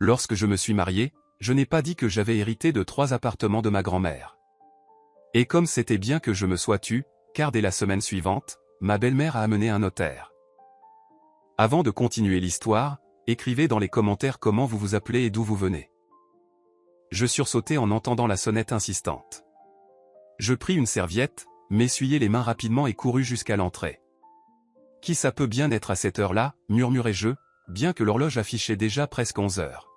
lorsque je me suis marié, je n'ai pas dit que j'avais hérité de 3 appartements de ma grand-mère. Et comme c'était bien que je me sois tu, car dès la semaine suivante, ma belle-mère a amené un notaire. Avant de continuer l'histoire, écrivez dans les commentaires comment vous vous appelez et d'où vous venez. Je sursautai en entendant la sonnette insistante. Je pris une serviette, m'essuyai les mains rapidement et courus jusqu'à l'entrée. Qui ça peut bien être à cette heure-là, murmurai-je, bien que l'horloge affichait déjà presque 11 heures.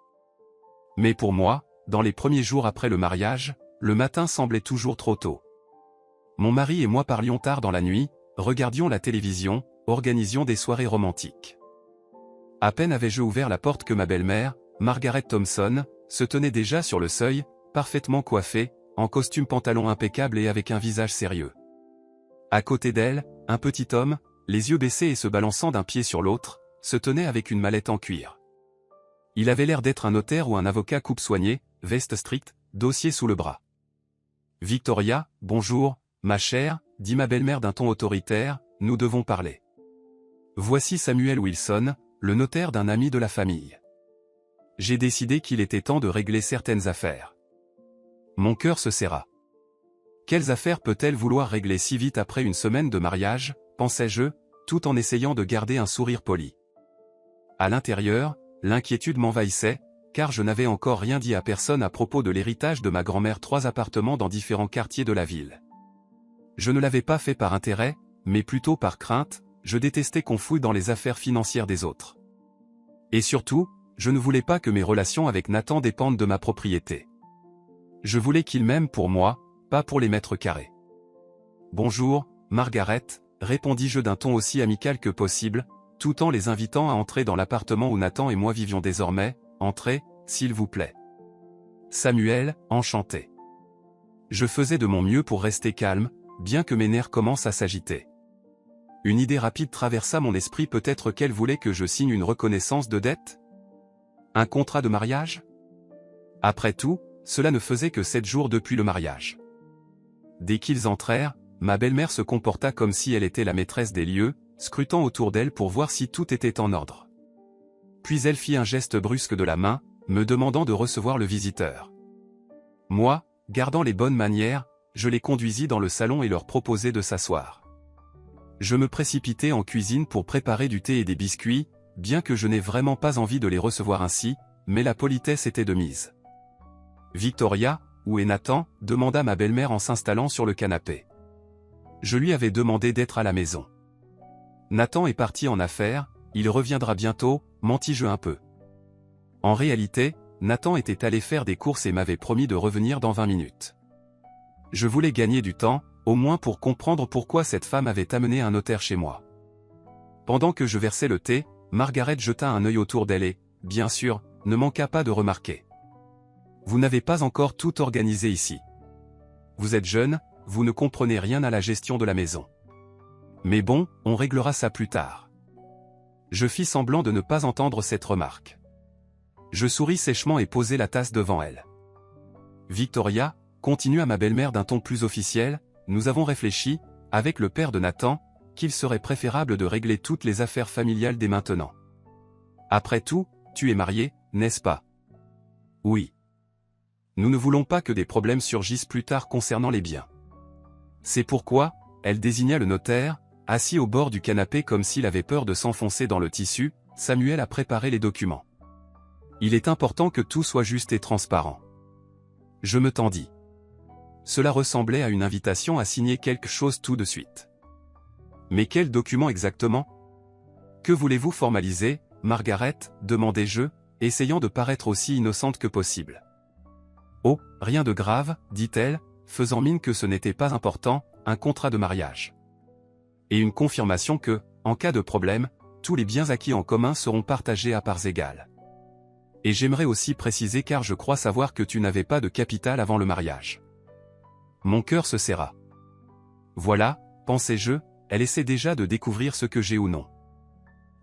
Mais pour moi, dans les premiers jours après le mariage, le matin semblait toujours trop tôt. Mon mari et moi parlions tard dans la nuit, regardions la télévision, organisions des soirées romantiques. À peine avais-je ouvert la porte que ma belle-mère, Margaret Thompson, se tenait déjà sur le seuil, parfaitement coiffée, en costume pantalon impeccable et avec un visage sérieux. À côté d'elle, un petit homme, les yeux baissés et se balançant d'un pied sur l'autre, se tenait avec une mallette en cuir. Il avait l'air d'être un notaire ou un avocat coupe soigné, veste stricte, dossier sous le bras. « Victoria, bonjour, ma chère, dit ma belle-mère d'un ton autoritaire, nous devons parler. Voici Samuel Wilson, le notaire d'un ami de la famille. J'ai décidé qu'il était temps de régler certaines affaires. » Mon cœur se serra. Quelles affaires peut-elle vouloir régler si vite après une semaine de mariage, pensais-je, tout en essayant de garder un sourire poli. À l'intérieur, l'inquiétude m'envahissait, car je n'avais encore rien dit à personne à propos de l'héritage de ma grand-mère, 3 appartements dans différents quartiers de la ville. Je ne l'avais pas fait par intérêt, mais plutôt par crainte, je détestais qu'on fouille dans les affaires financières des autres. Et surtout, je ne voulais pas que mes relations avec Nathan dépendent de ma propriété. Je voulais qu'il m'aime pour moi, pas pour les mètres carrés. « Bonjour, Margaret », répondis-je d'un ton aussi amical que possible, tout en les invitant à entrer dans l'appartement où Nathan et moi vivions désormais. « Entrez, s'il vous plaît. » Samuel, enchanté. Je faisais de mon mieux pour rester calme, bien que mes nerfs commencent à s'agiter. Une idée rapide traversa mon esprit, peut-être qu'elle voulait que je signe une reconnaissance de dette? Un contrat de mariage? Après tout, cela ne faisait que 7 jours depuis le mariage. Dès qu'ils entrèrent, ma belle-mère se comporta comme si elle était la maîtresse des lieux, scrutant autour d'elle pour voir si tout était en ordre. Puis elle fit un geste brusque de la main, me demandant de recevoir le visiteur. Moi, gardant les bonnes manières, je les conduisis dans le salon et leur proposai de s'asseoir. Je me précipitai en cuisine pour préparer du thé et des biscuits, bien que je n'ai vraiment pas envie de les recevoir ainsi, mais la politesse était de mise. « Victoria, où est Nathan ?» demanda ma belle-mère en s'installant sur le canapé. Je lui avais demandé d'être à la maison. « Nathan est parti en affaires, il reviendra bientôt », mentis-je un peu. En réalité, Nathan était allé faire des courses et m'avait promis de revenir dans 20 minutes. Je voulais gagner du temps, au moins pour comprendre pourquoi cette femme avait amené un notaire chez moi. Pendant que je versais le thé, Margaret jeta un œil autour d'elle et, bien sûr, ne manqua pas de remarquer. « Vous n'avez pas encore tout organisé ici. Vous êtes jeune, vous ne comprenez rien à la gestion de la maison. Mais bon, on réglera ça plus tard. » Je fis semblant de ne pas entendre cette remarque. Je souris sèchement et posai la tasse devant elle. « Victoria, » continua ma belle-mère d'un ton plus officiel, « nous avons réfléchi, avec le père de Nathan, qu'il serait préférable de régler toutes les affaires familiales dès maintenant. Après tout, tu es marié, n'est-ce pas? » « Oui. » « Nous ne voulons pas que des problèmes surgissent plus tard concernant les biens. C'est pourquoi, » elle désigna le notaire, assis au bord du canapé comme s'il avait peur de s'enfoncer dans le tissu, « Samuel a préparé les documents. Il est important que tout soit juste et transparent. » Je me tendis. Cela ressemblait à une invitation à signer quelque chose tout de suite. « Mais quel document exactement? Que voulez-vous formaliser, Margaret ?» demandai-je, essayant de paraître aussi innocente que possible. « Oh, rien de grave, » dit-elle, faisant mine que ce n'était pas important, un contrat de mariage. Et une confirmation que, en cas de problème, tous les biens acquis en commun seront partagés à parts égales. Et j'aimerais aussi préciser car je crois savoir que tu n'avais pas de capital avant le mariage. Mon cœur se serra. Voilà, pensais-je, elle essaie déjà de découvrir ce que j'ai ou non.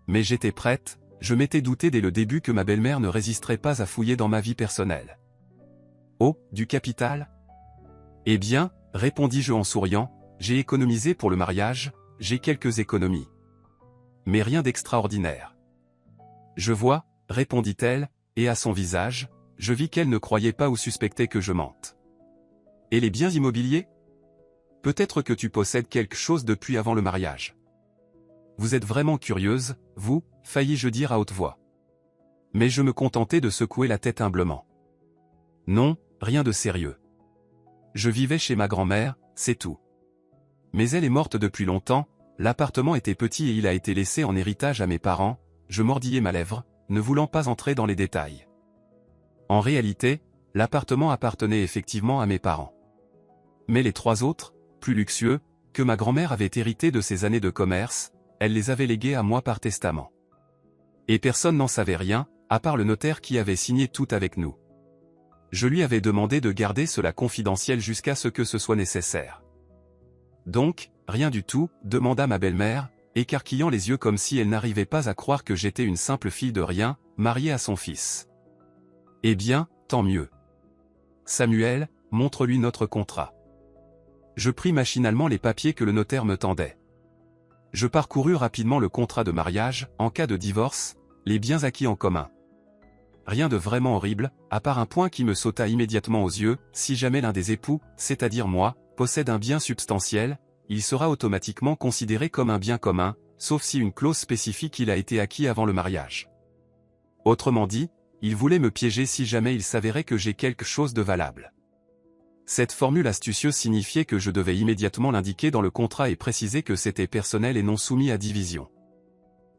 Mais j'étais prête, je m'étais douté dès le début que ma belle-mère ne résisterait pas à fouiller dans ma vie personnelle. Oh, du capital? Eh bien, répondis-je en souriant, j'ai économisé pour le mariage, j'ai quelques économies. Mais rien d'extraordinaire. Je vois, répondit-elle, et à son visage, je vis qu'elle ne croyait pas ou suspectait que je mente. Et les biens immobiliers? Peut-être que tu possèdes quelque chose depuis avant le mariage. Vous êtes vraiment curieuse, vous, faillis-je dire à haute voix. Mais je me contentais de secouer la tête humblement. Non, rien de sérieux. Je vivais chez ma grand-mère, c'est tout. Mais elle est morte depuis longtemps, l'appartement était petit et il a été laissé en héritage à mes parents, je mordillais ma lèvre, ne voulant pas entrer dans les détails. En réalité, l'appartement appartenait effectivement à mes parents. Mais les 3 autres, plus luxueux, que ma grand-mère avait hérité de ses années de commerce, elle les avait légués à moi par testament. Et personne n'en savait rien, à part le notaire qui avait signé tout avec nous. Je lui avais demandé de garder cela confidentiel jusqu'à ce que ce soit nécessaire. Donc, rien du tout, demanda ma belle-mère, écarquillant les yeux comme si elle n'arrivait pas à croire que j'étais une simple fille de rien, mariée à son fils. Eh bien, tant mieux. Samuel, montre-lui notre contrat. Je pris machinalement les papiers que le notaire me tendait. Je parcourus rapidement le contrat de mariage, en cas de divorce, les biens acquis en commun. Rien de vraiment horrible, à part un point qui me sauta immédiatement aux yeux, si jamais l'un des époux, c'est-à-dire moi, possède un bien substantiel, il sera automatiquement considéré comme un bien commun, sauf si une clause spécifique il a été acquis avant le mariage. Autrement dit, il voulait me piéger si jamais il s'avérait que j'ai quelque chose de valable. Cette formule astucieuse signifiait que je devais immédiatement l'indiquer dans le contrat et préciser que c'était personnel et non soumis à division.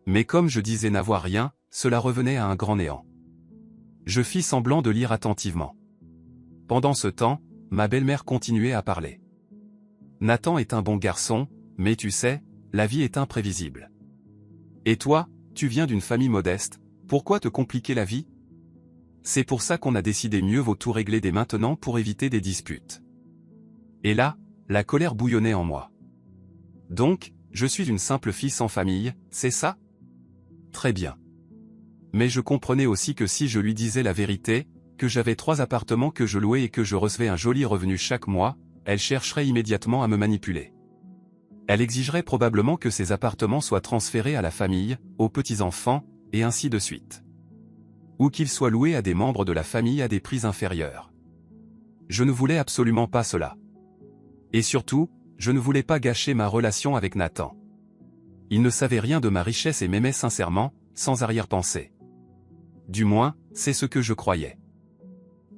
Mais comme je disais n'avoir rien, cela revenait à un grand néant. Je fis semblant de lire attentivement. Pendant ce temps, ma belle-mère continuait à parler. Nathan est un bon garçon, mais tu sais, la vie est imprévisible. Et toi, tu viens d'une famille modeste, pourquoi te compliquer la vie? C'est pour ça qu'on a décidé mieux vaut tout régler dès maintenant pour éviter des disputes. Et là, la colère bouillonnait en moi. Donc, je suis une simple fille sans famille, c'est ça? Très bien. Mais je comprenais aussi que si je lui disais la vérité, que j'avais 3 appartements que je louais et que je recevais un joli revenu chaque mois, elle chercherait immédiatement à me manipuler. Elle exigerait probablement que ces appartements soient transférés à la famille, aux petits-enfants, et ainsi de suite. Ou qu'ils soient loués à des membres de la famille à des prix inférieurs. Je ne voulais absolument pas cela. Et surtout, je ne voulais pas gâcher ma relation avec Nathan. Il ne savait rien de ma richesse et m'aimait sincèrement, sans arrière-pensée. Du moins, c'est ce que je croyais.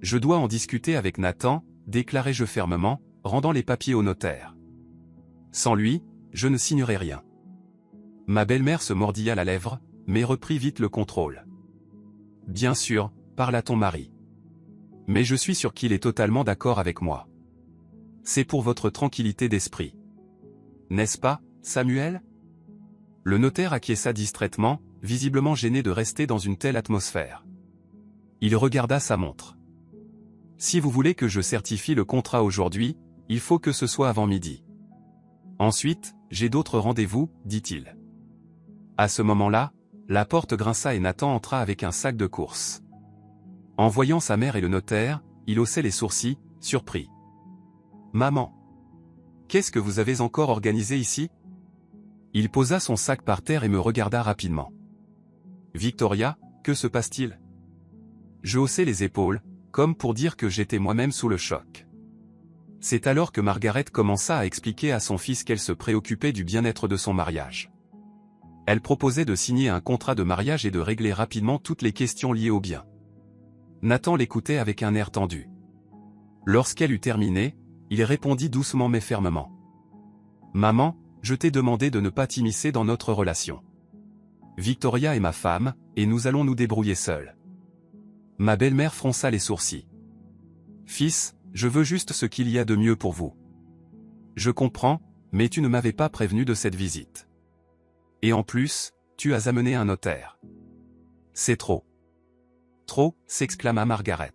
Je dois en discuter avec Nathan, déclarai-je fermement, rendant les papiers au notaire. Sans lui, je ne signerai rien. Ma belle-mère se mordilla la lèvre, mais reprit vite le contrôle. Bien sûr, parle à ton mari. Mais je suis sûr qu'il est totalement d'accord avec moi. C'est pour votre tranquillité d'esprit. N'est-ce pas, Samuel? Le notaire acquiesça distraitement, visiblement gêné de rester dans une telle atmosphère. Il regarda sa montre. Si vous voulez que je certifie le contrat aujourd'hui, il faut que ce soit avant midi. Ensuite, j'ai d'autres rendez-vous, dit-il. À ce moment-là, la porte grinça et Nathan entra avec un sac de courses. En voyant sa mère et le notaire, il haussait les sourcils, surpris. « Maman, qu'est-ce que vous avez encore organisé ici ?» Il posa son sac par terre et me regarda rapidement. « Victoria, que se passe-t-il » Je haussai les épaules, comme pour dire que j'étais moi-même sous le choc. C'est alors que Margaret commença à expliquer à son fils qu'elle se préoccupait du bien-être de son mariage. Elle proposait de signer un contrat de mariage et de régler rapidement toutes les questions liées au bien. Nathan l'écoutait avec un air tendu. Lorsqu'elle eut terminé, il répondit doucement mais fermement. « Maman, je t'ai demandé de ne pas t'immiscer dans notre relation. Victoria est ma femme, et nous allons nous débrouiller seuls. » Ma belle-mère fronça les sourcils. « Fils, je veux juste ce qu'il y a de mieux pour vous. Je comprends, mais tu ne m'avais pas prévenu de cette visite. Et en plus, tu as amené un notaire. C'est trop. » Trop, s'exclama Margaret.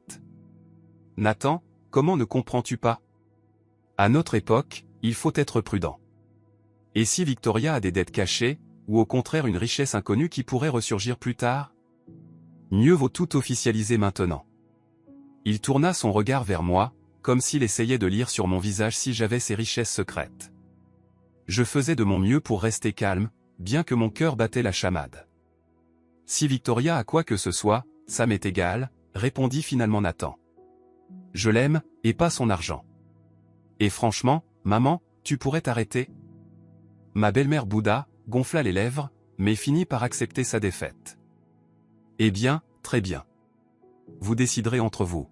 « Nathan, comment ne comprends-tu pas? À notre époque, il faut être prudent. Et si Victoria a des dettes cachées, ou au contraire une richesse inconnue qui pourrait ressurgir plus tard? Mieux vaut tout officialiser maintenant. » Il tourna son regard vers moi, comme s'il essayait de lire sur mon visage si j'avais ces richesses secrètes. Je faisais de mon mieux pour rester calme, bien que mon cœur battait la chamade. Si Victoria a quoi que ce soit, ça m'est égal, répondit finalement Nathan. Je l'aime, et pas son argent. Et franchement, maman, tu pourrais t'arrêter? Ma belle-mère bouda, gonfla les lèvres, mais finit par accepter sa défaite. Eh bien, très bien. Vous déciderez entre vous.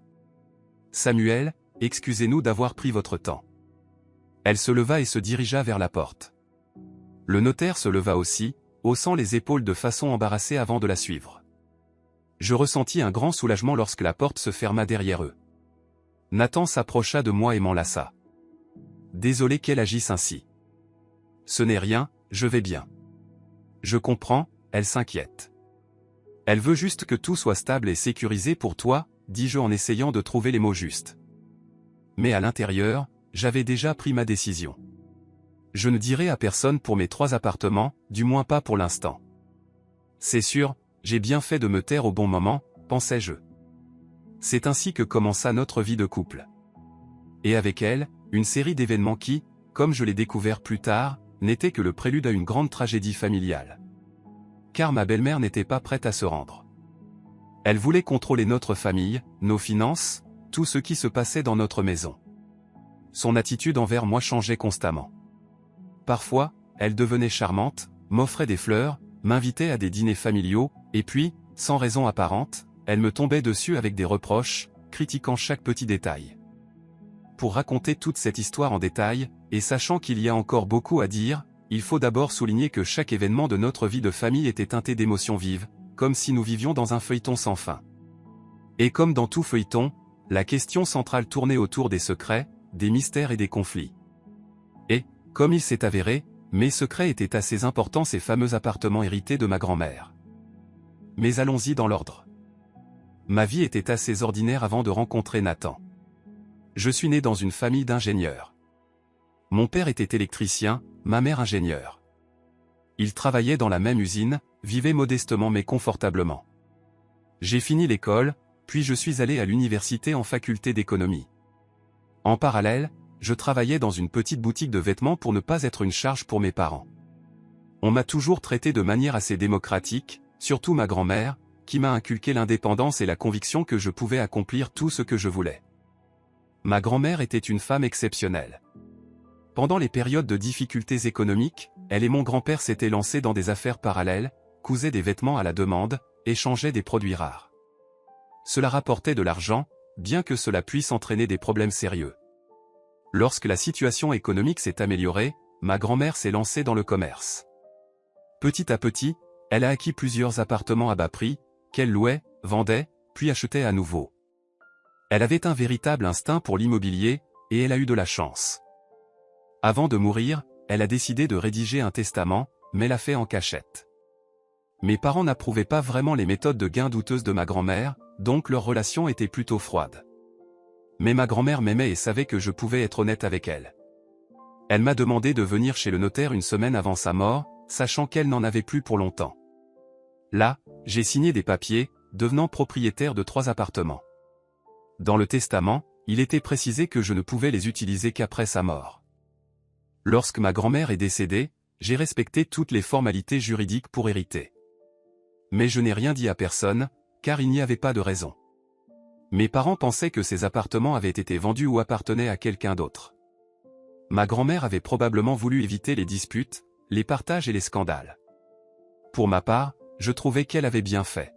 Samuel, excusez-nous d'avoir pris votre temps. Elle se leva et se dirigea vers la porte. Le notaire se leva aussi, haussant les épaules de façon embarrassée avant de la suivre. Je ressentis un grand soulagement lorsque la porte se ferma derrière eux. Nathan s'approcha de moi et m'enlaça. Désolé qu'elle agisse ainsi. Ce n'est rien, je vais bien. Je comprends, elle s'inquiète. Elle veut juste que tout soit stable et sécurisé pour toi, dis-je en essayant de trouver les mots justes. Mais à l'intérieur, j'avais déjà pris ma décision. Je ne dirai à personne pour mes 3 appartements, du moins pas pour l'instant. C'est sûr, j'ai bien fait de me taire au bon moment, pensais-je. C'est ainsi que commença notre vie de couple. Et avec elle, une série d'événements qui, comme je l'ai découvert plus tard, n'étaient que le prélude à une grande tragédie familiale. Car ma belle-mère n'était pas prête à se rendre. Elle voulait contrôler notre famille, nos finances, tout ce qui se passait dans notre maison. Son attitude envers moi changeait constamment. Parfois, elle devenait charmante, m'offrait des fleurs, m'invitait à des dîners familiaux, et puis, sans raison apparente, elle me tombait dessus avec des reproches, critiquant chaque petit détail. Pour raconter toute cette histoire en détail, et sachant qu'il y a encore beaucoup à dire, il faut d'abord souligner que chaque événement de notre vie de famille était teinté d'émotions vives, comme si nous vivions dans un feuilleton sans fin. Et comme dans tout feuilleton, la question centrale tournait autour des secrets, des mystères et des conflits. Et, comme il s'est avéré, mes secrets étaient assez importants, ces fameux appartements hérités de ma grand-mère. Mais allons-y dans l'ordre. Ma vie était assez ordinaire avant de rencontrer Nathan. Je suis né dans une famille d'ingénieurs. Mon père était électricien, ma mère ingénieure. Ils travaillaient dans la même usine, vivaient modestement mais confortablement. J'ai fini l'école, puis je suis allé à l'université en faculté d'économie. En parallèle, je travaillais dans une petite boutique de vêtements pour ne pas être une charge pour mes parents. On m'a toujours traité de manière assez démocratique, surtout ma grand-mère, qui m'a inculqué l'indépendance et la conviction que je pouvais accomplir tout ce que je voulais. Ma grand-mère était une femme exceptionnelle. Pendant les périodes de difficultés économiques, elle et mon grand-père s'étaient lancés dans des affaires parallèles, cousaient des vêtements à la demande, échangeaient des produits rares. Cela rapportait de l'argent, bien que cela puisse entraîner des problèmes sérieux. Lorsque la situation économique s'est améliorée, ma grand-mère s'est lancée dans le commerce. Petit à petit, elle a acquis plusieurs appartements à bas prix, qu'elle louait, vendait, puis achetait à nouveau. Elle avait un véritable instinct pour l'immobilier, et elle a eu de la chance. Avant de mourir, elle a décidé de rédiger un testament, mais l'a fait en cachette. Mes parents n'approuvaient pas vraiment les méthodes de gain douteuses de ma grand-mère, donc leur relation était plutôt froide. Mais ma grand-mère m'aimait et savait que je pouvais être honnête avec elle. Elle m'a demandé de venir chez le notaire une semaine avant sa mort, sachant qu'elle n'en avait plus pour longtemps. Là, j'ai signé des papiers, devenant propriétaire de 3 appartements. Dans le testament, il était précisé que je ne pouvais les utiliser qu'après sa mort. Lorsque ma grand-mère est décédée, j'ai respecté toutes les formalités juridiques pour hériter. Mais je n'ai rien dit à personne, car il n'y avait pas de raison. Mes parents pensaient que ces appartements avaient été vendus ou appartenaient à quelqu'un d'autre. Ma grand-mère avait probablement voulu éviter les disputes, les partages et les scandales. Pour ma part, je trouvais qu'elle avait bien fait.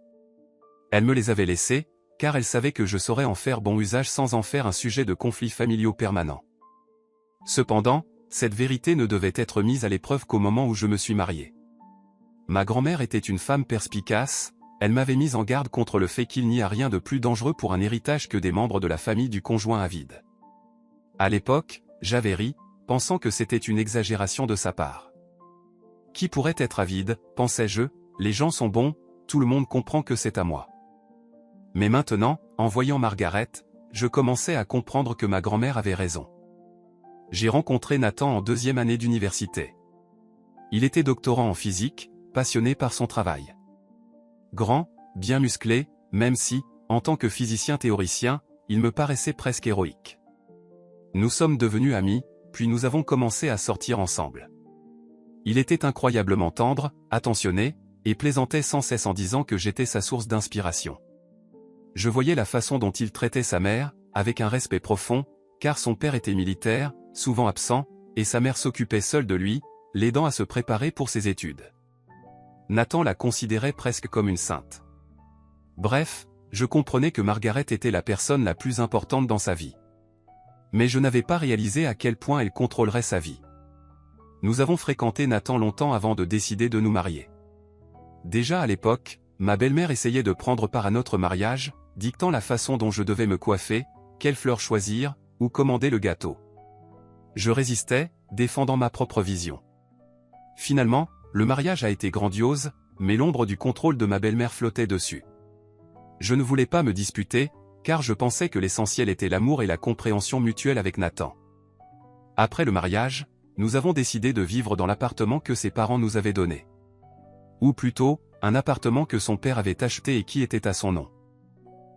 Elle me les avait laissés, car elle savait que je saurais en faire bon usage sans en faire un sujet de conflits familiaux permanent. Cependant, cette vérité ne devait être mise à l'épreuve qu'au moment où je me suis marié. Ma grand-mère était une femme perspicace, elle m'avait mise en garde contre le fait qu'il n'y a rien de plus dangereux pour un héritage que des membres de la famille du conjoint avide. À l'époque, j'avais ri, pensant que c'était une exagération de sa part. Qui pourrait être avide, pensais-je, les gens sont bons, tout le monde comprend que c'est à moi. Mais maintenant, en voyant Margaret, je commençais à comprendre que ma grand-mère avait raison. J'ai rencontré Nathan en 2e année d'université. Il était doctorant en physique, passionné par son travail. Grand, bien musclé, même si, en tant que physicien théoricien, il me paraissait presque héroïque. Nous sommes devenus amis, puis nous avons commencé à sortir ensemble. Il était incroyablement tendre, attentionné, et plaisantait sans cesse en disant que j'étais sa source d'inspiration. je voyais la façon dont il traitait sa mère, avec un respect profond, car son père était militaire, souvent absent, et sa mère s'occupait seule de lui, l'aidant à se préparer pour ses études. Nathan la considérait presque comme une sainte. Bref, je comprenais que Margaret était la personne la plus importante dans sa vie. Mais je n'avais pas réalisé à quel point elle contrôlerait sa vie. Nous avons fréquenté Nathan longtemps avant de décider de nous marier. Déjà à l'époque, ma belle-mère essayait de prendre part à notre mariage, dictant la façon dont je devais me coiffer, quelles fleurs choisir, ou commander le gâteau. Je résistais, défendant ma propre vision. Finalement, le mariage a été grandiose, mais l'ombre du contrôle de ma belle-mère flottait dessus. Je ne voulais pas me disputer, car je pensais que l'essentiel était l'amour et la compréhension mutuelle avec Nathan. Après le mariage, nous avons décidé de vivre dans l'appartement que ses parents nous avaient donné. Ou plutôt, un appartement que son père avait acheté et qui était à son nom.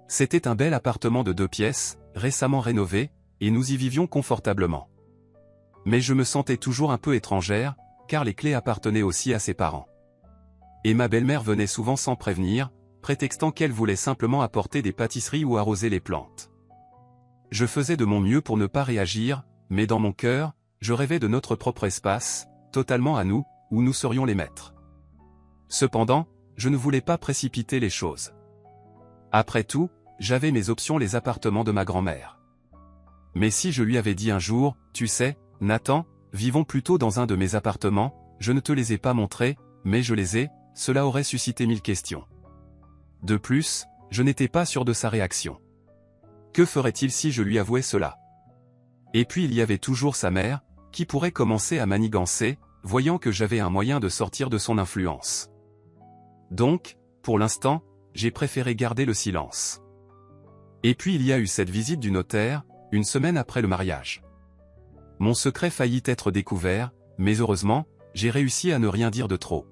C'était un bel appartement de 2 pièces, récemment rénové, et nous y vivions confortablement. Mais je me sentais toujours un peu étrangère, car les clés appartenaient aussi à ses parents. Et ma belle-mère venait souvent sans prévenir, prétextant qu'elle voulait simplement apporter des pâtisseries ou arroser les plantes. Je faisais de mon mieux pour ne pas réagir, mais dans mon cœur, je rêvais de notre propre espace, totalement à nous, où nous serions les maîtres. Cependant, je ne voulais pas précipiter les choses. Après tout, j'avais mes options, les appartements de ma grand-mère. Mais si je lui avais dit un jour, tu sais, Nathan, vivons plutôt dans un de mes appartements, je ne te les ai pas montrés, mais je les ai, cela aurait suscité 1000 questions. De plus, je n'étais pas sûr de sa réaction. Que ferait-il si je lui avouais cela? Et puis il y avait toujours sa mère, qui pourrait commencer à manigancer, voyant que j'avais un moyen de sortir de son influence. Donc, pour l'instant, j'ai préféré garder le silence. Et puis il y a eu cette visite du notaire, une semaine après le mariage. Mon secret faillit être découvert, mais heureusement, j'ai réussi à ne rien dire de trop.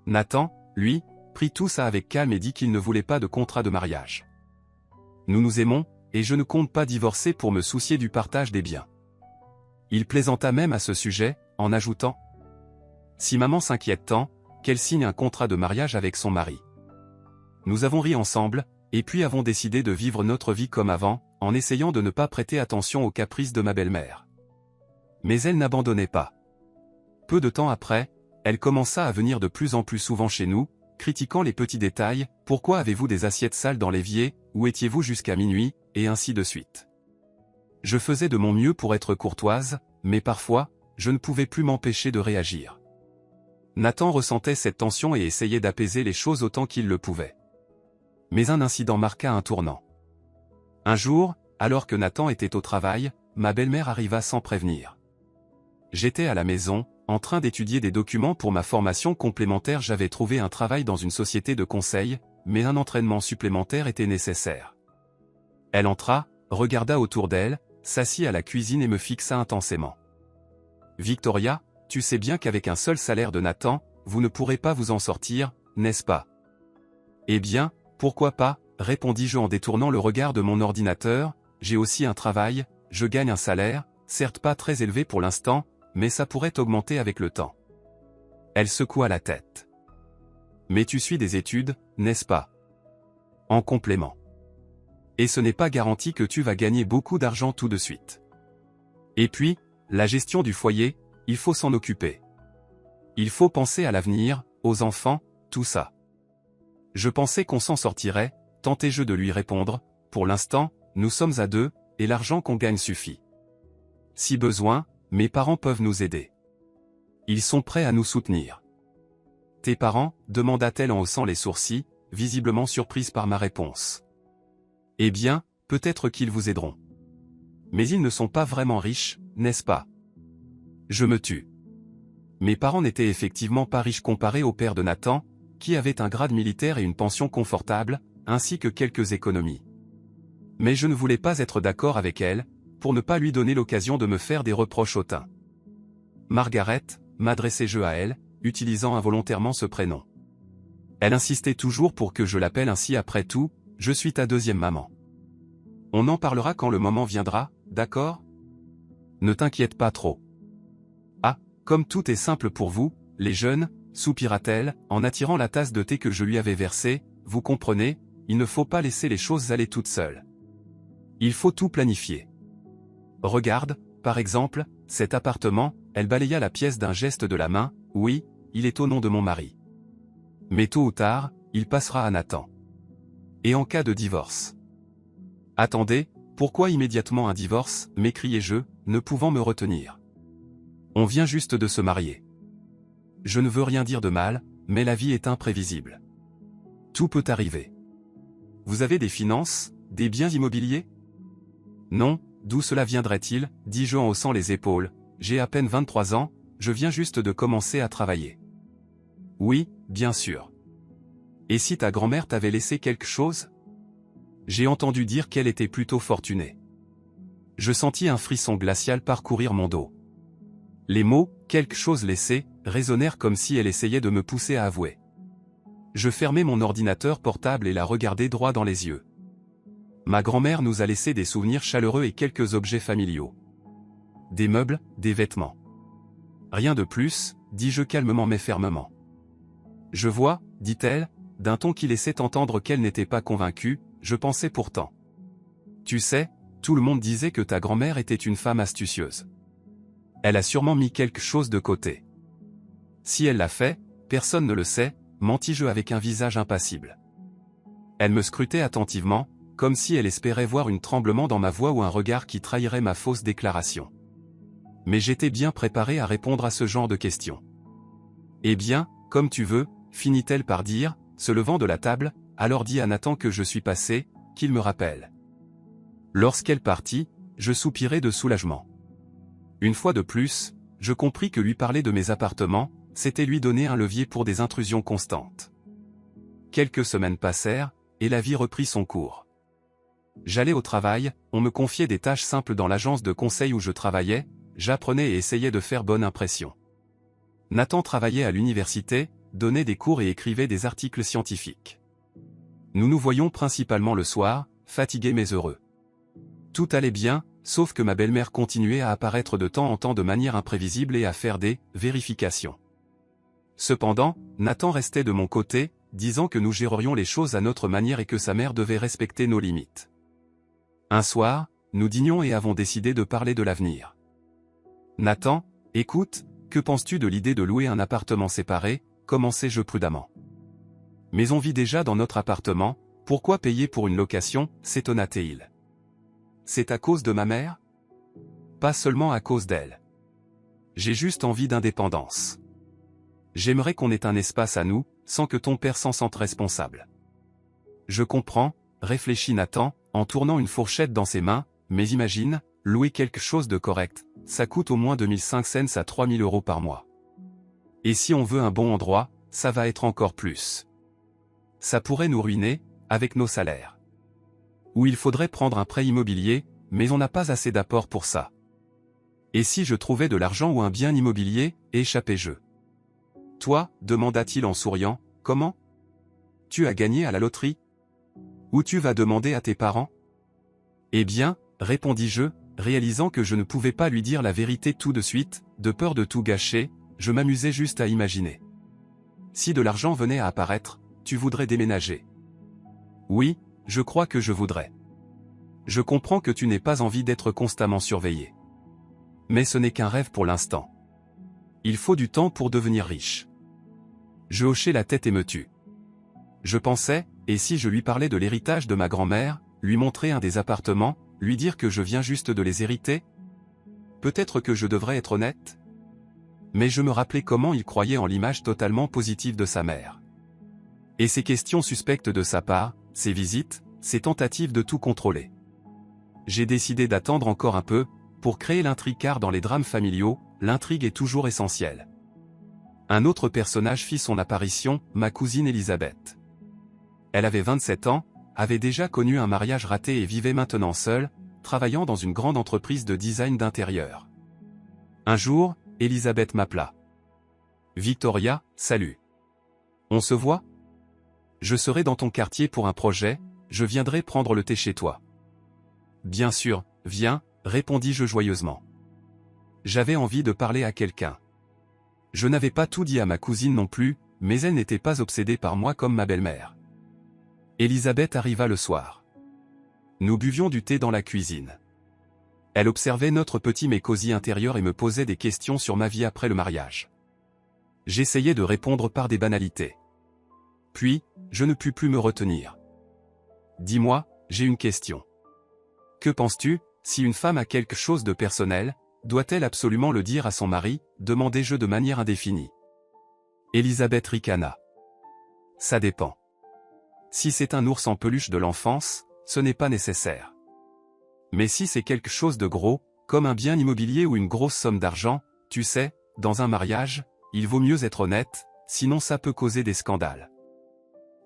Nathan, lui, prit tout ça avec calme et dit qu'il ne voulait pas de contrat de mariage. Nous nous aimons, et je ne compte pas divorcer pour me soucier du partage des biens. Il plaisanta même à ce sujet, en ajoutant « Si maman s'inquiète tant, qu'elle signe un contrat de mariage avec son mari. » Nous avons ri ensemble, et puis avons décidé de vivre notre vie comme avant, en essayant de ne pas prêter attention aux caprices de ma belle-mère. Mais elle n'abandonnait pas. Peu de temps après, elle commença à venir de plus en plus souvent chez nous, critiquant les petits détails, « Pourquoi avez-vous des assiettes sales dans l'évier, où étiez-vous jusqu'à minuit ?» et ainsi de suite. Je faisais de mon mieux pour être courtoise, mais parfois, je ne pouvais plus m'empêcher de réagir. Nathan ressentait cette tension et essayait d'apaiser les choses autant qu'il le pouvait. Mais un incident marqua un tournant. Un jour, alors que Nathan était au travail, ma belle-mère arriva sans prévenir. J'étais à la maison, en train d'étudier des documents pour ma formation complémentaire. J'avais trouvé un travail dans une société de conseil, mais un entraînement supplémentaire était nécessaire. Elle entra, regarda autour d'elle, s'assit à la cuisine et me fixa intensément. « Victoria, tu sais bien qu'avec un seul salaire de Nathan, vous ne pourrez pas vous en sortir, n'est-ce pas ?»« Eh bien, pourquoi pas ?» répondis-je en détournant le regard de mon ordinateur. « J'ai aussi un travail, je gagne un salaire, certes pas très élevé pour l'instant, mais ça pourrait augmenter avec le temps. » Elle secoua la tête. « Mais tu suis des études, n'est-ce pas ? » En complément. « Et ce n'est pas garanti que tu vas gagner beaucoup d'argent tout de suite. Et puis, la gestion du foyer, il faut s'en occuper. Il faut penser à l'avenir, aux enfants, tout ça. » Je pensais qu'on s'en sortirait, tentai-je de lui répondre, « Pour l'instant, nous sommes à 2, et l'argent qu'on gagne suffit. Si besoin, mes parents peuvent nous aider. Ils sont prêts à nous soutenir. » « Tes parents ?» demanda-t-elle en haussant les sourcils, visiblement surprise par ma réponse. « Eh bien, peut-être qu'ils vous aideront. Mais ils ne sont pas vraiment riches, n'est-ce pas ? » Je me tus. Mes parents n'étaient effectivement pas riches comparés au père de Nathan, qui avait un grade militaire et une pension confortable, ainsi que quelques économies. Mais je ne voulais pas être d'accord avec elle, pour ne pas lui donner l'occasion de me faire des reproches hautains. « Margaret » m'adressai-je à elle, utilisant involontairement ce prénom. Elle insistait toujours pour que je l'appelle ainsi. « Après tout, je suis ta deuxième maman. On en parlera quand le moment viendra, d'accord ? Ne t'inquiète pas trop. » « Ah, comme tout est simple pour vous, les jeunes, soupira-t-elle, en attirant la tasse de thé que je lui avais versée, vous comprenez, il ne faut pas laisser les choses aller toutes seules. Il faut tout planifier. Regarde, par exemple, cet appartement, elle balaya la pièce d'un geste de la main, oui, il est au nom de mon mari. Mais tôt ou tard, il passera à Nathan. Et en cas de divorce? Attendez, pourquoi immédiatement un divorce, m'écriai-je, ne pouvant me retenir. On vient juste de se marier. Je ne veux rien dire de mal, mais la vie est imprévisible. Tout peut arriver. Vous avez des finances, des biens immobiliers? Non, d'où cela viendrait-il, dis-je en haussant les épaules, j'ai à peine 23 ans, je viens juste de commencer à travailler. Oui, bien sûr. Et si ta grand-mère t'avait laissé quelque chose? J'ai entendu dire qu'elle était plutôt fortunée. Je sentis un frisson glacial parcourir mon dos. Les mots « quelque chose laissé » résonnèrent comme si elle essayait de me pousser à avouer. Je fermai mon ordinateur portable et la regardai droit dans les yeux. Ma grand-mère nous a laissé des souvenirs chaleureux et quelques objets familiaux. Des meubles, des vêtements. Rien de plus, dis-je calmement mais fermement. Je vois, dit-elle, d'un ton qui laissait entendre qu'elle n'était pas convaincue, je pensais pourtant. Tu sais, tout le monde disait que ta grand-mère était une femme astucieuse. Elle a sûrement mis quelque chose de côté. Si elle l'a fait, personne ne le sait, mentis-je avec un visage impassible. Elle me scrutait attentivement, comme si elle espérait voir un tremblement dans ma voix ou un regard qui trahirait ma fausse déclaration. Mais j'étais bien préparé à répondre à ce genre de questions. Eh bien, comme tu veux, finit-elle par dire, se levant de la table, alors dis à Nathan que je suis passé, qu'il me rappelle. Lorsqu'elle partit, je soupirai de soulagement. Une fois de plus, je compris que lui parler de mes appartements, c'était lui donner un levier pour des intrusions constantes. Quelques semaines passèrent, et la vie reprit son cours. J'allais au travail, on me confiait des tâches simples dans l'agence de conseil où je travaillais, j'apprenais et essayais de faire bonne impression. Nathan travaillait à l'université, donnait des cours et écrivait des articles scientifiques. Nous nous voyions principalement le soir, fatigués mais heureux. Tout allait bien, sauf que ma belle-mère continuait à apparaître de temps en temps de manière imprévisible et à faire des vérifications. Cependant, Nathan restait de mon côté, disant que nous gérerions les choses à notre manière et que sa mère devait respecter nos limites. Un soir, nous dînions et avons décidé de parler de l'avenir. Nathan, écoute, que penses-tu de l'idée de louer un appartement séparé, commençai-je prudemment. Mais on vit déjà dans notre appartement, pourquoi payer pour une location, s'étonna-t-il. C'est à cause de ma mère? Pas seulement à cause d'elle. J'ai juste envie d'indépendance. J'aimerais qu'on ait un espace à nous, sans que ton père s'en sente responsable. Je comprends, réfléchit Nathan, en tournant une fourchette dans ses mains, mais imagine, louer quelque chose de correct, ça coûte au moins 2500 à 3000 € par mois. Et si on veut un bon endroit, ça va être encore plus. Ça pourrait nous ruiner, avec nos salaires. Ou il faudrait prendre un prêt immobilier, mais on n'a pas assez d'apport pour ça. Et si je trouvais de l'argent ou un bien immobilier, échappai-je. Toi, demanda-t-il en souriant, comment? Tu as gagné à la loterie? Ou tu vas demander à tes parents? Eh bien, répondis-je, réalisant que je ne pouvais pas lui dire la vérité tout de suite, de peur de tout gâcher, je m'amusais juste à imaginer. Si de l'argent venait à apparaître, tu voudrais déménager? Oui, je crois que je voudrais. Je comprends que tu n'aies pas envie d'être constamment surveillé. Mais ce n'est qu'un rêve pour l'instant. Il faut du temps pour devenir riche. Je hochai la tête et me tus. Je pensais, et si je lui parlais de l'héritage de ma grand-mère, lui montrer un des appartements, lui dire que je viens juste de les hériter? Peut-être que je devrais être honnête? Mais je me rappelais comment il croyait en l'image totalement positive de sa mère. Et ces questions suspectes de sa part, ses visites, ses tentatives de tout contrôler. J'ai décidé d'attendre encore un peu, pour créer l'intrigue car dans les drames familiaux, l'intrigue est toujours essentielle. Un autre personnage fit son apparition, ma cousine Elisabeth. Elle avait 27 ans, avait déjà connu un mariage raté et vivait maintenant seule, travaillant dans une grande entreprise de design d'intérieur. Un jour, Elisabeth m'appela. Victoria, salut. On se voit? Je serai dans ton quartier pour un projet, je viendrai prendre le thé chez toi. Bien sûr, viens, répondis-je joyeusement. J'avais envie de parler à quelqu'un. Je n'avais pas tout dit à ma cousine non plus, mais elle n'était pas obsédée par moi comme ma belle-mère. Elisabeth arriva le soir. Nous buvions du thé dans la cuisine. Elle observait notre petit mais cosy intérieur et me posait des questions sur ma vie après le mariage. J'essayais de répondre par des banalités. Puis, je ne pus plus me retenir. Dis-moi, j'ai une question. Que penses-tu, si une femme a quelque chose de personnel, doit-elle absolument le dire à son mari, demandai-je de manière indéfinie. Elisabeth ricana. Ça dépend. Si c'est un ours en peluche de l'enfance, ce n'est pas nécessaire. Mais si c'est quelque chose de gros, comme un bien immobilier ou une grosse somme d'argent, tu sais, dans un mariage, il vaut mieux être honnête, sinon ça peut causer des scandales.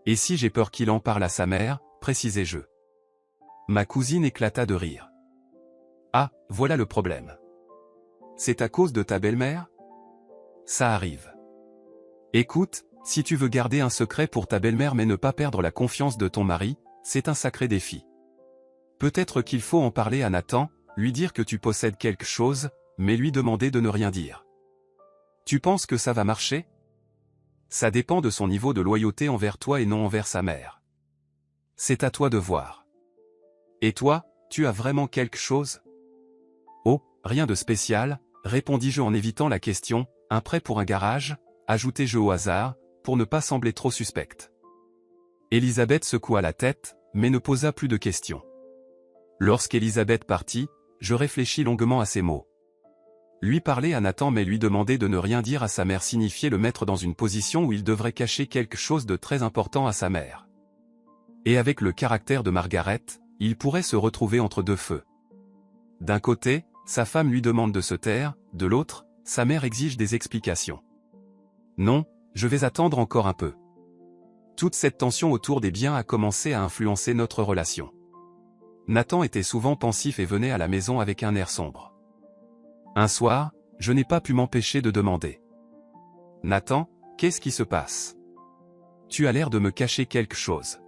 Et si j'ai peur qu'il en parle à sa mère, précisai-je. Ma cousine éclata de rire. Ah, voilà le problème. C'est à cause de ta belle-mère? Ça arrive. Écoute, si tu veux garder un secret pour ta belle-mère mais ne pas perdre la confiance de ton mari, c'est un sacré défi. Peut-être qu'il faut en parler à Nathan, lui dire que tu possèdes quelque chose, mais lui demander de ne rien dire. Tu penses que ça va marcher? Ça dépend de son niveau de loyauté envers toi et non envers sa mère. C'est à toi de voir. Et toi, tu as vraiment quelque chose? Oh, rien de spécial, répondis-je en évitant la question, un prêt pour un garage, ajoutai-je au hasard, pour ne pas sembler trop suspecte. Elisabeth secoua la tête, mais ne posa plus de questions. Lorsqu'Elisabeth partit, je réfléchis longuement à ces mots. Lui parler à Nathan mais lui demander de ne rien dire à sa mère signifiait le mettre dans une position où il devrait cacher quelque chose de très important à sa mère. Et avec le caractère de Margaret, il pourrait se retrouver entre deux feux. D'un côté, sa femme lui demande de se taire, de l'autre, sa mère exige des explications. Non, je vais attendre encore un peu. Toute cette tension autour des biens a commencé à influencer notre relation. Nathan était souvent pensif et venait à la maison avec un air sombre. Un soir, je n'ai pas pu m'empêcher de demander. « Nathan, qu'est-ce qui se passe? Tu as l'air de me cacher quelque chose. »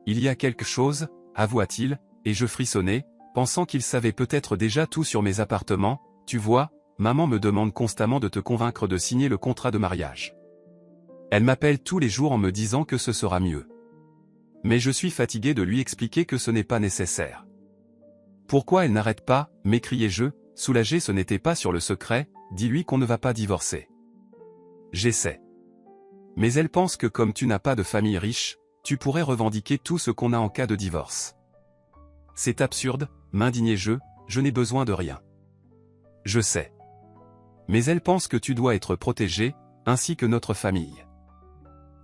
« Il y a quelque chose, avoua-t-il, et je frissonnai, pensant qu'il savait peut-être déjà tout sur mes appartements. Tu vois, maman me demande constamment de te convaincre de signer le contrat de mariage. Elle m'appelle tous les jours en me disant que ce sera mieux. Mais je suis fatigué de lui expliquer que ce n'est pas nécessaire. Pourquoi elle n'arrête pas, m'écriai-je, soulagé. Ce n'était pas sur le secret, dis-lui qu'on ne va pas divorcer. J'essaie. Mais elle pense que comme tu n'as pas de famille riche, tu pourrais revendiquer tout ce qu'on a en cas de divorce. C'est absurde, m'indignai-je, je n'ai besoin de rien. Je sais. Mais elle pense que tu dois être protégé, ainsi que notre famille.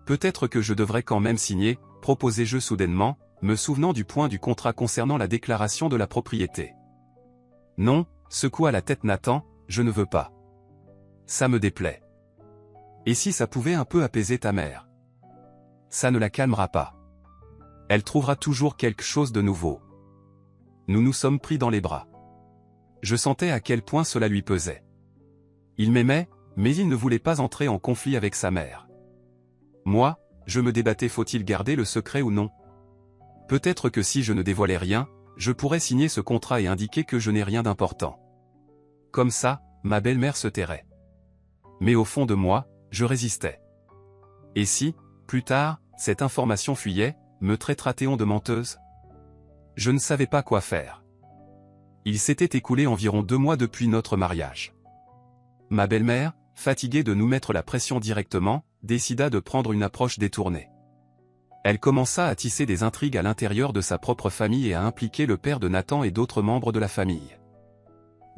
Peut-être que je devrais quand même signer, proposai-je soudainement, me souvenant du point du contrat concernant la déclaration de la propriété. Non, secoua la tête Nathan, je ne veux pas. Ça me déplaît. Et si ça pouvait un peu apaiser ta mère? Ça ne la calmera pas. Elle trouvera toujours quelque chose de nouveau. Nous nous sommes pris dans les bras. Je sentais à quel point cela lui pesait. Il m'aimait, mais il ne voulait pas entrer en conflit avec sa mère. Moi, je me débattais, faut-il garder le secret ou non? Peut-être que si je ne dévoilais rien, je pourrais signer ce contrat et indiquer que je n'ai rien d'important. Comme ça, ma belle-mère se tairait. Mais au fond de moi, je résistais. Et si, plus tard, cette information fuyait, me traitera-t-on de menteuse? Je ne savais pas quoi faire. Il s'était écoulé environ 2 mois depuis notre mariage. Ma belle-mère, fatiguée de nous mettre la pression directement, décida de prendre une approche détournée. Elle commença à tisser des intrigues à l'intérieur de sa propre famille et à impliquer le père de Nathan et d'autres membres de la famille.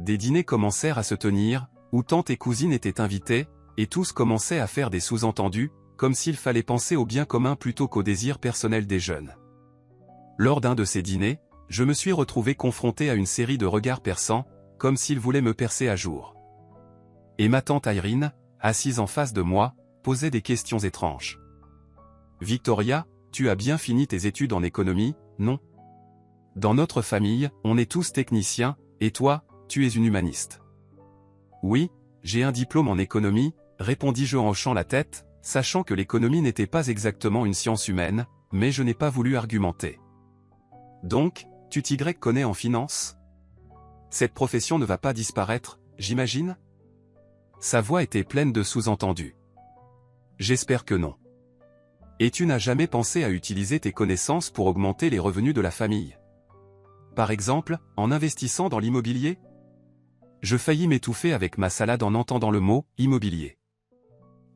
Des dîners commencèrent à se tenir, où tante et cousine étaient invitées, et tous commençaient à faire des sous-entendus, comme s'il fallait penser au bien commun plutôt qu'au désir personnel des jeunes. Lors d'un de ces dîners, je me suis retrouvé confronté à une série de regards perçants, comme s'ils voulaient me percer à jour. Et ma tante Irene, assise en face de moi, posait des questions étranges. « Victoria, tu as bien fini tes études en économie, non? Dans notre famille, on est tous techniciens, et toi, tu es une humaniste. » « Oui, j'ai un diplôme en économie, répondis-je en hochant la tête, sachant que l'économie n'était pas exactement une science humaine, mais je n'ai pas voulu argumenter. Donc, tu t'y connais en finance? Cette profession ne va pas disparaître, j'imagine? Sa voix était pleine de sous-entendus. J'espère que non. Et tu n'as jamais pensé à utiliser tes connaissances pour augmenter les revenus de la famille? Par exemple, en investissant dans l'immobilier? Je faillis m'étouffer avec ma salade en entendant le mot « immobilier ».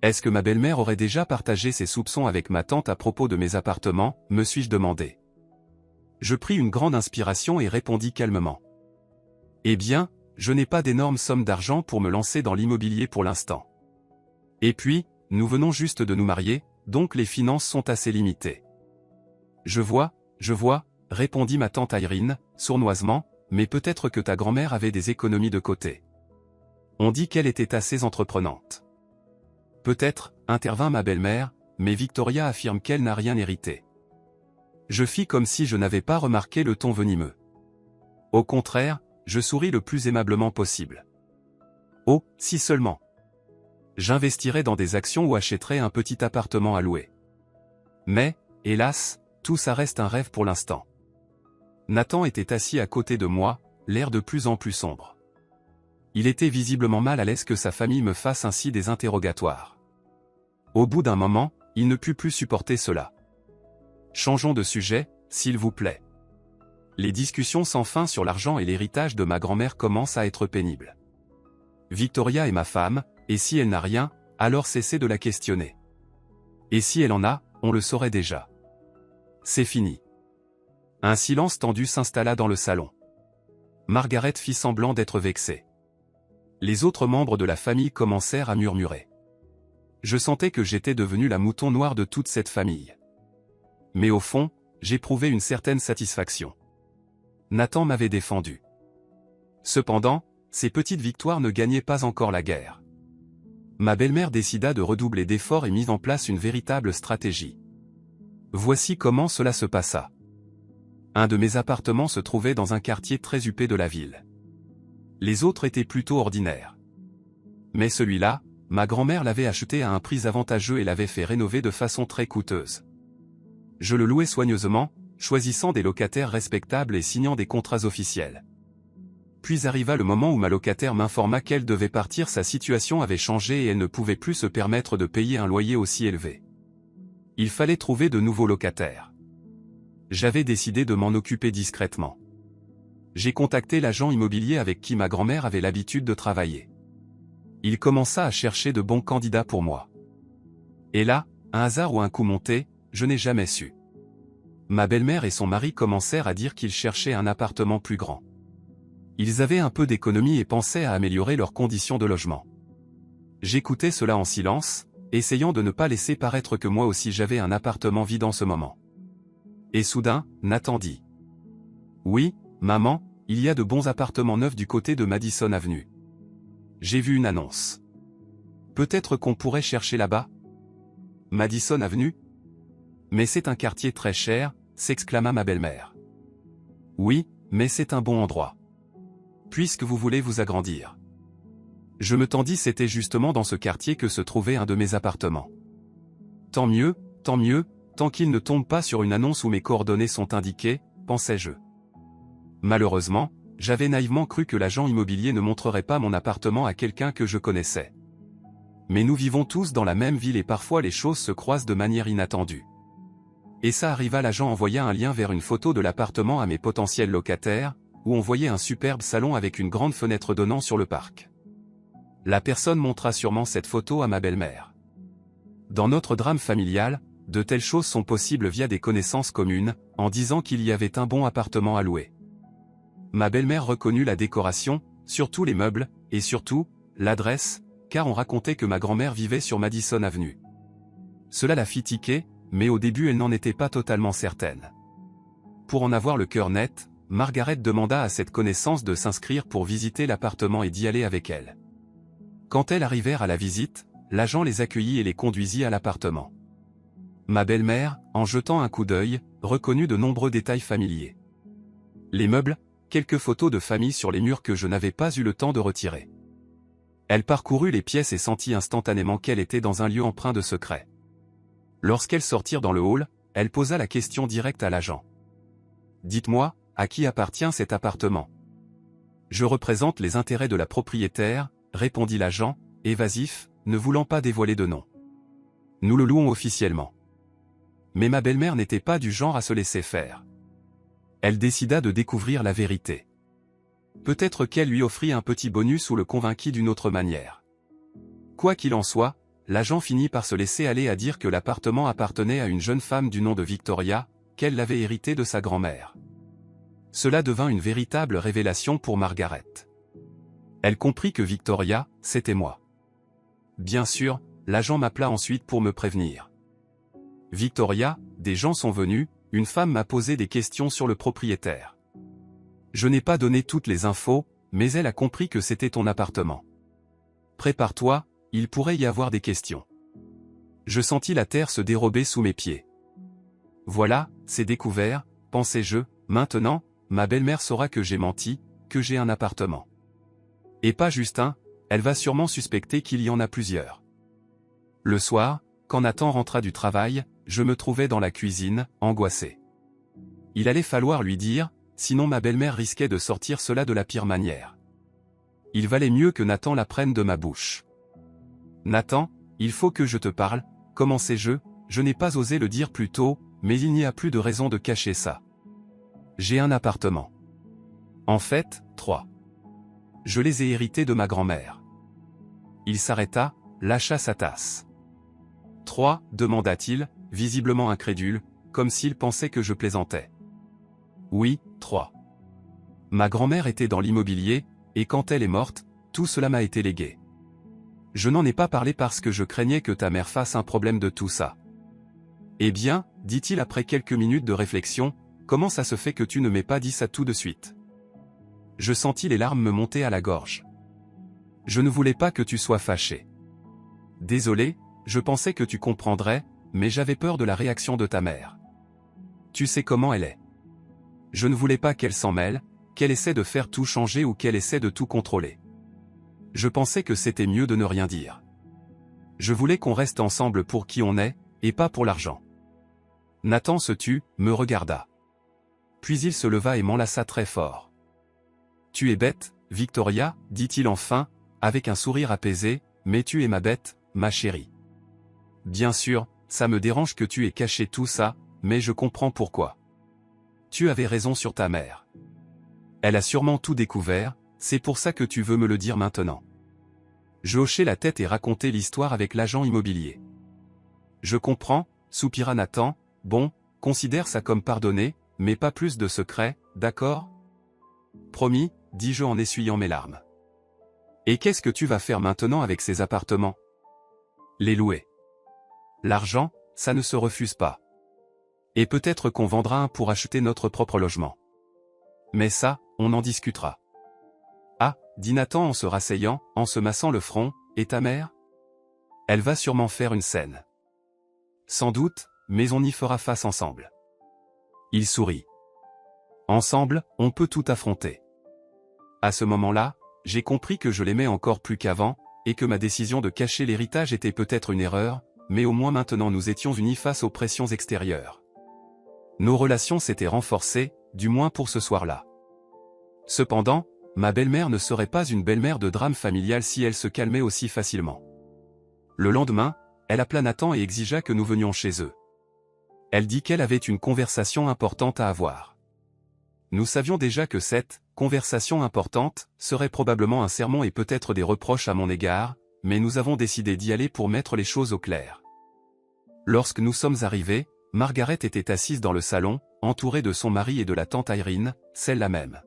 Est-ce que ma belle-mère aurait déjà partagé ses soupçons avec ma tante à propos de mes appartements, me suis-je demandé. Je pris une grande inspiration et répondis calmement. Eh bien, je n'ai pas d'énormes sommes d'argent pour me lancer dans l'immobilier pour l'instant. Et puis, nous venons juste de nous marier, donc les finances sont assez limitées. Je vois, répondit ma tante Irene, sournoisement, mais peut-être que ta grand-mère avait des économies de côté. On dit qu'elle était assez entreprenante. Peut-être, intervint ma belle-mère, mais Victoria affirme qu'elle n'a rien hérité. Je fis comme si je n'avais pas remarqué le ton venimeux. Au contraire, je souris le plus aimablement possible. Oh, si seulement. J'investirais dans des actions ou achèterais un petit appartement à louer. Mais, hélas, tout ça reste un rêve pour l'instant. Nathan était assis à côté de moi, l'air de plus en plus sombre. Il était visiblement mal à l'aise que sa famille me fasse ainsi des interrogatoires. Au bout d'un moment, il ne put plus supporter cela. Changeons de sujet, s'il vous plaît. Les discussions sans fin sur l'argent et l'héritage de ma grand-mère commencent à être pénibles. Victoria est ma femme, et si elle n'a rien, alors cessez de la questionner. Et si elle en a, on le saurait déjà. C'est fini. Un silence tendu s'installa dans le salon. Margaret fit semblant d'être vexée. Les autres membres de la famille commencèrent à murmurer. Je sentais que j'étais devenu la mouton noir de toute cette famille. Mais au fond, j'éprouvais une certaine satisfaction. Nathan m'avait défendu. Cependant, ces petites victoires ne gagnaient pas encore la guerre. Ma belle-mère décida de redoubler d'efforts et mit en place une véritable stratégie. Voici comment cela se passa. Un de mes appartements se trouvait dans un quartier très huppé de la ville. Les autres étaient plutôt ordinaires. Mais celui-là, ma grand-mère l'avait acheté à un prix avantageux et l'avait fait rénover de façon très coûteuse. Je le louais soigneusement, choisissant des locataires respectables et signant des contrats officiels. Puis arriva le moment où ma locataire m'informa qu'elle devait partir, sa situation avait changé et elle ne pouvait plus se permettre de payer un loyer aussi élevé. Il fallait trouver de nouveaux locataires. J'avais décidé de m'en occuper discrètement. J'ai contacté l'agent immobilier avec qui ma grand-mère avait l'habitude de travailler. Il commença à chercher de bons candidats pour moi. Et là, un hasard ou un coup monté, je n'ai jamais su. Ma belle-mère et son mari commencèrent à dire qu'ils cherchaient un appartement plus grand. Ils avaient un peu d'économie et pensaient à améliorer leurs conditions de logement. J'écoutais cela en silence, essayant de ne pas laisser paraître que moi aussi j'avais un appartement vide en ce moment. Et soudain, Nathan dit. Oui, maman, il y a de bons appartements neufs du côté de Madison Avenue. J'ai vu une annonce. Peut-être qu'on pourrait chercher là-bas? Madison Avenue? Mais c'est un quartier très cher, s'exclama ma belle-mère. Oui, mais c'est un bon endroit. Puisque vous voulez vous agrandir. Je me tendis, c'était justement dans ce quartier que se trouvait un de mes appartements. Tant mieux, tant qu'il ne tombe pas sur une annonce où mes coordonnées sont indiquées, pensais-je. Malheureusement, j'avais naïvement cru que l'agent immobilier ne montrerait pas mon appartement à quelqu'un que je connaissais. Mais nous vivons tous dans la même ville et parfois les choses se croisent de manière inattendue. Et ça arriva, l'agent envoya un lien vers une photo de l'appartement à mes potentiels locataires, où on voyait un superbe salon avec une grande fenêtre donnant sur le parc. La personne montra sûrement cette photo à ma belle-mère. Dans notre drame familial, de telles choses sont possibles via des connaissances communes, en disant qu'il y avait un bon appartement à louer. Ma belle-mère reconnut la décoration, surtout les meubles, et surtout, l'adresse, car on racontait que ma grand-mère vivait sur Madison Avenue. Cela la fit tiquer, mais au début elle n'en était pas totalement certaine. Pour en avoir le cœur net, Margaret demanda à cette connaissance de s'inscrire pour visiter l'appartement et d'y aller avec elle. Quand elles arrivèrent à la visite, l'agent les accueillit et les conduisit à l'appartement. Ma belle-mère, en jetant un coup d'œil, reconnut de nombreux détails familiers. Les meubles, quelques photos de famille sur les murs que je n'avais pas eu le temps de retirer. Elle parcourut les pièces et sentit instantanément qu'elle était dans un lieu empreint de secret. Lorsqu'elles sortirent dans le hall, elle posa la question directe à l'agent. « Dites-moi, à qui appartient cet appartement ?»« Je représente les intérêts de la propriétaire, » répondit l'agent, évasif, ne voulant pas dévoiler de nom. « Nous le louons officiellement. » Mais ma belle-mère n'était pas du genre à se laisser faire. Elle décida de découvrir la vérité. Peut-être qu'elle lui offrit un petit bonus ou le convainquit d'une autre manière. Quoi qu'il en soit, l'agent finit par se laisser aller à dire que l'appartement appartenait à une jeune femme du nom de Victoria, qu'elle l'avait hérité de sa grand-mère. Cela devint une véritable révélation pour Margaret. Elle comprit que Victoria, c'était moi. Bien sûr, l'agent m'appela ensuite pour me prévenir. Victoria, des gens sont venus, une femme m'a posé des questions sur le propriétaire. Je n'ai pas donné toutes les infos, mais elle a compris que c'était ton appartement. Prépare-toi, il pourrait y avoir des questions. Je sentis la terre se dérober sous mes pieds. Voilà, c'est découvert, pensais-je, maintenant, ma belle-mère saura que j'ai menti, que j'ai un appartement. Et pas juste un, elle va sûrement suspecter qu'il y en a plusieurs. Le soir, quand Nathan rentra du travail, je me trouvais dans la cuisine, angoissé. Il allait falloir lui dire, sinon ma belle-mère risquait de sortir cela de la pire manière. Il valait mieux que Nathan l'apprenne de ma bouche. Nathan, il faut que je te parle, commençai-je, je n'ai pas osé le dire plus tôt, mais il n'y a plus de raison de cacher ça. J'ai un appartement. En fait, 3. Je les ai hérités de ma grand-mère. Il s'arrêta, lâcha sa tasse. 3, demanda-t-il, visiblement incrédule, comme s'il pensait que je plaisantais. Oui, 3. Ma grand-mère était dans l'immobilier, et quand elle est morte, tout cela m'a été légué. Je n'en ai pas parlé parce que je craignais que ta mère fasse un problème de tout ça. Eh bien, dit-il après quelques minutes de réflexion, comment ça se fait que tu ne m'aies pas dit ça tout de suite? Je sentis les larmes me monter à la gorge. Je ne voulais pas que tu sois fâché. Désolé, je pensais que tu comprendrais, mais j'avais peur de la réaction de ta mère. Tu sais comment elle est. Je ne voulais pas qu'elle s'en mêle, qu'elle essaie de faire tout changer ou qu'elle essaie de tout contrôler. Je pensais que c'était mieux de ne rien dire. Je voulais qu'on reste ensemble pour qui on est, et pas pour l'argent. Nathan se tut, me regarda. Puis il se leva et m'enlaça très fort. Tu es bête, Victoria, dit-il enfin, avec un sourire apaisé, mais tu es ma bête, ma chérie. Bien sûr, ça me dérange que tu aies caché tout ça, mais je comprends pourquoi. Tu avais raison sur ta mère. Elle a sûrement tout découvert, c'est pour ça que tu veux me le dire maintenant. Je hochai la tête et racontai l'histoire avec l'agent immobilier. Je comprends, soupira Nathan, bon, considère ça comme pardonné, mais pas plus de secrets, d'accord? Promis, dis-je en essuyant mes larmes. Et qu'est-ce que tu vas faire maintenant avec ces appartements? Les louer. L'argent, ça ne se refuse pas. Et peut-être qu'on vendra un pour acheter notre propre logement. Mais ça, on en discutera. Ah, dit Nathan en se rasseyant, en se massant le front, et ta mère? Elle va sûrement faire une scène. Sans doute, mais on y fera face ensemble. Il sourit. Ensemble, on peut tout affronter. À ce moment-là, j'ai compris que je l'aimais encore plus qu'avant, et que ma décision de cacher l'héritage était peut-être une erreur, mais au moins maintenant nous étions unis face aux pressions extérieures. Nos relations s'étaient renforcées, du moins pour ce soir-là. Cependant, ma belle-mère ne serait pas une belle-mère de drame familial si elle se calmait aussi facilement. Le lendemain, elle appela Nathan et exigea que nous venions chez eux. Elle dit qu'elle avait une conversation importante à avoir. Nous savions déjà que cette conversation importante serait probablement un sermon et peut-être des reproches à mon égard, mais nous avons décidé d'y aller pour mettre les choses au clair. Lorsque nous sommes arrivés, Margaret était assise dans le salon, entourée de son mari et de la tante Irene, celle-là même.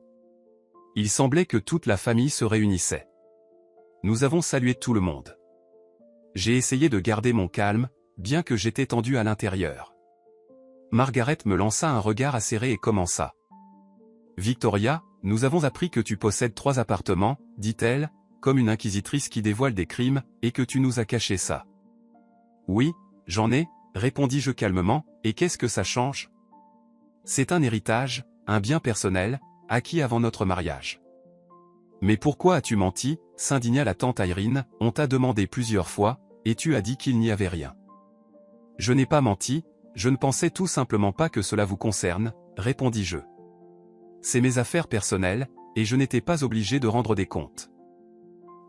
Il semblait que toute la famille se réunissait. Nous avons salué tout le monde. J'ai essayé de garder mon calme, bien que j'étais tendu à l'intérieur. Margaret me lança un regard acéré et commença. « Victoria, nous avons appris que tu possèdes 3 appartements, dit-elle, comme une inquisitrice qui dévoile des crimes, et que tu nous as caché ça. »« Oui, j'en ai, répondis-je calmement, et qu'est-ce que ça change? C'est un héritage, un bien personnel, acquis avant notre mariage. »« Mais pourquoi as-tu menti ?» s'indigna la tante Irene, on t'a demandé plusieurs fois, et tu as dit qu'il n'y avait rien. »« Je n'ai pas menti, je ne pensais tout simplement pas que cela vous concerne, répondis-je. C'est mes affaires personnelles, et je n'étais pas obligé de rendre des comptes.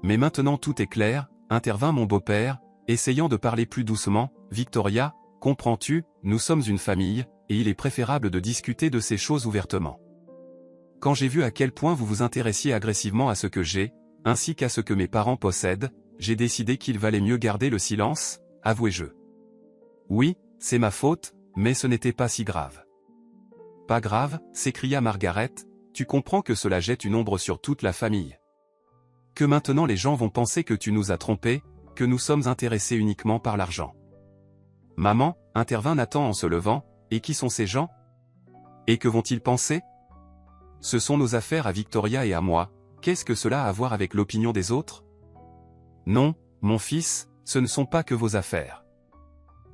Mais maintenant tout est clair, intervint mon beau-père, essayant de parler plus doucement, Victoria, comprends-tu, nous sommes une famille, et il est préférable de discuter de ces choses ouvertement. Quand j'ai vu à quel point vous vous intéressiez agressivement à ce que j'ai, ainsi qu'à ce que mes parents possèdent, j'ai décidé qu'il valait mieux garder le silence, avouai-je. Oui, c'est ma faute, mais ce n'était pas si grave. Pas grave, s'écria Margaret, tu comprends que cela jette une ombre sur toute la famille. Que maintenant les gens vont penser que tu nous as trompés, que nous sommes intéressés uniquement par l'argent. Maman, intervint Nathan en se levant, et qui sont ces gens? Et que vont-ils penser? Ce sont nos affaires à Victoria et à moi, qu'est-ce que cela a à voir avec l'opinion des autres? Non, mon fils, ce ne sont pas que vos affaires.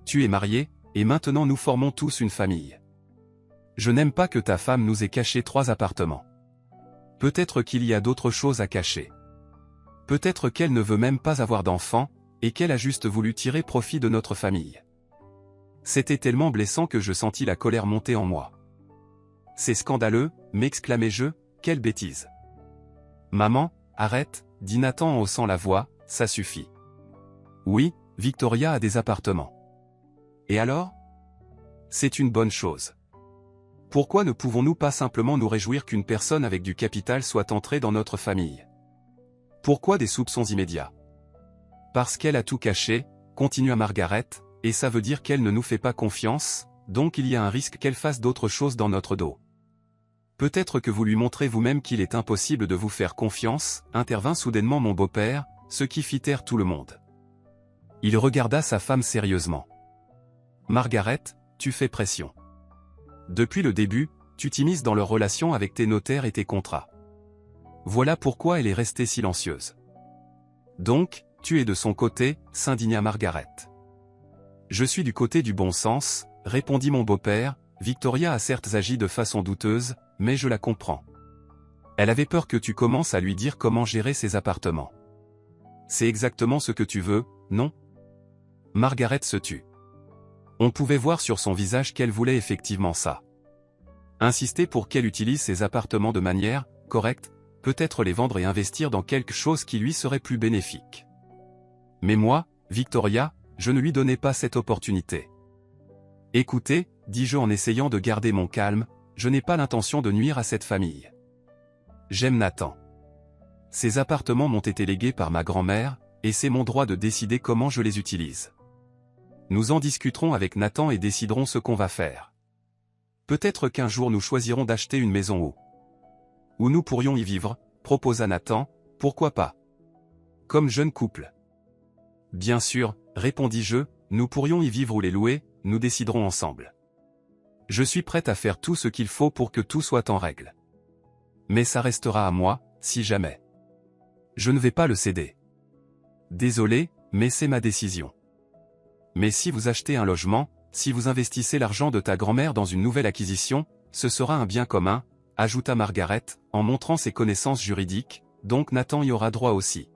Tu es marié, et maintenant nous formons tous une famille. Je n'aime pas que ta femme nous ait caché 3 appartements. Peut-être qu'il y a d'autres choses à cacher. Peut-être qu'elle ne veut même pas avoir d'enfants, et qu'elle a juste voulu tirer profit de notre famille. C'était tellement blessant que je sentis la colère monter en moi. C'est scandaleux, m'exclamai-je, quelle bêtise. Maman, arrête, dit Nathan en haussant la voix, ça suffit. Oui, Victoria a des appartements. Et alors? C'est une bonne chose. Pourquoi ne pouvons-nous pas simplement nous réjouir qu'une personne avec du capital soit entrée dans notre famille? Pourquoi des soupçons immédiats? Parce qu'elle a tout caché, continua Margaret, et ça veut dire qu'elle ne nous fait pas confiance, donc il y a un risque qu'elle fasse d'autres choses dans notre dos. Peut-être que vous lui montrez vous-même qu'il est impossible de vous faire confiance, intervint soudainement mon beau-père, ce qui fit taire tout le monde. Il regarda sa femme sérieusement. Margaret, tu fais pression. Depuis le début, tu t'immisces dans leur relation avec tes notaires et tes contrats. Voilà pourquoi elle est restée silencieuse. Donc, tu es de son côté, s'indigna Margaret. Je suis du côté du bon sens, répondit mon beau-père, Victoria a certes agi de façon douteuse, mais je la comprends. Elle avait peur que tu commences à lui dire comment gérer ses appartements. C'est exactement ce que tu veux, non? Margaret se tut. On pouvait voir sur son visage qu'elle voulait effectivement ça. Insister pour qu'elle utilise ses appartements de manière correcte, peut-être les vendre et investir dans quelque chose qui lui serait plus bénéfique. Mais moi, Victoria, je ne lui donnais pas cette opportunité. Écoutez, dis-je en essayant de garder mon calme, je n'ai pas l'intention de nuire à cette famille. J'aime Nathan. Ces appartements m'ont été légués par ma grand-mère, et c'est mon droit de décider comment je les utilise. Nous en discuterons avec Nathan et déciderons ce qu'on va faire. Peut-être qu'un jour nous choisirons d'acheter une maison où nous pourrions y vivre, proposa Nathan, pourquoi pas? Comme jeune couple. Bien sûr, répondis-je, nous pourrions y vivre ou les louer, nous déciderons ensemble. Je suis prête à faire tout ce qu'il faut pour que tout soit en règle. Mais ça restera à moi, si jamais. Je ne vais pas le céder. Désolé, mais c'est ma décision. Mais si vous achetez un logement, si vous investissez l'argent de ta grand-mère dans une nouvelle acquisition, ce sera un bien commun, ajouta Margaret, en montrant ses connaissances juridiques, donc Nathan y aura droit aussi.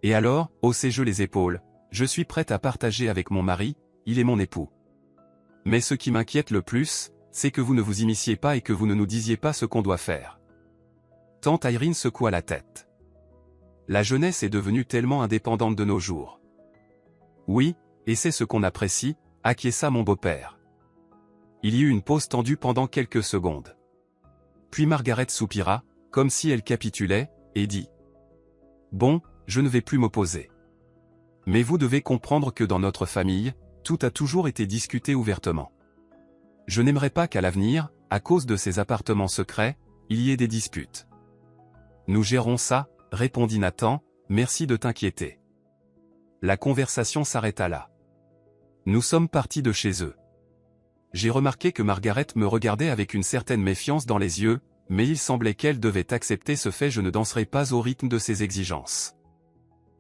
Et alors, haussai-je les épaules, je suis prête à partager avec mon mari, il est mon époux. Mais ce qui m'inquiète le plus, c'est que vous ne vous immisciez pas et que vous ne nous disiez pas ce qu'on doit faire. Tante Irene secoua la tête. La jeunesse est devenue tellement indépendante de nos jours. Oui, et c'est ce qu'on apprécie, acquiesça mon beau-père. Il y eut une pause tendue pendant quelques secondes. Puis Margaret soupira, comme si elle capitulait, et dit « Bon, je ne vais plus m'opposer. Mais vous devez comprendre que dans notre famille, tout a toujours été discuté ouvertement. Je n'aimerais pas qu'à l'avenir, à cause de ces appartements secrets, il y ait des disputes. Nous gérons ça, répondit Nathan, merci de t'inquiéter. » La conversation s'arrêta là. Nous sommes partis de chez eux. J'ai remarqué que Margaret me regardait avec une certaine méfiance dans les yeux, mais il semblait qu'elle devait accepter ce fait, je ne danserai pas au rythme de ses exigences.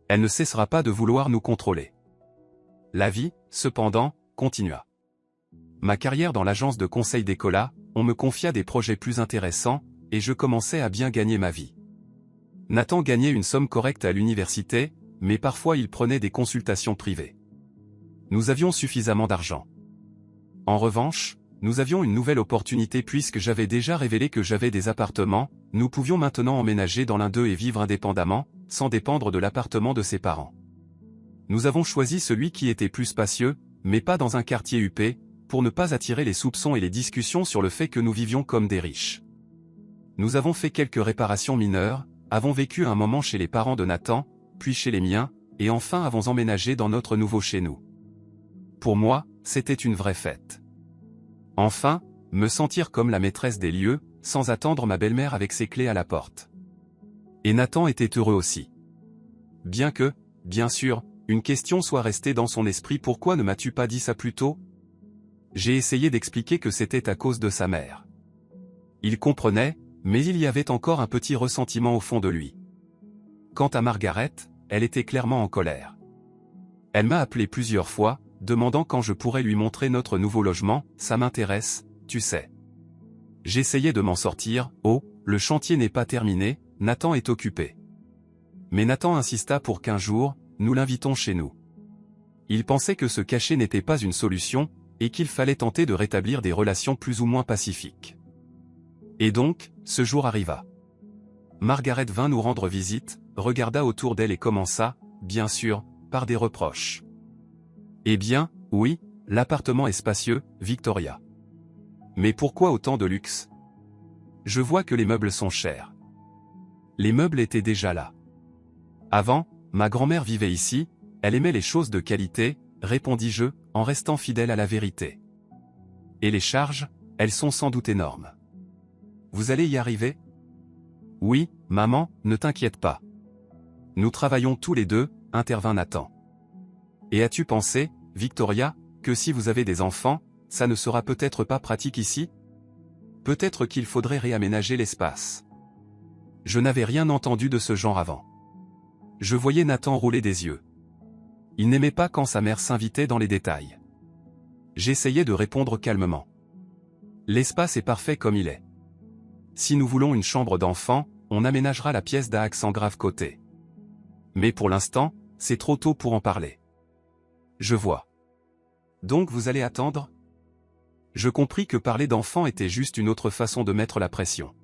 Elle ne cessera pas de vouloir nous contrôler. La vie, cependant, continua. Ma carrière dans l'agence de conseil d'Ecola, on me confia des projets plus intéressants, et je commençais à bien gagner ma vie. Nathan gagnait une somme correcte à l'université, mais parfois il prenait des consultations privées. Nous avions suffisamment d'argent. En revanche, nous avions une nouvelle opportunité puisque j'avais déjà révélé que j'avais des appartements, nous pouvions maintenant emménager dans l'un d'eux et vivre indépendamment, sans dépendre de l'appartement de ses parents. Nous avons choisi celui qui était plus spacieux, mais pas dans un quartier huppé, pour ne pas attirer les soupçons et les discussions sur le fait que nous vivions comme des riches. Nous avons fait quelques réparations mineures, avons vécu un moment chez les parents de Nathan, puis chez les miens, et enfin avons emménagé dans notre nouveau chez nous. Pour moi, c'était une vraie fête. Enfin, me sentir comme la maîtresse des lieux, sans attendre ma belle-mère avec ses clés à la porte. Et Nathan était heureux aussi. Bien que, bien sûr, une question soit restée dans son esprit: pourquoi ne m'as-tu pas dit ça plus tôt? J'ai essayé d'expliquer que c'était à cause de sa mère. Il comprenait, mais il y avait encore un petit ressentiment au fond de lui. Quant à Margaret, elle était clairement en colère. Elle m'a appelé plusieurs fois, demandant quand je pourrais lui montrer notre nouveau logement. Ça m'intéresse, tu sais. J'essayais de m'en sortir. Oh, le chantier n'est pas terminé, Nathan est occupé. Mais Nathan insista pour qu'un jour, nous l'invitons chez nous. Il pensait que se cacher n'était pas une solution, et qu'il fallait tenter de rétablir des relations plus ou moins pacifiques. Et donc, ce jour arriva. Margaret vint nous rendre visite, regarda autour d'elle et commença, bien sûr, par des reproches. Eh bien, oui, l'appartement est spacieux, Victoria. Mais pourquoi autant de luxe? Je vois que les meubles sont chers. Les meubles étaient déjà là. Avant, ma grand-mère vivait ici, elle aimait les choses de qualité, répondis-je, en restant fidèle à la vérité. Et les charges, elles sont sans doute énormes. Vous allez y arriver? Oui, maman, ne t'inquiète pas. Nous travaillons tous les deux, intervint Nathan. Et as-tu pensé, Victoria, que si vous avez des enfants, ça ne sera peut-être pas pratique ici? Peut-être qu'il faudrait réaménager l'espace. Je n'avais rien entendu de ce genre avant. Je voyais Nathan rouler des yeux. Il n'aimait pas quand sa mère s'invitait dans les détails. J'essayais de répondre calmement. L'espace est parfait comme il est. Si nous voulons une chambre d'enfant, on aménagera la pièce d'à accent grave côté. Mais pour l'instant, c'est trop tôt pour en parler. Je vois. Donc vous allez attendre? Je compris que parler d'enfant était juste une autre façon de mettre la pression.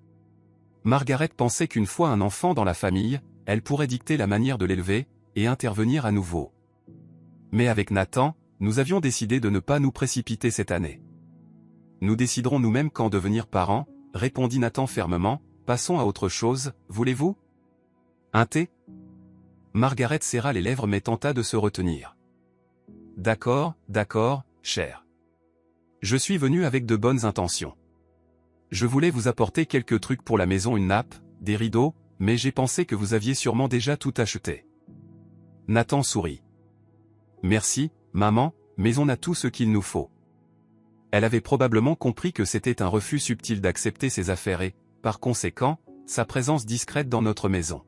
Margaret pensait qu'une fois un enfant dans la famille, elle pourrait dicter la manière de l'élever, et intervenir à nouveau. Mais avec Nathan, nous avions décidé de ne pas nous précipiter cette année. Nous déciderons nous-mêmes quand devenir parents, répondit Nathan fermement. Passons à autre chose, voulez-vous? Un thé? Margaret serra les lèvres mais tenta de se retenir. D'accord, cher. Je suis venu avec de bonnes intentions. Je voulais vous apporter quelques trucs pour la maison, une nappe, des rideaux, mais j'ai pensé que vous aviez sûrement déjà tout acheté. Nathan sourit. Merci, maman, mais on a tout ce qu'il nous faut. Elle avait probablement compris que c'était un refus subtil d'accepter ses affaires et, par conséquent, sa présence discrète dans notre maison.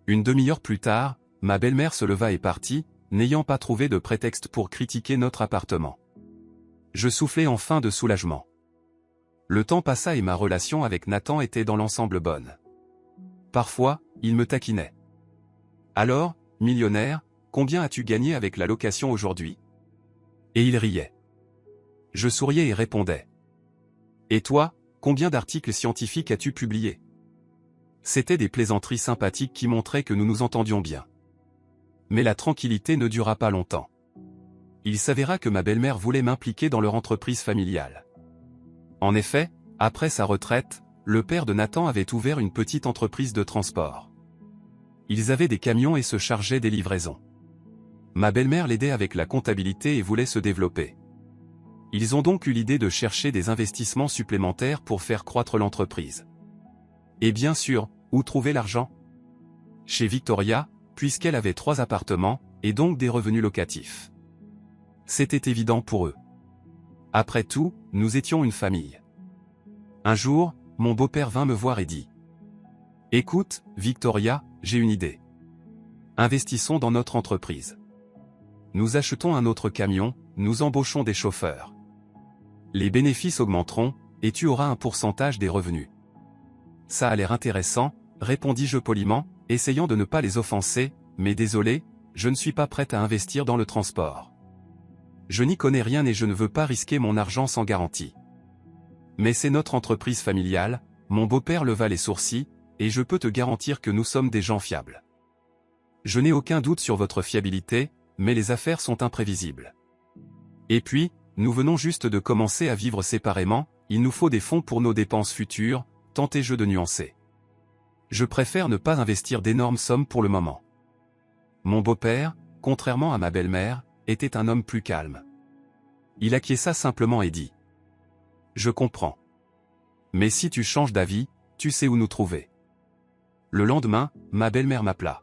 Une demi-heure plus tard, ma belle-mère se leva et partit, n'ayant pas trouvé de prétexte pour critiquer notre appartement. Je soufflai enfin de soulagement. Le temps passa et ma relation avec Nathan était dans l'ensemble bonne. Parfois, il me taquinait. Alors, millionnaire, combien as-tu gagné avec la location aujourd'hui? Et il riait. Je souriais et répondais. Et toi, combien d'articles scientifiques as-tu publiés? C'étaient des plaisanteries sympathiques qui montraient que nous nous entendions bien. Mais la tranquillité ne dura pas longtemps. Il s'avéra que ma belle-mère voulait m'impliquer dans leur entreprise familiale. En effet, après sa retraite, le père de Nathan avait ouvert une petite entreprise de transport. Ils avaient des camions et se chargeaient des livraisons. Ma belle-mère l'aidait avec la comptabilité et voulait se développer. Ils ont donc eu l'idée de chercher des investissements supplémentaires pour faire croître l'entreprise. Et bien sûr, où trouver l'argent? Chez Victoria, puisqu'elle avait 3 appartements, et donc des revenus locatifs. C'était évident pour eux. Après tout, nous étions une famille. Un jour, mon beau-père vint me voir et dit: « Écoute, Victoria, j'ai une idée. Investissons dans notre entreprise. Nous achetons un autre camion, nous embauchons des chauffeurs. Les bénéfices augmenteront, et tu auras un pourcentage des revenus. » Ça a l'air intéressant, répondis-je poliment, essayant de ne pas les offenser, mais désolé, je ne suis pas prête à investir dans le transport. Je n'y connais rien et je ne veux pas risquer mon argent sans garantie. Mais c'est notre entreprise familiale, mon beau-père leva les sourcils, et je peux te garantir que nous sommes des gens fiables. Je n'ai aucun doute sur votre fiabilité, mais les affaires sont imprévisibles. Et puis, nous venons juste de commencer à vivre séparément, il nous faut des fonds pour nos dépenses futures, tentez-je de nuancer. Je préfère ne pas investir d'énormes sommes pour le moment. Mon beau-père, contrairement à ma belle-mère, était un homme plus calme. Il acquiesça simplement et dit : « Je comprends. Mais si tu changes d'avis, tu sais où nous trouver. » Le lendemain, ma belle-mère m'appela.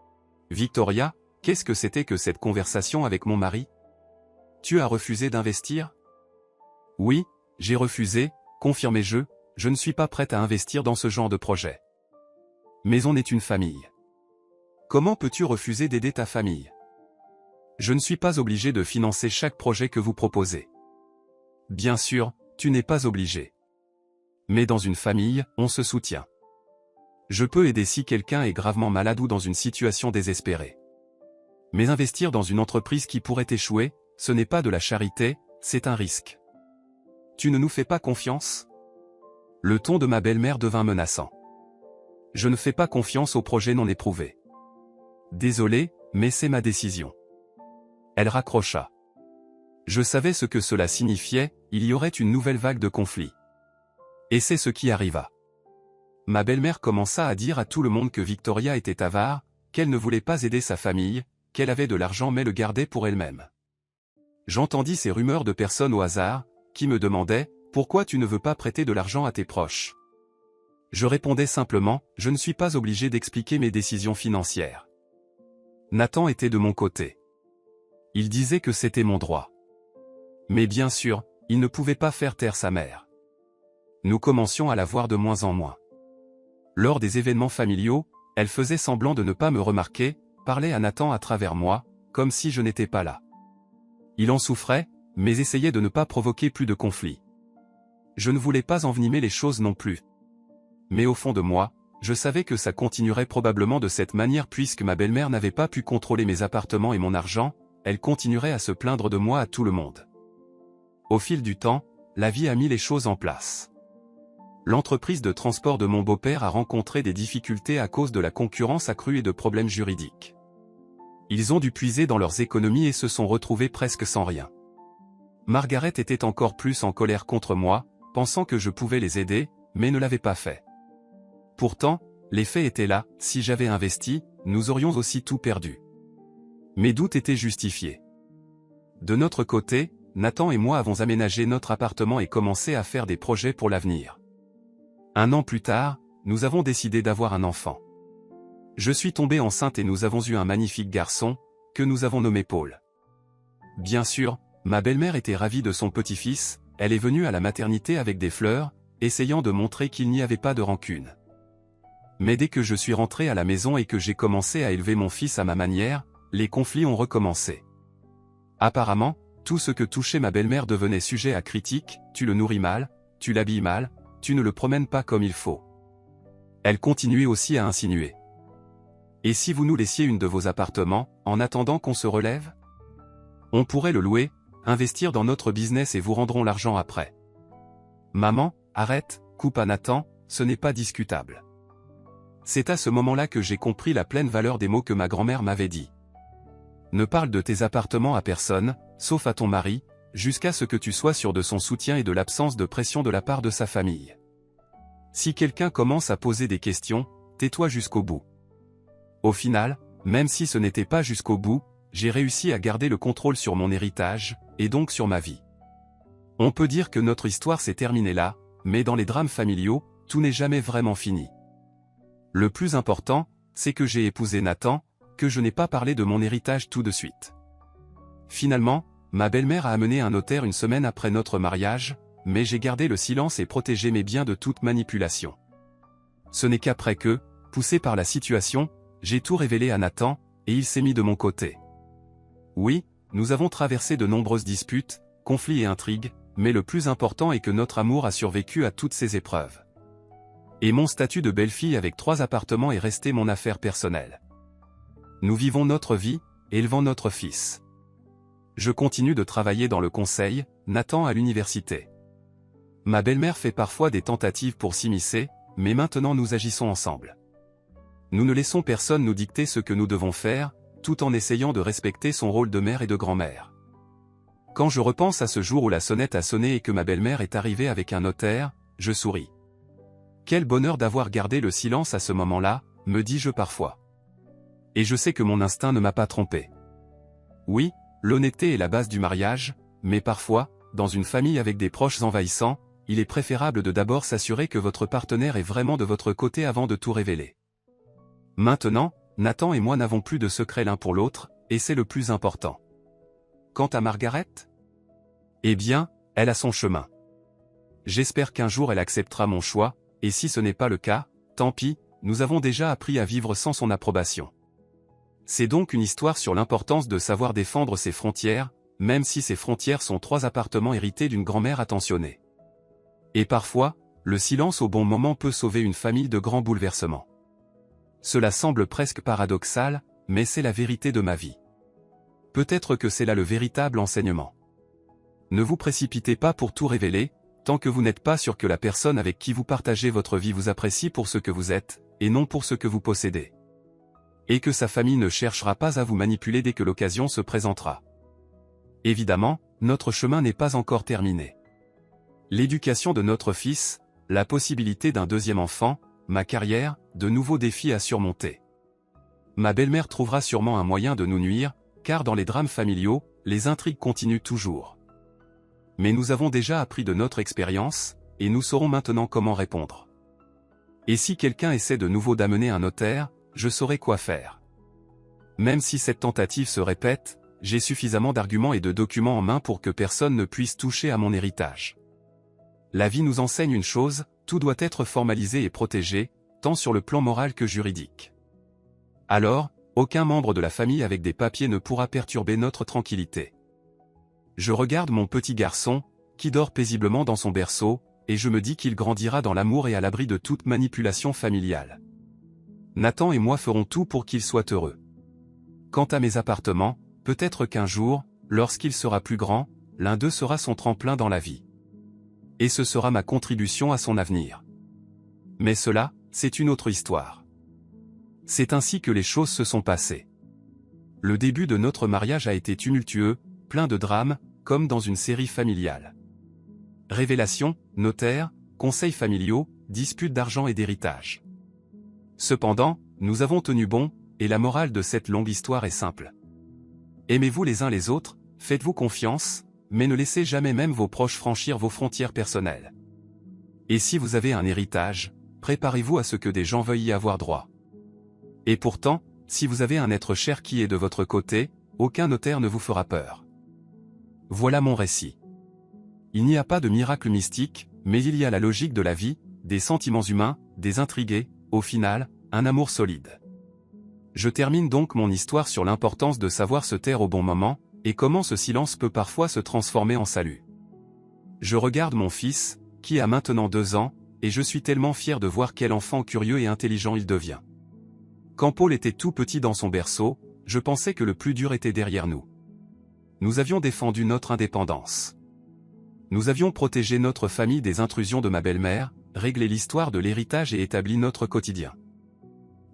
« Victoria, qu'est-ce que c'était que cette conversation avec mon mari ? Tu as refusé d'investir ? » « Oui, j'ai refusé, confirmai-je, je ne suis pas prête à investir dans ce genre de projet. » « Mais on est une famille. Comment peux-tu refuser d'aider ta famille ? Je ne suis pas obligé de financer chaque projet que vous proposez. » « Bien sûr, tu n'es pas obligé. Mais dans une famille, on se soutient. Je peux aider si quelqu'un est gravement malade ou dans une situation désespérée. Mais investir dans une entreprise qui pourrait échouer, ce n'est pas de la charité, c'est un risque. Tu ne nous fais pas confiance ? Le ton de ma belle-mère devint menaçant. Je ne fais pas confiance aux projets non éprouvés. Désolé, mais c'est ma décision. Elle raccrocha. Je savais ce que cela signifiait, il y aurait une nouvelle vague de conflits. Et c'est ce qui arriva. Ma belle-mère commença à dire à tout le monde que Victoria était avare, qu'elle ne voulait pas aider sa famille, qu'elle avait de l'argent mais le gardait pour elle-même. J'entendis ces rumeurs de personnes au hasard, qui me demandaient « Pourquoi tu ne veux pas prêter de l'argent à tes proches ?» Je répondais simplement « Je ne suis pas obligé d'expliquer mes décisions financières. » Nathan était de mon côté. Il disait que c'était mon droit. Mais bien sûr, il ne pouvait pas faire taire sa mère. Nous commencions à la voir de moins en moins. Lors des événements familiaux, elle faisait semblant de ne pas me remarquer, parlait à Nathan à travers moi, comme si je n'étais pas là. Il en souffrait, mais essayait de ne pas provoquer plus de conflits. Je ne voulais pas envenimer les choses non plus. Mais au fond de moi, je savais que ça continuerait probablement de cette manière puisque ma belle-mère n'avait pas pu contrôler mes appartements et mon argent, elle continuerait à se plaindre de moi à tout le monde. Au fil du temps, la vie a mis les choses en place. L'entreprise de transport de mon beau-père a rencontré des difficultés à cause de la concurrence accrue et de problèmes juridiques. Ils ont dû puiser dans leurs économies et se sont retrouvés presque sans rien. Margaret était encore plus en colère contre moi, pensant que je pouvais les aider, mais ne l'avait pas fait. Pourtant, les faits étaient là, si j'avais investi, nous aurions aussi tout perdu. Mes doutes étaient justifiés. De notre côté, Nathan et moi avons aménagé notre appartement et commencé à faire des projets pour l'avenir. 1 an plus tard, nous avons décidé d'avoir un enfant. Je suis tombée enceinte et nous avons eu un magnifique garçon, que nous avons nommé Paul. Bien sûr, ma belle-mère était ravie de son petit-fils, elle est venue à la maternité avec des fleurs, essayant de montrer qu'il n'y avait pas de rancune. Mais dès que je suis rentré à la maison et que j'ai commencé à élever mon fils à ma manière, les conflits ont recommencé. Apparemment, tout ce que touchait ma belle-mère devenait sujet à critique, tu le nourris mal, tu l'habilles mal, tu ne le promènes pas comme il faut. Elle continuait aussi à insinuer. Et si vous nous laissiez une de vos appartements, en attendant qu'on se relève ? On pourrait le louer, investir dans notre business et vous rendrons l'argent après. Maman, arrête, coupa Nathan, ce n'est pas discutable. C'est à ce moment-là que j'ai compris la pleine valeur des mots que ma grand-mère m'avait dit. Ne parle de tes appartements à personne, sauf à ton mari, jusqu'à ce que tu sois sûr de son soutien et de l'absence de pression de la part de sa famille. Si quelqu'un commence à poser des questions, tais-toi jusqu'au bout. Au final, même si ce n'était pas jusqu'au bout, j'ai réussi à garder le contrôle sur mon héritage, et donc sur ma vie. On peut dire que notre histoire s'est terminée là, mais dans les drames familiaux, tout n'est jamais vraiment fini. Le plus important, c'est que j'ai épousé Nathan, que je n'ai pas parlé de mon héritage tout de suite. Finalement, ma belle-mère a amené un notaire 1 semaine après notre mariage, mais j'ai gardé le silence et protégé mes biens de toute manipulation. Ce n'est qu'après que, poussé par la situation, j'ai tout révélé à Nathan, et il s'est mis de mon côté. Oui, nous avons traversé de nombreuses disputes, conflits et intrigues, mais le plus important est que notre amour a survécu à toutes ces épreuves. Et mon statut de belle-fille avec 3 appartements est resté mon affaire personnelle. Nous vivons notre vie, élevant notre fils. Je continue de travailler dans le conseil, Nathan à l'université. Ma belle-mère fait parfois des tentatives pour s'immiscer, mais maintenant nous agissons ensemble. Nous ne laissons personne nous dicter ce que nous devons faire, tout en essayant de respecter son rôle de mère et de grand-mère. Quand je repense à ce jour où la sonnette a sonné et que ma belle-mère est arrivée avec un notaire, je souris. Quel bonheur d'avoir gardé le silence à ce moment-là, me dis-je parfois. Et je sais que mon instinct ne m'a pas trompé. Oui, l'honnêteté est la base du mariage, mais parfois, dans une famille avec des proches envahissants, il est préférable de d'abord s'assurer que votre partenaire est vraiment de votre côté avant de tout révéler. Maintenant, Nathan et moi n'avons plus de secret l'un pour l'autre, et c'est le plus important. Quant à Margaret? Eh bien, elle a son chemin. J'espère qu'un jour elle acceptera mon choix, et si ce n'est pas le cas, tant pis, nous avons déjà appris à vivre sans son approbation. C'est donc une histoire sur l'importance de savoir défendre ses frontières, même si ces frontières sont 3 appartements hérités d'une grand-mère attentionnée. Et parfois, le silence au bon moment peut sauver une famille de grands bouleversements. Cela semble presque paradoxal, mais c'est la vérité de ma vie. Peut-être que c'est là le véritable enseignement. Ne vous précipitez pas pour tout révéler, tant que vous n'êtes pas sûr que la personne avec qui vous partagez votre vie vous apprécie pour ce que vous êtes, et non pour ce que vous possédez. Et que sa famille ne cherchera pas à vous manipuler dès que l'occasion se présentera. Évidemment, notre chemin n'est pas encore terminé. L'éducation de notre fils, la possibilité d'un deuxième enfant, ma carrière, de nouveaux défis à surmonter. Ma belle-mère trouvera sûrement un moyen de nous nuire, car dans les drames familiaux, les intrigues continuent toujours. Mais nous avons déjà appris de notre expérience, et nous saurons maintenant comment répondre. Et si quelqu'un essaie de nouveau d'amener un notaire, je saurai quoi faire. Même si cette tentative se répète, j'ai suffisamment d'arguments et de documents en main pour que personne ne puisse toucher à mon héritage. La vie nous enseigne une chose, tout doit être formalisé et protégé, tant sur le plan moral que juridique. Alors, aucun membre de la famille avec des papiers ne pourra perturber notre tranquillité. Je regarde mon petit garçon, qui dort paisiblement dans son berceau, et je me dis qu'il grandira dans l'amour et à l'abri de toute manipulation familiale. Nathan et moi ferons tout pour qu'il soit heureux. Quant à mes appartements, peut-être qu'un jour, lorsqu'il sera plus grand, l'un d'eux sera son tremplin dans la vie. Et ce sera ma contribution à son avenir. Mais cela, c'est une autre histoire. C'est ainsi que les choses se sont passées. Le début de notre mariage a été tumultueux, plein de drames, comme dans une série familiale. Révélations, notaires, conseils familiaux, disputes d'argent et d'héritage. Cependant, nous avons tenu bon, et la morale de cette longue histoire est simple. Aimez-vous les uns les autres, faites-vous confiance, mais ne laissez jamais même vos proches franchir vos frontières personnelles. Et si vous avez un héritage, préparez-vous à ce que des gens veuillent y avoir droit. Et pourtant, si vous avez un être cher qui est de votre côté, aucun notaire ne vous fera peur. Voilà mon récit. Il n'y a pas de miracle mystique, mais il y a la logique de la vie, des sentiments humains, des intrigués, au final, un amour solide. Je termine donc mon histoire sur l'importance de savoir se taire au bon moment, et comment ce silence peut parfois se transformer en salut. Je regarde mon fils, qui a maintenant 2 ans, et je suis tellement fier de voir quel enfant curieux et intelligent il devient. Quand Paul était tout petit dans son berceau, je pensais que le plus dur était derrière nous. Nous avions défendu notre indépendance. Nous avions protégé notre famille des intrusions de ma belle-mère, réglé l'histoire de l'héritage et établi notre quotidien.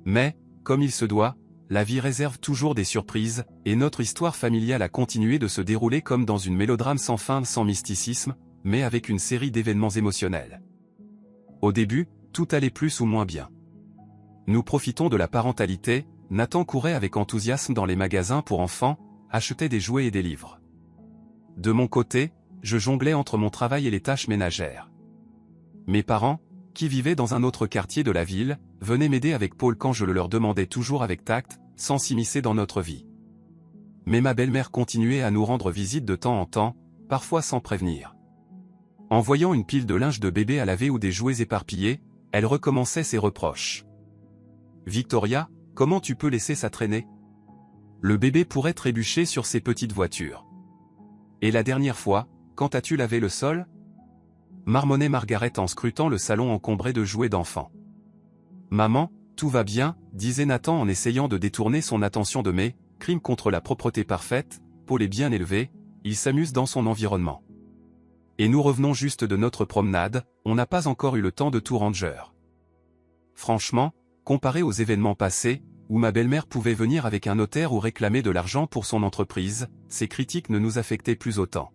Mais, comme il se doit, la vie réserve toujours des surprises, et notre histoire familiale a continué de se dérouler comme dans une mélodrame sans fin, sans mysticisme, mais avec une série d'événements émotionnels. Au début, tout allait plus ou moins bien. Nous profitons de la parentalité, Nathan courait avec enthousiasme dans les magasins pour enfants, achetait des jouets et des livres. De mon côté, je jonglais entre mon travail et les tâches ménagères. Mes parents, qui vivaient dans un autre quartier de la ville, venaient m'aider avec Paul quand je le leur demandais toujours avec tact, sans s'immiscer dans notre vie. Mais ma belle-mère continuait à nous rendre visite de temps en temps, parfois sans prévenir. En voyant une pile de linge de bébé à laver ou des jouets éparpillés, elle recommençait ses reproches. « Victoria, comment tu peux laisser ça traîner? Le bébé pourrait trébucher sur ces petites voitures. Et la dernière fois, quand as-tu lavé le sol ?» marmonnait Margaret en scrutant le salon encombré de jouets d'enfants. « Maman, tout va bien, » disait Nathan en essayant de détourner son attention de mes crimes contre la propreté parfaite. Paul est bien élevé, il s'amuse dans son environnement. Et nous revenons juste de notre promenade, on n'a pas encore eu le temps de tout ranger. Franchement, comparé aux événements passés, où ma belle-mère pouvait venir avec un notaire ou réclamer de l'argent pour son entreprise, ces critiques ne nous affectaient plus autant.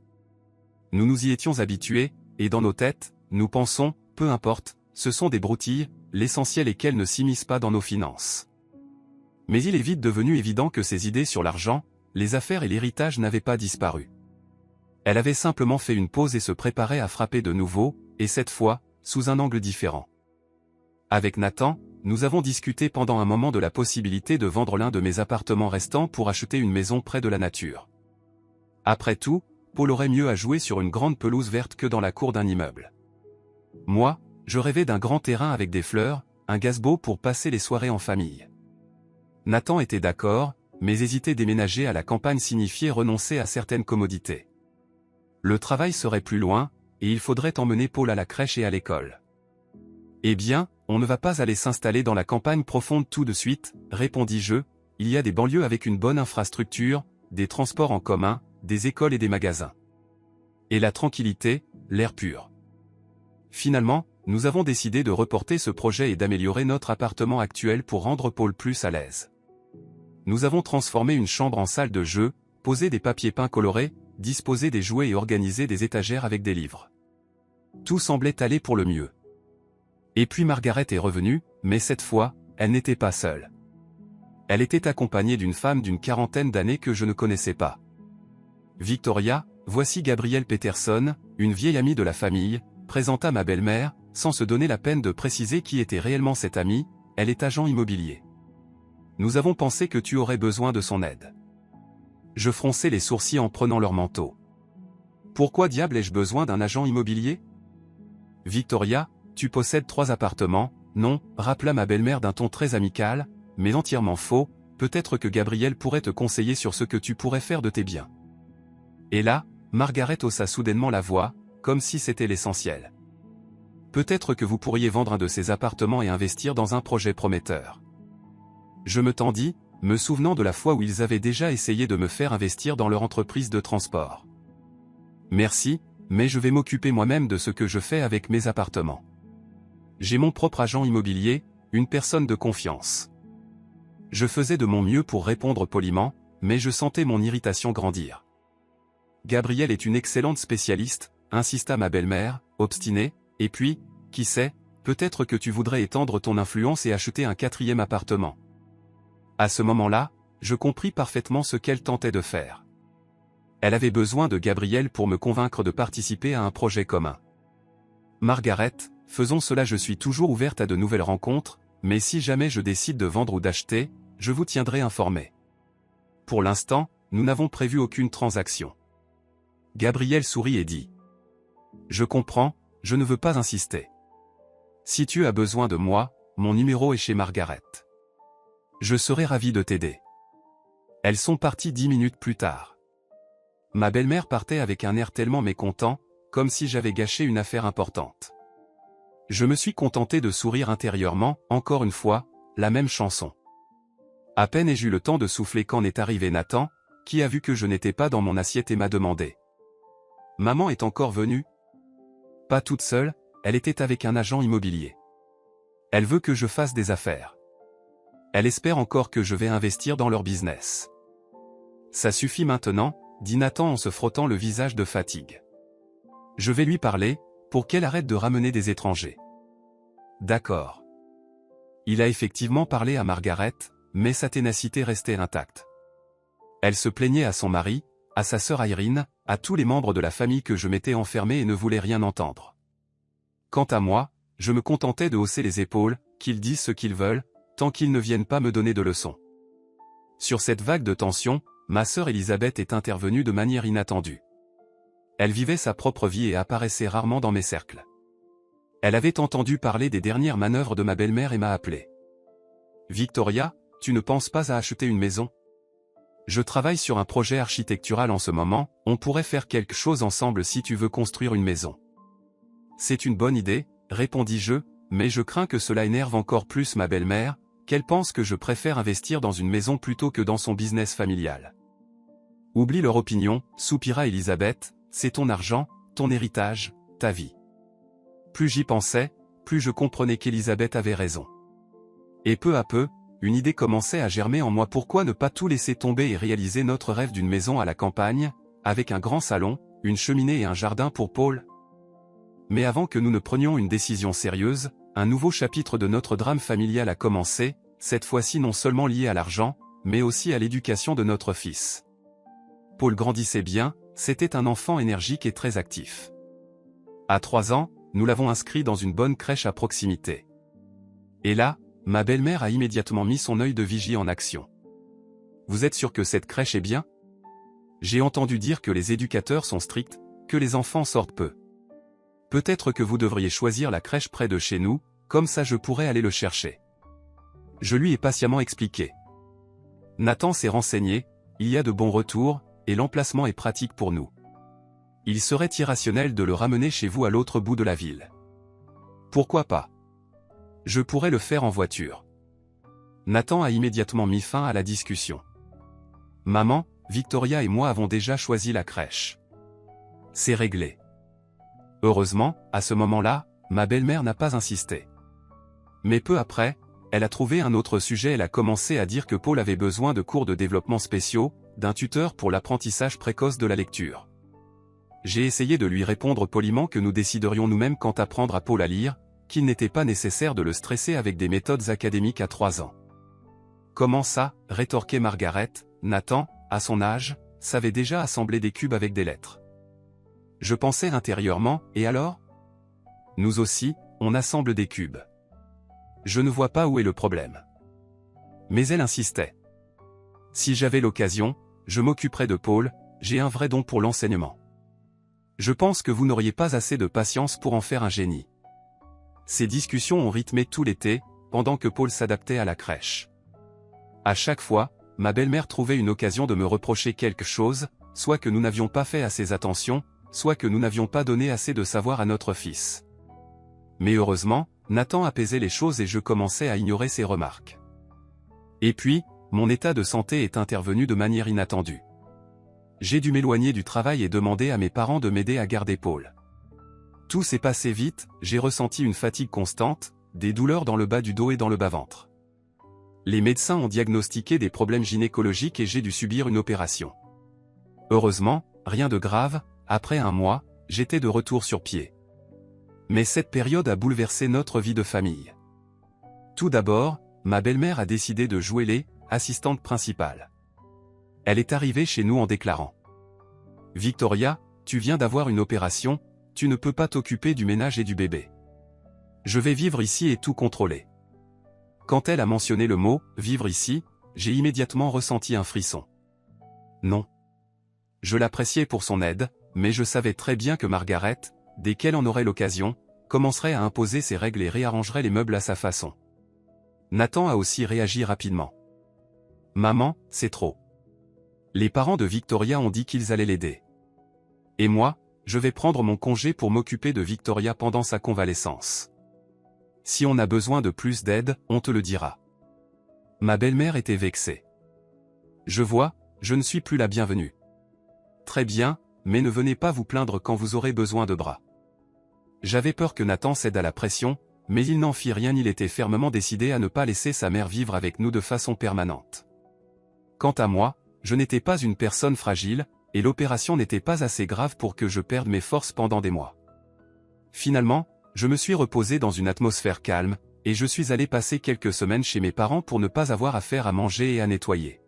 Nous nous y étions habitués, et dans nos têtes, nous pensons, peu importe, ce sont des broutilles, l'essentiel est qu'elles ne s'immiscent pas dans nos finances. Mais il est vite devenu évident que ses idées sur l'argent, les affaires et l'héritage n'avaient pas disparu. Elle avait simplement fait une pause et se préparait à frapper de nouveau, et cette fois, sous un angle différent. Avec Nathan, nous avons discuté pendant un moment de la possibilité de vendre l'un de mes appartements restants pour acheter une maison près de la nature. Après tout, Paul aurait mieux à jouer sur une grande pelouse verte que dans la cour d'un immeuble. Moi, je rêvais d'un grand terrain avec des fleurs, un gazebo pour passer les soirées en famille. Nathan était d'accord, mais hésiter déménager à la campagne signifiait renoncer à certaines commodités. Le travail serait plus loin, et il faudrait emmener Paul à la crèche et à l'école. Eh bien, on ne va pas aller s'installer dans la campagne profonde tout de suite, répondis-je, il y a des banlieues avec une bonne infrastructure, des transports en commun, des écoles et des magasins. Et la tranquillité, l'air pur. Finalement, nous avons décidé de reporter ce projet et d'améliorer notre appartement actuel pour rendre Paul plus à l'aise. Nous avons transformé une chambre en salle de jeu, posé des papiers peints colorés, disposé des jouets et organisé des étagères avec des livres. Tout semblait aller pour le mieux. Et puis Margaret est revenue, mais cette fois, elle n'était pas seule. Elle était accompagnée d'une femme d'une quarantaine d'années que je ne connaissais pas. Victoria, voici Gabrielle Peterson, une vieille amie de la famille, présenta ma belle-mère, sans se donner la peine de préciser qui était réellement cette amie, elle est agent immobilier. Nous avons pensé que tu aurais besoin de son aide. Je fronçai les sourcils en prenant leur manteau. Pourquoi diable ai-je besoin d'un agent immobilier? Victoria, tu possèdes 3 appartements, non, rappela ma belle-mère d'un ton très amical, mais entièrement faux, peut-être que Gabrielle pourrait te conseiller sur ce que tu pourrais faire de tes biens. Et là, Margaret haussa soudainement la voix, comme si c'était l'essentiel. Peut-être que vous pourriez vendre un de ces appartements et investir dans un projet prometteur. Je me tendis, me souvenant de la fois où ils avaient déjà essayé de me faire investir dans leur entreprise de transport. Merci, mais je vais m'occuper moi-même de ce que je fais avec mes appartements. J'ai mon propre agent immobilier, une personne de confiance. Je faisais de mon mieux pour répondre poliment, mais je sentais mon irritation grandir. Gabrielle est une excellente spécialiste, insista ma belle-mère, obstinée, et puis, qui sait, peut-être que tu voudrais étendre ton influence et acheter un 4e appartement. À ce moment-là, je compris parfaitement ce qu'elle tentait de faire. Elle avait besoin de Gabrielle pour me convaincre de participer à un projet commun. Margaret, faisons cela, je suis toujours ouverte à de nouvelles rencontres, mais si jamais je décide de vendre ou d'acheter, je vous tiendrai informé. Pour l'instant, nous n'avons prévu aucune transaction. Gabrielle sourit et dit. Je comprends, je ne veux pas insister. Si tu as besoin de moi, mon numéro est chez Margaret. Je serai ravi de t'aider. Elles sont parties 10 minutes plus tard. Ma belle-mère partait avec un air tellement mécontent, comme si j'avais gâché une affaire importante. Je me suis contenté de sourire intérieurement, encore une fois, la même chanson. À peine ai-je eu le temps de souffler quand est arrivé Nathan, qui a vu que je n'étais pas dans mon assiette et m'a demandé. Maman est encore venue? Pas toute seule, elle était avec un agent immobilier. Elle veut que je fasse des affaires. Elle espère encore que je vais investir dans leur business. Ça suffit maintenant, dit Nathan en se frottant le visage de fatigue. Je vais lui parler, pour qu'elle arrête de ramener des étrangers. D'accord. Il a effectivement parlé à Margaret, mais sa ténacité restait intacte. Elle se plaignait à son mari, à sa sœur Irene, à tous les membres de la famille que je m'étais enfermé et ne voulait rien entendre. Quant à moi, je me contentais de hausser les épaules, qu'ils disent ce qu'ils veulent, tant qu'ils ne viennent pas me donner de leçons. Sur cette vague de tension, ma sœur Elisabeth est intervenue de manière inattendue. Elle vivait sa propre vie et apparaissait rarement dans mes cercles. Elle avait entendu parler des dernières manœuvres de ma belle-mère et m'a appelé. « Victoria, tu ne penses pas à acheter une maison? Je travaille sur un projet architectural en ce moment, on pourrait faire quelque chose ensemble si tu veux construire une maison. » C'est une bonne idée, répondis-je, mais je crains que cela énerve encore plus ma belle-mère, qu'elle pense que je préfère investir dans une maison plutôt que dans son business familial. Oublie leur opinion, soupira Elisabeth, c'est ton argent, ton héritage, ta vie. Plus j'y pensais, plus je comprenais qu'Elisabeth avait raison. Et peu à peu, une idée commençait à germer en moi. Pourquoi ne pas tout laisser tomber et réaliser notre rêve d'une maison à la campagne, avec un grand salon, une cheminée et un jardin pour Paul? Mais avant que nous ne prenions une décision sérieuse, un nouveau chapitre de notre drame familial a commencé, cette fois-ci non seulement lié à l'argent, mais aussi à l'éducation de notre fils. Paul grandissait bien, c'était un enfant énergique et très actif. À 3 ans, nous l'avons inscrit dans une bonne crèche à proximité. Et là, ma belle-mère a immédiatement mis son œil de vigie en action. Vous êtes sûr que cette crèche est bien? J'ai entendu dire que les éducateurs sont stricts, que les enfants sortent peu. Peut-être que vous devriez choisir la crèche près de chez nous, comme ça je pourrais aller le chercher. Je lui ai patiemment expliqué. Nathan s'est renseigné, il y a de bons retours, et l'emplacement est pratique pour nous. Il serait irrationnel de le ramener chez vous à l'autre bout de la ville. Pourquoi pas? Je pourrais le faire en voiture. Nathan a immédiatement mis fin à la discussion. Maman, Victoria et moi avons déjà choisi la crèche. C'est réglé. Heureusement, à ce moment-là, ma belle-mère n'a pas insisté. Mais peu après, elle a trouvé un autre sujet. Elle a commencé à dire que Paul avait besoin de cours de développement spéciaux, d'un tuteur pour l'apprentissage précoce de la lecture. J'ai essayé de lui répondre poliment que nous déciderions nous-mêmes quant à apprendre à Paul à lire, qu'il n'était pas nécessaire de le stresser avec des méthodes académiques à 3 ans. Comment ça, rétorquait Margaret, Nathan, à son âge, savait déjà assembler des cubes avec des lettres. Je pensais intérieurement, et alors? Nous aussi, on assemble des cubes. Je ne vois pas où est le problème. Mais elle insistait. Si j'avais l'occasion, je m'occuperais de Paul, j'ai un vrai don pour l'enseignement. Je pense que vous n'auriez pas assez de patience pour en faire un génie. Ces discussions ont rythmé tout l'été, pendant que Paul s'adaptait à la crèche. À chaque fois, ma belle-mère trouvait une occasion de me reprocher quelque chose, soit que nous n'avions pas fait assez attention, soit que nous n'avions pas donné assez de savoir à notre fils. Mais heureusement, Nathan apaisait les choses et je commençais à ignorer ses remarques. Et puis, mon état de santé est intervenu de manière inattendue. J'ai dû m'éloigner du travail et demander à mes parents de m'aider à garder Paul. Tout s'est passé vite, j'ai ressenti une fatigue constante, des douleurs dans le bas du dos et dans le bas-ventre. Les médecins ont diagnostiqué des problèmes gynécologiques et j'ai dû subir une opération. Heureusement, rien de grave, après 1 mois, j'étais de retour sur pied. Mais cette période a bouleversé notre vie de famille. Tout d'abord, ma belle-mère a décidé de jouer les assistante principale. Elle est arrivée chez nous en déclarant: « Victoria, tu viens d'avoir une opération, tu ne peux pas t'occuper du ménage et du bébé. Je vais vivre ici et tout contrôler. » Quand elle a mentionné le mot « vivre ici », j'ai immédiatement ressenti un frisson. Non. Je l'appréciais pour son aide, mais je savais très bien que Margaret, dès qu'elle en aurait l'occasion, commencerait à imposer ses règles et réarrangerait les meubles à sa façon. Nathan a aussi réagi rapidement. « Maman, c'est trop. Les parents de Victoria ont dit qu'ils allaient l'aider. Et moi, je vais prendre mon congé pour m'occuper de Victoria pendant sa convalescence. Si on a besoin de plus d'aide, on te le dira. » Ma belle-mère était vexée. « Je vois, je ne suis plus la bienvenue. » Très bien, mais ne venez pas vous plaindre quand vous aurez besoin de bras. J'avais peur que Nathan cède à la pression, mais il n'en fit rien. Il était fermement décidé à ne pas laisser sa mère vivre avec nous de façon permanente. Quant à moi, je n'étais pas une personne fragile, et l'opération n'était pas assez grave pour que je perde mes forces pendant des mois. Finalement, je me suis reposé dans une atmosphère calme, et je suis allé passer quelques semaines chez mes parents pour ne pas avoir à faire à manger et à nettoyer.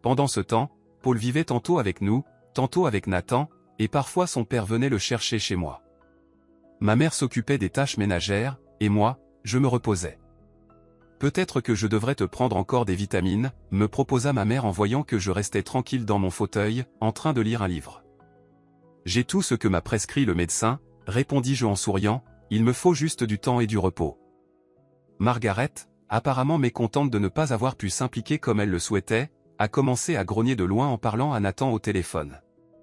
Pendant ce temps, Paul vivait tantôt avec nous, tantôt avec Nathan, et parfois son père venait le chercher chez moi. Ma mère s'occupait des tâches ménagères, et moi, je me reposais. « Peut-être que je devrais te prendre encore des vitamines », me proposa ma mère en voyant que je restais tranquille dans mon fauteuil, en train de lire un livre. « J'ai tout ce que m'a prescrit le médecin », répondis-je en souriant, « il me faut juste du temps et du repos. » Margaret, apparemment mécontente de ne pas avoir pu s'impliquer comme elle le souhaitait, a commencé à grogner de loin en parlant à Nathan au téléphone.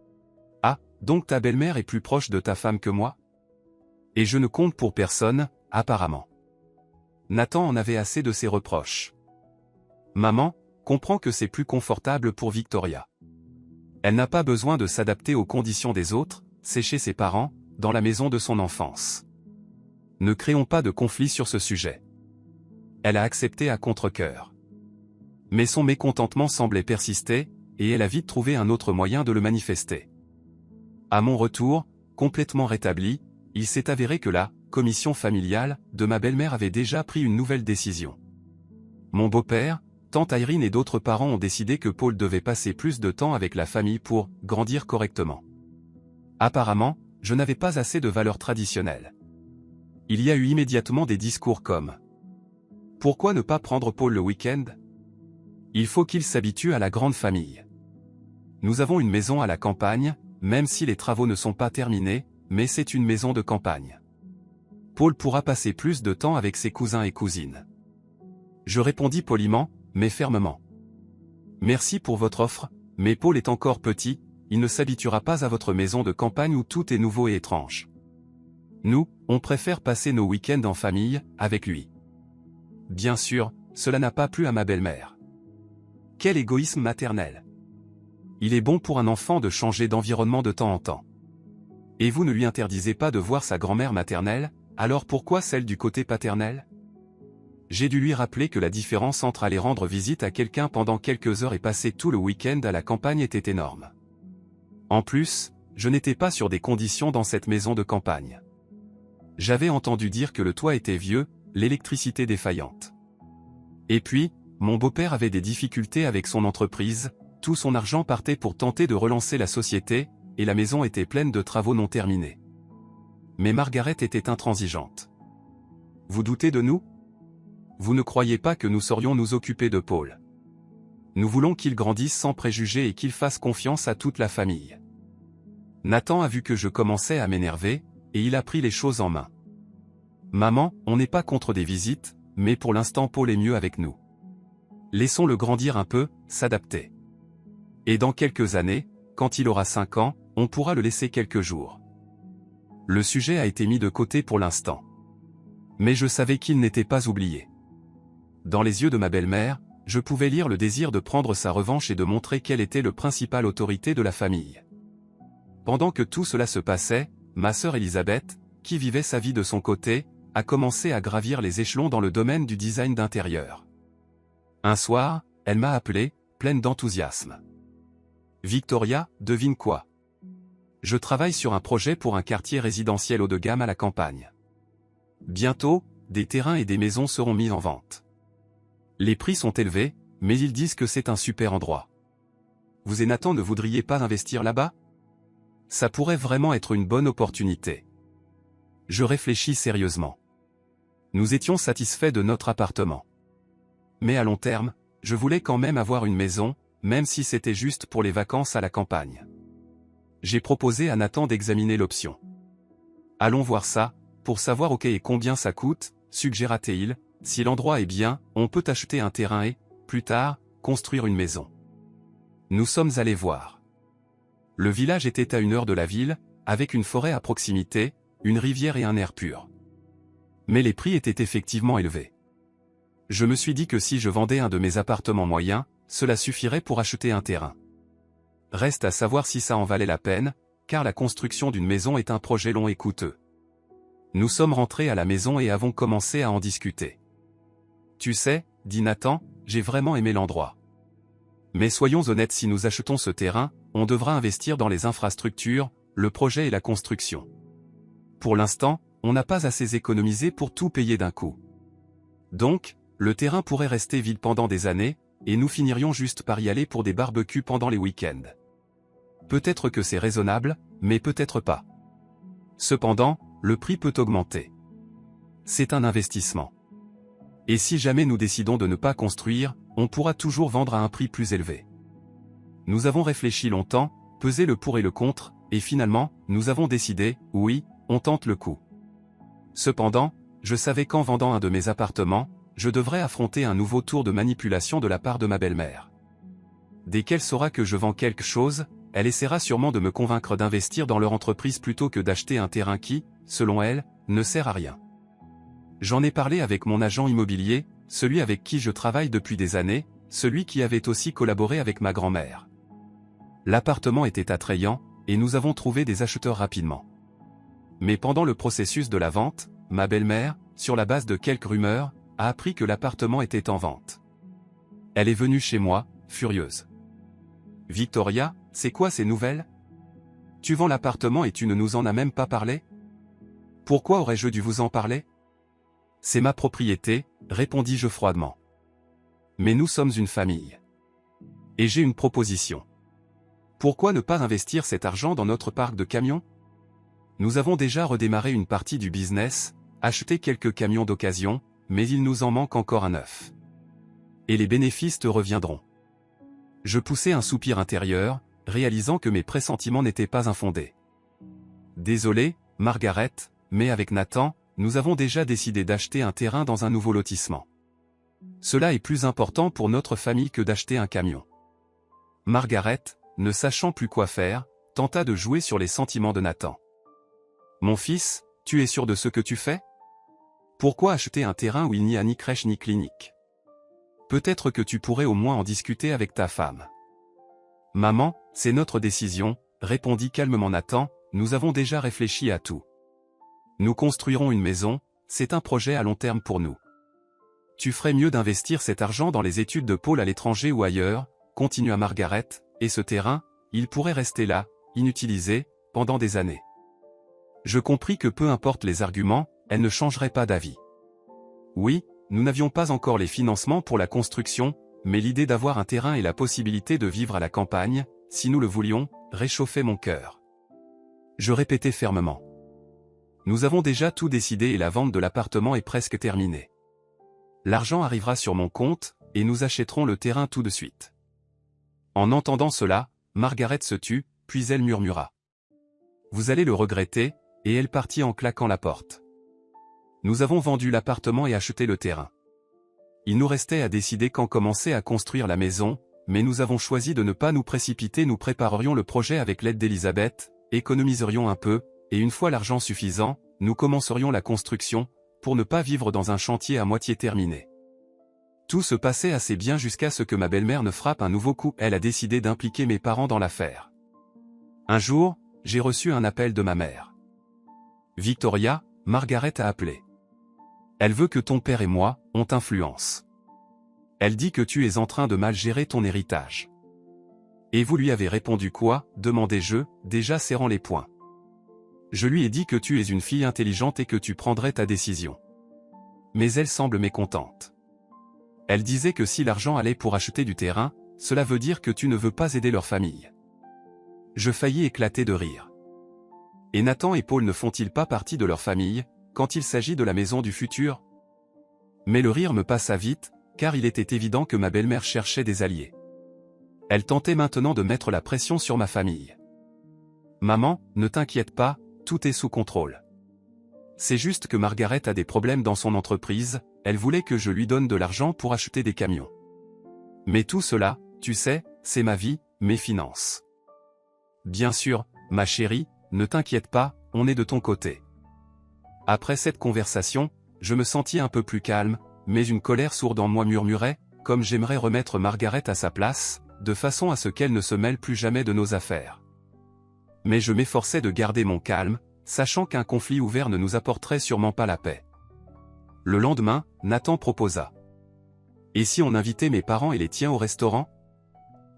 « Ah, donc ta belle-mère est plus proche de ta femme que moi ? Et je ne compte pour personne, apparemment. » Nathan en avait assez de ses reproches. « Maman, comprends que c'est plus confortable pour Victoria. Elle n'a pas besoin de s'adapter aux conditions des autres, c'est chez ses parents, dans la maison de son enfance. Ne créons pas de conflit sur ce sujet. » Elle a accepté à contre-cœur. Mais son mécontentement semblait persister, et elle a vite trouvé un autre moyen de le manifester. À mon retour, complètement rétabli, il s'est avéré que la commission familiale de ma belle-mère avait déjà pris une nouvelle décision. Mon beau-père, tante Irene et d'autres parents ont décidé que Paul devait passer plus de temps avec la famille pour grandir correctement. Apparemment, je n'avais pas assez de valeurs traditionnelles. Il y a eu immédiatement des discours comme « Pourquoi ne pas prendre Paul le week-end ? Il faut qu'il s'habitue à la grande famille. Nous avons une maison à la campagne, même si les travaux ne sont pas terminés, mais c'est une maison de campagne. Paul pourra passer plus de temps avec ses cousins et cousines. » Je répondis poliment, mais fermement. Merci pour votre offre, mais Paul est encore petit, il ne s'habituera pas à votre maison de campagne où tout est nouveau et étrange. Nous, on préfère passer nos week-ends en famille, avec lui. Bien sûr, cela n'a pas plu à ma belle-mère. Quel égoïsme maternel. Il est bon pour un enfant de changer d'environnement de temps en temps. Et vous ne lui interdisez pas de voir sa grand-mère maternelle, alors pourquoi celle du côté paternel ? J'ai dû lui rappeler que la différence entre aller rendre visite à quelqu'un pendant quelques heures et passer tout le week-end à la campagne était énorme. En plus, je n'étais pas sur des conditions dans cette maison de campagne. J'avais entendu dire que le toit était vieux, l'électricité défaillante. Et puis, mon beau-père avait des difficultés avec son entreprise, tout son argent partait pour tenter de relancer la société, et la maison était pleine de travaux non terminés. Mais Margaret était intransigeante. Vous doutez de nous ? Vous ne croyez pas que nous saurions nous occuper de Paul. Nous voulons qu'il grandisse sans préjugés et qu'il fasse confiance à toute la famille. Nathan a vu que je commençais à m'énerver, et il a pris les choses en main. Maman, on n'est pas contre des visites, mais pour l'instant Paul est mieux avec nous. Laissons-le grandir un peu, s'adapter. Et dans quelques années, quand il aura 5 ans, on pourra le laisser quelques jours. Le sujet a été mis de côté pour l'instant. Mais je savais qu'il n'était pas oublié. Dans les yeux de ma belle-mère, je pouvais lire le désir de prendre sa revanche et de montrer quelle était le principale autorité de la famille. Pendant que tout cela se passait, ma sœur Elisabeth, qui vivait sa vie de son côté, a commencé à gravir les échelons dans le domaine du design d'intérieur. Un soir, elle m'a appelé, pleine d'enthousiasme. « Victoria, devine quoi ? Je travaille sur un projet pour un quartier résidentiel haut de gamme à la campagne. Bientôt, des terrains et des maisons seront mis en vente. Les prix sont élevés, mais ils disent que c'est un super endroit. Vous et Nathan ne voudriez pas investir là-bas ? Ça pourrait vraiment être une bonne opportunité. » Je réfléchis sérieusement. Nous étions satisfaits de notre appartement. Mais à long terme, je voulais quand même avoir une maison, même si c'était juste pour les vacances à la campagne. J'ai proposé à Nathan d'examiner l'option. « Allons voir ça, pour savoir ok et combien ça coûte, suggéra-t-il, si l'endroit est bien, on peut acheter un terrain et, plus tard, construire une maison. » Nous sommes allés voir. Le village était à 1 heure de la ville, avec une forêt à proximité, une rivière et un air pur. Mais les prix étaient effectivement élevés. Je me suis dit que si je vendais un de mes appartements moyens, cela suffirait pour acheter un terrain. Reste à savoir si ça en valait la peine, car la construction d'une maison est un projet long et coûteux. Nous sommes rentrés à la maison et avons commencé à en discuter. « Tu sais, dit Nathan, j'ai vraiment aimé l'endroit. Mais soyons honnêtes, si nous achetons ce terrain, on devra investir dans les infrastructures, le projet et la construction. Pour l'instant, on n'a pas assez économisé pour tout payer d'un coup. Donc, le terrain pourrait rester vide pendant des années, et nous finirions juste par y aller pour des barbecues pendant les week-ends. Peut-être que c'est raisonnable, mais peut-être pas. Cependant, le prix peut augmenter. C'est un investissement. Et si jamais nous décidons de ne pas construire, on pourra toujours vendre à un prix plus élevé. » Nous avons réfléchi longtemps, pesé le pour et le contre, et finalement, nous avons décidé, oui, on tente le coup. Cependant, je savais qu'en vendant un de mes appartements, je devrais affronter un nouveau tour de manipulation de la part de ma belle-mère. Dès qu'elle saura que je vends quelque chose, elle essaiera sûrement de me convaincre d'investir dans leur entreprise plutôt que d'acheter un terrain qui, selon elle, ne sert à rien. J'en ai parlé avec mon agent immobilier, celui avec qui je travaille depuis des années, celui qui avait aussi collaboré avec ma grand-mère. L'appartement était attrayant, et nous avons trouvé des acheteurs rapidement. Mais pendant le processus de la vente, ma belle-mère, sur la base de quelques rumeurs, a appris que l'appartement était en vente. Elle est venue chez moi, furieuse. Victoria, c'est quoi ces nouvelles? Tu vends l'appartement et tu ne nous en as même pas parlé? Pourquoi aurais-je dû vous en parler? C'est ma propriété, répondis-je froidement. Mais nous sommes une famille. Et j'ai une proposition. Pourquoi ne pas investir cet argent dans notre parc de camions? Nous avons déjà redémarré une partie du business, acheté quelques camions d'occasion, mais il nous en manque encore un neuf. Et les bénéfices te reviendront. Je poussai un soupir intérieur, réalisant que mes pressentiments n'étaient pas infondés. Désolé, Margaret, mais avec Nathan, nous avons déjà décidé d'acheter un terrain dans un nouveau lotissement. Cela est plus important pour notre famille que d'acheter un camion. Margaret, ne sachant plus quoi faire, tenta de jouer sur les sentiments de Nathan. Mon fils, tu es sûr de ce que tu fais? Pourquoi acheter un terrain où il n'y a ni crèche ni clinique? Peut-être que tu pourrais au moins en discuter avec ta femme. Maman, c'est notre décision, répondit calmement Nathan, nous avons déjà réfléchi à tout. Nous construirons une maison, c'est un projet à long terme pour nous. Tu ferais mieux d'investir cet argent dans les études de Paul à l'étranger ou ailleurs, continua Margaret, et ce terrain, il pourrait rester là, inutilisé, pendant des années. Je compris que peu importe les arguments, elle ne changerait pas d'avis. Oui, nous n'avions pas encore les financements pour la construction, mais l'idée d'avoir un terrain et la possibilité de vivre à la campagne, si nous le voulions, réchauffait mon cœur. Je répétais fermement. Nous avons déjà tout décidé et la vente de l'appartement est presque terminée. L'argent arrivera sur mon compte, et nous achèterons le terrain tout de suite. En entendant cela, Margaret se tut, puis elle murmura. Vous allez le regretter, et elle partit en claquant la porte. Nous avons vendu l'appartement et acheté le terrain. Il nous restait à décider quand commencer à construire la maison, mais nous avons choisi de ne pas nous précipiter. Nous préparerions le projet avec l'aide d'Elisabeth, économiserions un peu, et une fois l'argent suffisant, nous commencerions la construction, pour ne pas vivre dans un chantier à moitié terminé. Tout se passait assez bien jusqu'à ce que ma belle-mère ne frappe un nouveau coup. Elle a décidé d'impliquer mes parents dans l'affaire. Un jour, j'ai reçu un appel de ma mère. Victoria, Margaret a appelé. Elle veut que ton père et moi, ont influence. Elle dit que tu es en train de mal gérer ton héritage. Et vous lui avez répondu quoi, demandai-je, déjà serrant les poings. Je lui ai dit que tu es une fille intelligente et que tu prendrais ta décision. Mais elle semble mécontente. Elle disait que si l'argent allait pour acheter du terrain, cela veut dire que tu ne veux pas aider leur famille. Je faillis éclater de rire. Et Nathan et Paul ne font-ils pas partie de leur famille, quand il s'agit de la maison du futur? Mais le rire me passa vite, car il était évident que ma belle-mère cherchait des alliés. Elle tentait maintenant de mettre la pression sur ma famille. Maman, ne t'inquiète pas, tout est sous contrôle. C'est juste que Margaret a des problèmes dans son entreprise, elle voulait que je lui donne de l'argent pour acheter des camions. Mais tout cela, tu sais, c'est ma vie, mes finances. Bien sûr, ma chérie, ne t'inquiète pas, on est de ton côté. Après cette conversation, je me sentis un peu plus calme, mais une colère sourde en moi murmurait, comme j'aimerais remettre Margaret à sa place, de façon à ce qu'elle ne se mêle plus jamais de nos affaires. Mais je m'efforçais de garder mon calme, sachant qu'un conflit ouvert ne nous apporterait sûrement pas la paix. Le lendemain, Nathan proposa. Et si on invitait mes parents et les tiens au restaurant?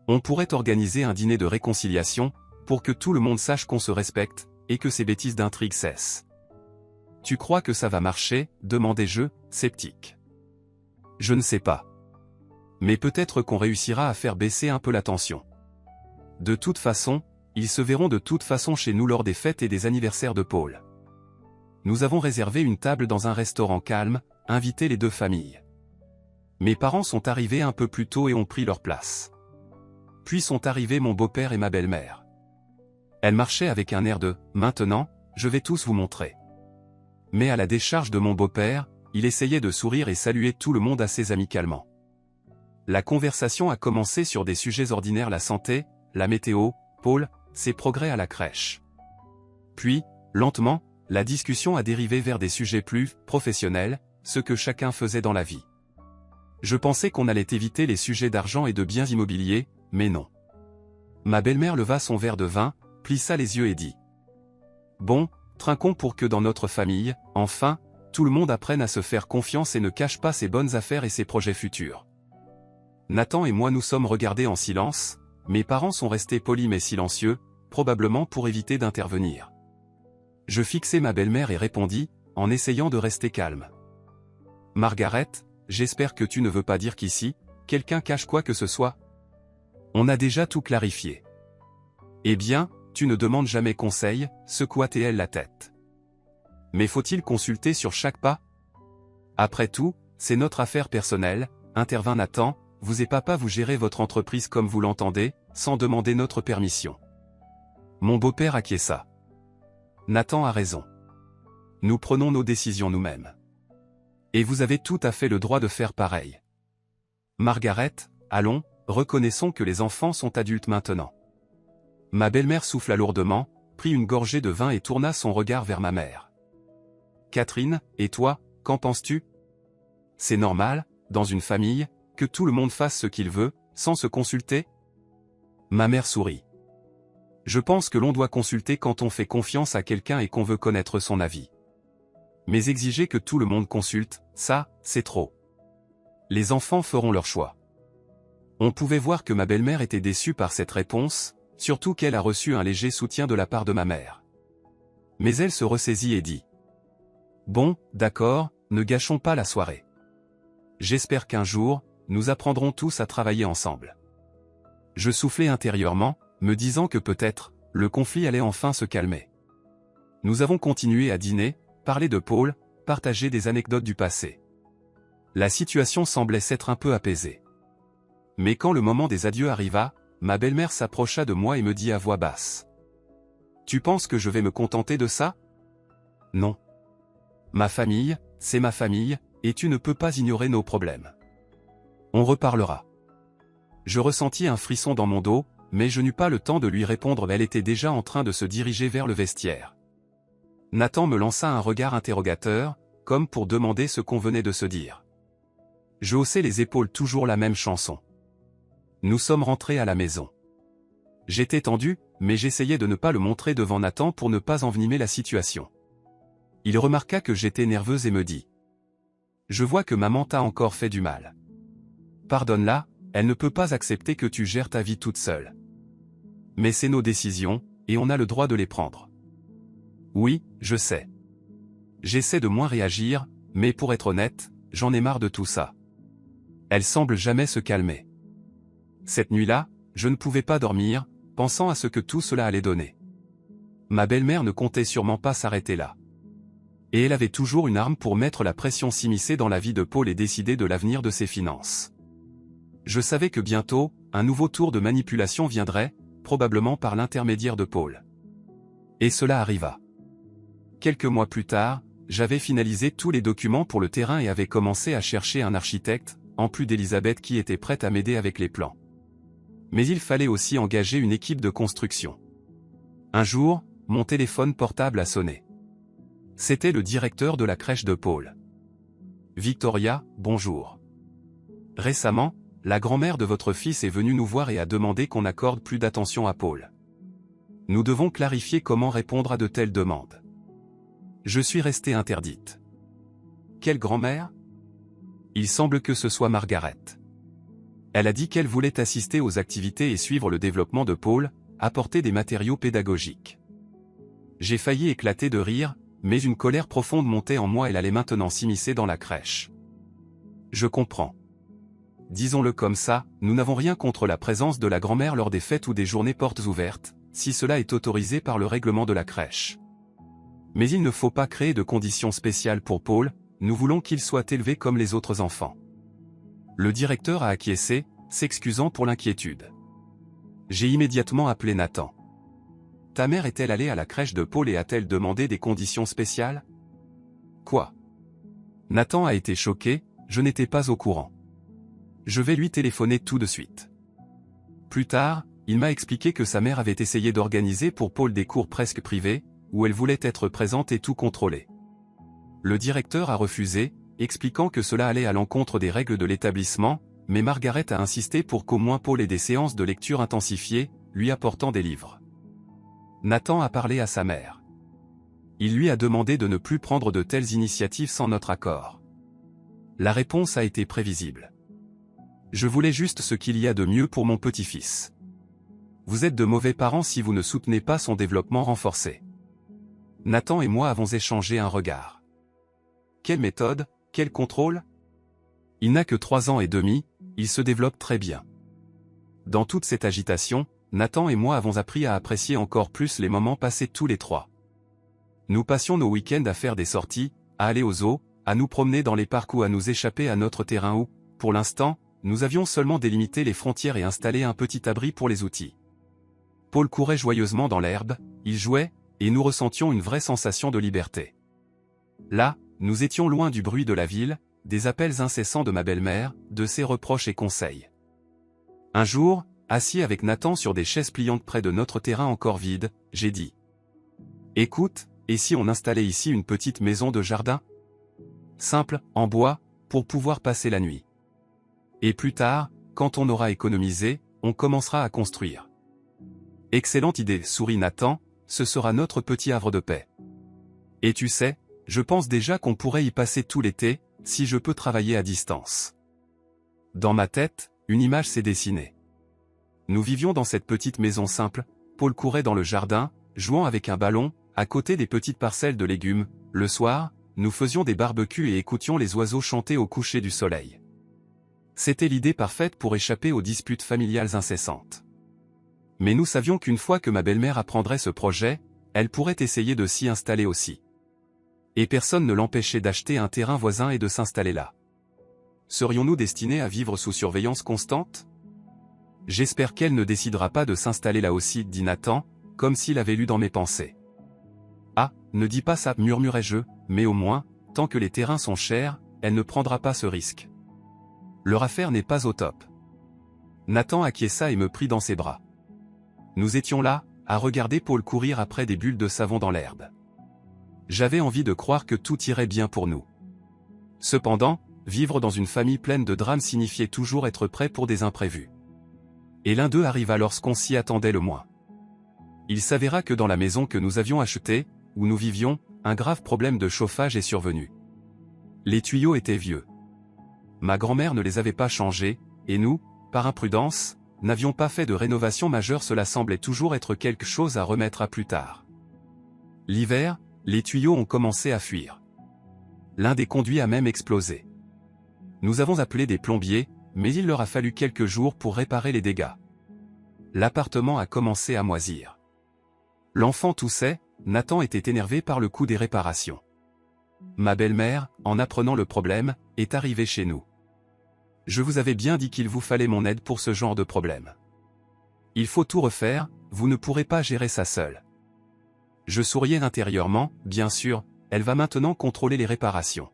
On pourrait organiser un dîner de réconciliation, pour que tout le monde sache qu'on se respecte, et que ces bêtises d'intrigue cessent. Tu crois que ça va marcher, demandai-je, sceptique. Je ne sais pas. Mais peut-être qu'on réussira à faire baisser un peu la tension. De toute façon, ils se verront de toute façon chez nous lors des fêtes et des anniversaires de Paul. Nous avons réservé une table dans un restaurant calme, invité les deux familles. Mes parents sont arrivés un peu plus tôt et ont pris leur place. Puis sont arrivés mon beau-père et ma belle-mère. Elle marchait avec un air de « Maintenant, je vais tous vous montrer ». Mais à la décharge de mon beau-père, il essayait de sourire et saluer tout le monde assez amicalement. La conversation a commencé sur des sujets ordinaires: la santé, la météo, Paul, ses progrès à la crèche. Puis, lentement, la discussion a dérivé vers des sujets plus professionnels, ce que chacun faisait dans la vie. Je pensais qu'on allait éviter les sujets d'argent et de biens immobiliers, mais non. Ma belle-mère leva son verre de vin, plissa les yeux et dit: « Bon, trinquons pour que dans notre famille, enfin, tout le monde apprenne à se faire confiance et ne cache pas ses bonnes affaires et ses projets futurs. » Nathan et moi nous sommes regardés en silence, mes parents sont restés polis mais silencieux, probablement pour éviter d'intervenir. Je fixai ma belle-mère et répondis, en essayant de rester calme. Margaret, j'espère que tu ne veux pas dire qu'ici, quelqu'un cache quoi que ce soit. On a déjà tout clarifié. Eh bien, tu ne demandes jamais conseil, secoua-t-elle la tête. Mais faut-il consulter sur chaque pas? Après tout, c'est notre affaire personnelle, intervint Nathan, vous et papa vous gérez votre entreprise comme vous l'entendez, sans demander notre permission. Mon beau-père acquiesça. Nathan a raison. Nous prenons nos décisions nous-mêmes. Et vous avez tout à fait le droit de faire pareil. Margaret, allons, reconnaissons que les enfants sont adultes maintenant. Ma belle-mère souffla lourdement, prit une gorgée de vin et tourna son regard vers ma mère. Catherine, et toi, qu'en penses-tu? C'est normal, dans une famille, que tout le monde fasse ce qu'il veut, sans se consulter? Ma mère sourit. Je pense que l'on doit consulter quand on fait confiance à quelqu'un et qu'on veut connaître son avis. Mais exiger que tout le monde consulte, ça, c'est trop. Les enfants feront leur choix. On pouvait voir que ma belle-mère était déçue par cette réponse, surtout qu'elle a reçu un léger soutien de la part de ma mère. Mais elle se ressaisit et dit. Bon, d'accord, ne gâchons pas la soirée. J'espère qu'un jour, nous apprendrons tous à travailler ensemble. Je soufflai intérieurement, me disant que peut-être, le conflit allait enfin se calmer. Nous avons continué à dîner, parler de Paul, partager des anecdotes du passé. La situation semblait s'être un peu apaisée. Mais quand le moment des adieux arriva, ma belle-mère s'approcha de moi et me dit à voix basse. Tu penses que je vais me contenter de ça? Non. Ma famille, c'est ma famille, et tu ne peux pas ignorer nos problèmes. On reparlera. Je ressentis un frisson dans mon dos, mais je n'eus pas le temps de lui répondre, elle était déjà en train de se diriger vers le vestiaire. Nathan me lança un regard interrogateur, comme pour demander ce qu'on venait de se dire. Je haussai les épaules, toujours la même chanson. Nous sommes rentrés à la maison. J'étais tendu, mais j'essayais de ne pas le montrer devant Nathan pour ne pas envenimer la situation. Il remarqua que j'étais nerveuse et me dit. Je vois que maman t'a encore fait du mal. Pardonne-la, elle ne peut pas accepter que tu gères ta vie toute seule. Mais c'est nos décisions, et on a le droit de les prendre. Oui, je sais. J'essaie de moins réagir, mais pour être honnête, j'en ai marre de tout ça. Elle semble jamais se calmer. Cette nuit-là, je ne pouvais pas dormir, pensant à ce que tout cela allait donner. Ma belle-mère ne comptait sûrement pas s'arrêter là. Et elle avait toujours une arme pour mettre la pression, s'immiscer dans la vie de Paul et décider de l'avenir de ses finances. Je savais que bientôt, un nouveau tour de manipulation viendrait, probablement par l'intermédiaire de Paul. Et cela arriva. Quelques mois plus tard, j'avais finalisé tous les documents pour le terrain et avais commencé à chercher un architecte, en plus d'Elisabeth qui était prête à m'aider avec les plans. Mais il fallait aussi engager une équipe de construction. Un jour, mon téléphone portable a sonné. C'était le directeur de la crèche de Paul. Victoria, bonjour. Récemment, la grand-mère de votre fils est venue nous voir et a demandé qu'on accorde plus d'attention à Paul. Nous devons clarifier comment répondre à de telles demandes. Je suis restée interdite. Quelle grand-mère? Il semble que ce soit Margaret. Elle a dit qu'elle voulait assister aux activités et suivre le développement de Paul, apporter des matériaux pédagogiques. J'ai failli éclater de rire, mais une colère profonde montait en moi, elle allait maintenant s'immiscer dans la crèche. Je comprends. Disons-le comme ça, nous n'avons rien contre la présence de la grand-mère lors des fêtes ou des journées portes ouvertes, si cela est autorisé par le règlement de la crèche. Mais il ne faut pas créer de conditions spéciales pour Paul, nous voulons qu'il soit élevé comme les autres enfants. Le directeur a acquiescé, s'excusant pour l'inquiétude. J'ai immédiatement appelé Nathan. Ta mère est-elle allée à la crèche de Paul et a-t-elle demandé des conditions spéciales? Quoi? Nathan a été choqué, je n'étais pas au courant. Je vais lui téléphoner tout de suite. Plus tard, il m'a expliqué que sa mère avait essayé d'organiser pour Paul des cours presque privés, où elle voulait être présente et tout contrôler. Le directeur a refusé, expliquant que cela allait à l'encontre des règles de l'établissement, mais Margaret a insisté pour qu'au moins Paul ait des séances de lecture intensifiées, lui apportant des livres. Nathan a parlé à sa mère. Il lui a demandé de ne plus prendre de telles initiatives sans notre accord. La réponse a été prévisible. Je voulais juste ce qu'il y a de mieux pour mon petit-fils. Vous êtes de mauvais parents si vous ne soutenez pas son développement renforcé. Nathan et moi avons échangé un regard. Quelle méthode, quel contrôle? Il n'a que 3 ans et demi, il se développe très bien. Dans toute cette agitation, Nathan et moi avons appris à apprécier encore plus les moments passés tous les 3. Nous passions nos week-ends à faire des sorties, à aller au zoo, à nous promener dans les parcs ou à nous échapper à notre terrain où, pour l'instant, nous avions seulement délimité les frontières et installé un petit abri pour les outils. Paul courait joyeusement dans l'herbe, il jouait, et nous ressentions une vraie sensation de liberté. Là, nous étions loin du bruit de la ville, des appels incessants de ma belle-mère, de ses reproches et conseils. Un jour, assis avec Nathan sur des chaises pliantes près de notre terrain encore vide, j'ai dit: « Écoute, et si on installait ici une petite maison de jardin? Simple, en bois, pour pouvoir passer la nuit. Et plus tard, quand on aura économisé, on commencera à construire. » Excellente idée, sourit Nathan, ce sera notre petit havre de paix. Et tu sais, je pense déjà qu'on pourrait y passer tout l'été, si je peux travailler à distance. Dans ma tête, une image s'est dessinée. Nous vivions dans cette petite maison simple, Paul courait dans le jardin, jouant avec un ballon, à côté des petites parcelles de légumes. Le soir, nous faisions des barbecues et écoutions les oiseaux chanter au coucher du soleil. C'était l'idée parfaite pour échapper aux disputes familiales incessantes. Mais nous savions qu'une fois que ma belle-mère apprendrait ce projet, elle pourrait essayer de s'y installer aussi. Et personne ne l'empêchait d'acheter un terrain voisin et de s'installer là. Serions-nous destinés à vivre sous surveillance constante? J'espère qu'elle ne décidera pas de s'installer là aussi, dit Nathan, comme s'il avait lu dans mes pensées. Ah, ne dis pas ça, murmurai-je, mais au moins, tant que les terrains sont chers, elle ne prendra pas ce risque. Leur affaire n'est pas au top. Nathan acquiesça et me prit dans ses bras. Nous étions là, à regarder Paul courir après des bulles de savon dans l'herbe. J'avais envie de croire que tout irait bien pour nous. Cependant, vivre dans une famille pleine de drames signifiait toujours être prêt pour des imprévus. Et l'un d'eux arriva lorsqu'on s'y attendait le moins. Il s'avéra que dans la maison que nous avions achetée, où nous vivions, un grave problème de chauffage est survenu. Les tuyaux étaient vieux. Ma grand-mère ne les avait pas changés, et nous, par imprudence, n'avions pas fait de rénovation majeure. Cela semblait toujours être quelque chose à remettre à plus tard. L'hiver, les tuyaux ont commencé à fuir. L'un des conduits a même explosé. Nous avons appelé des plombiers, mais il leur a fallu quelques jours pour réparer les dégâts. L'appartement a commencé à moisir. L'enfant toussait, Nathan était énervé par le coût des réparations. Ma belle-mère, en apprenant le problème, est arrivée chez nous. Je vous avais bien dit qu'il vous fallait mon aide pour ce genre de problème. Il faut tout refaire, vous ne pourrez pas gérer ça seul. Je souriais intérieurement, bien sûr, elle va maintenant contrôler les réparations.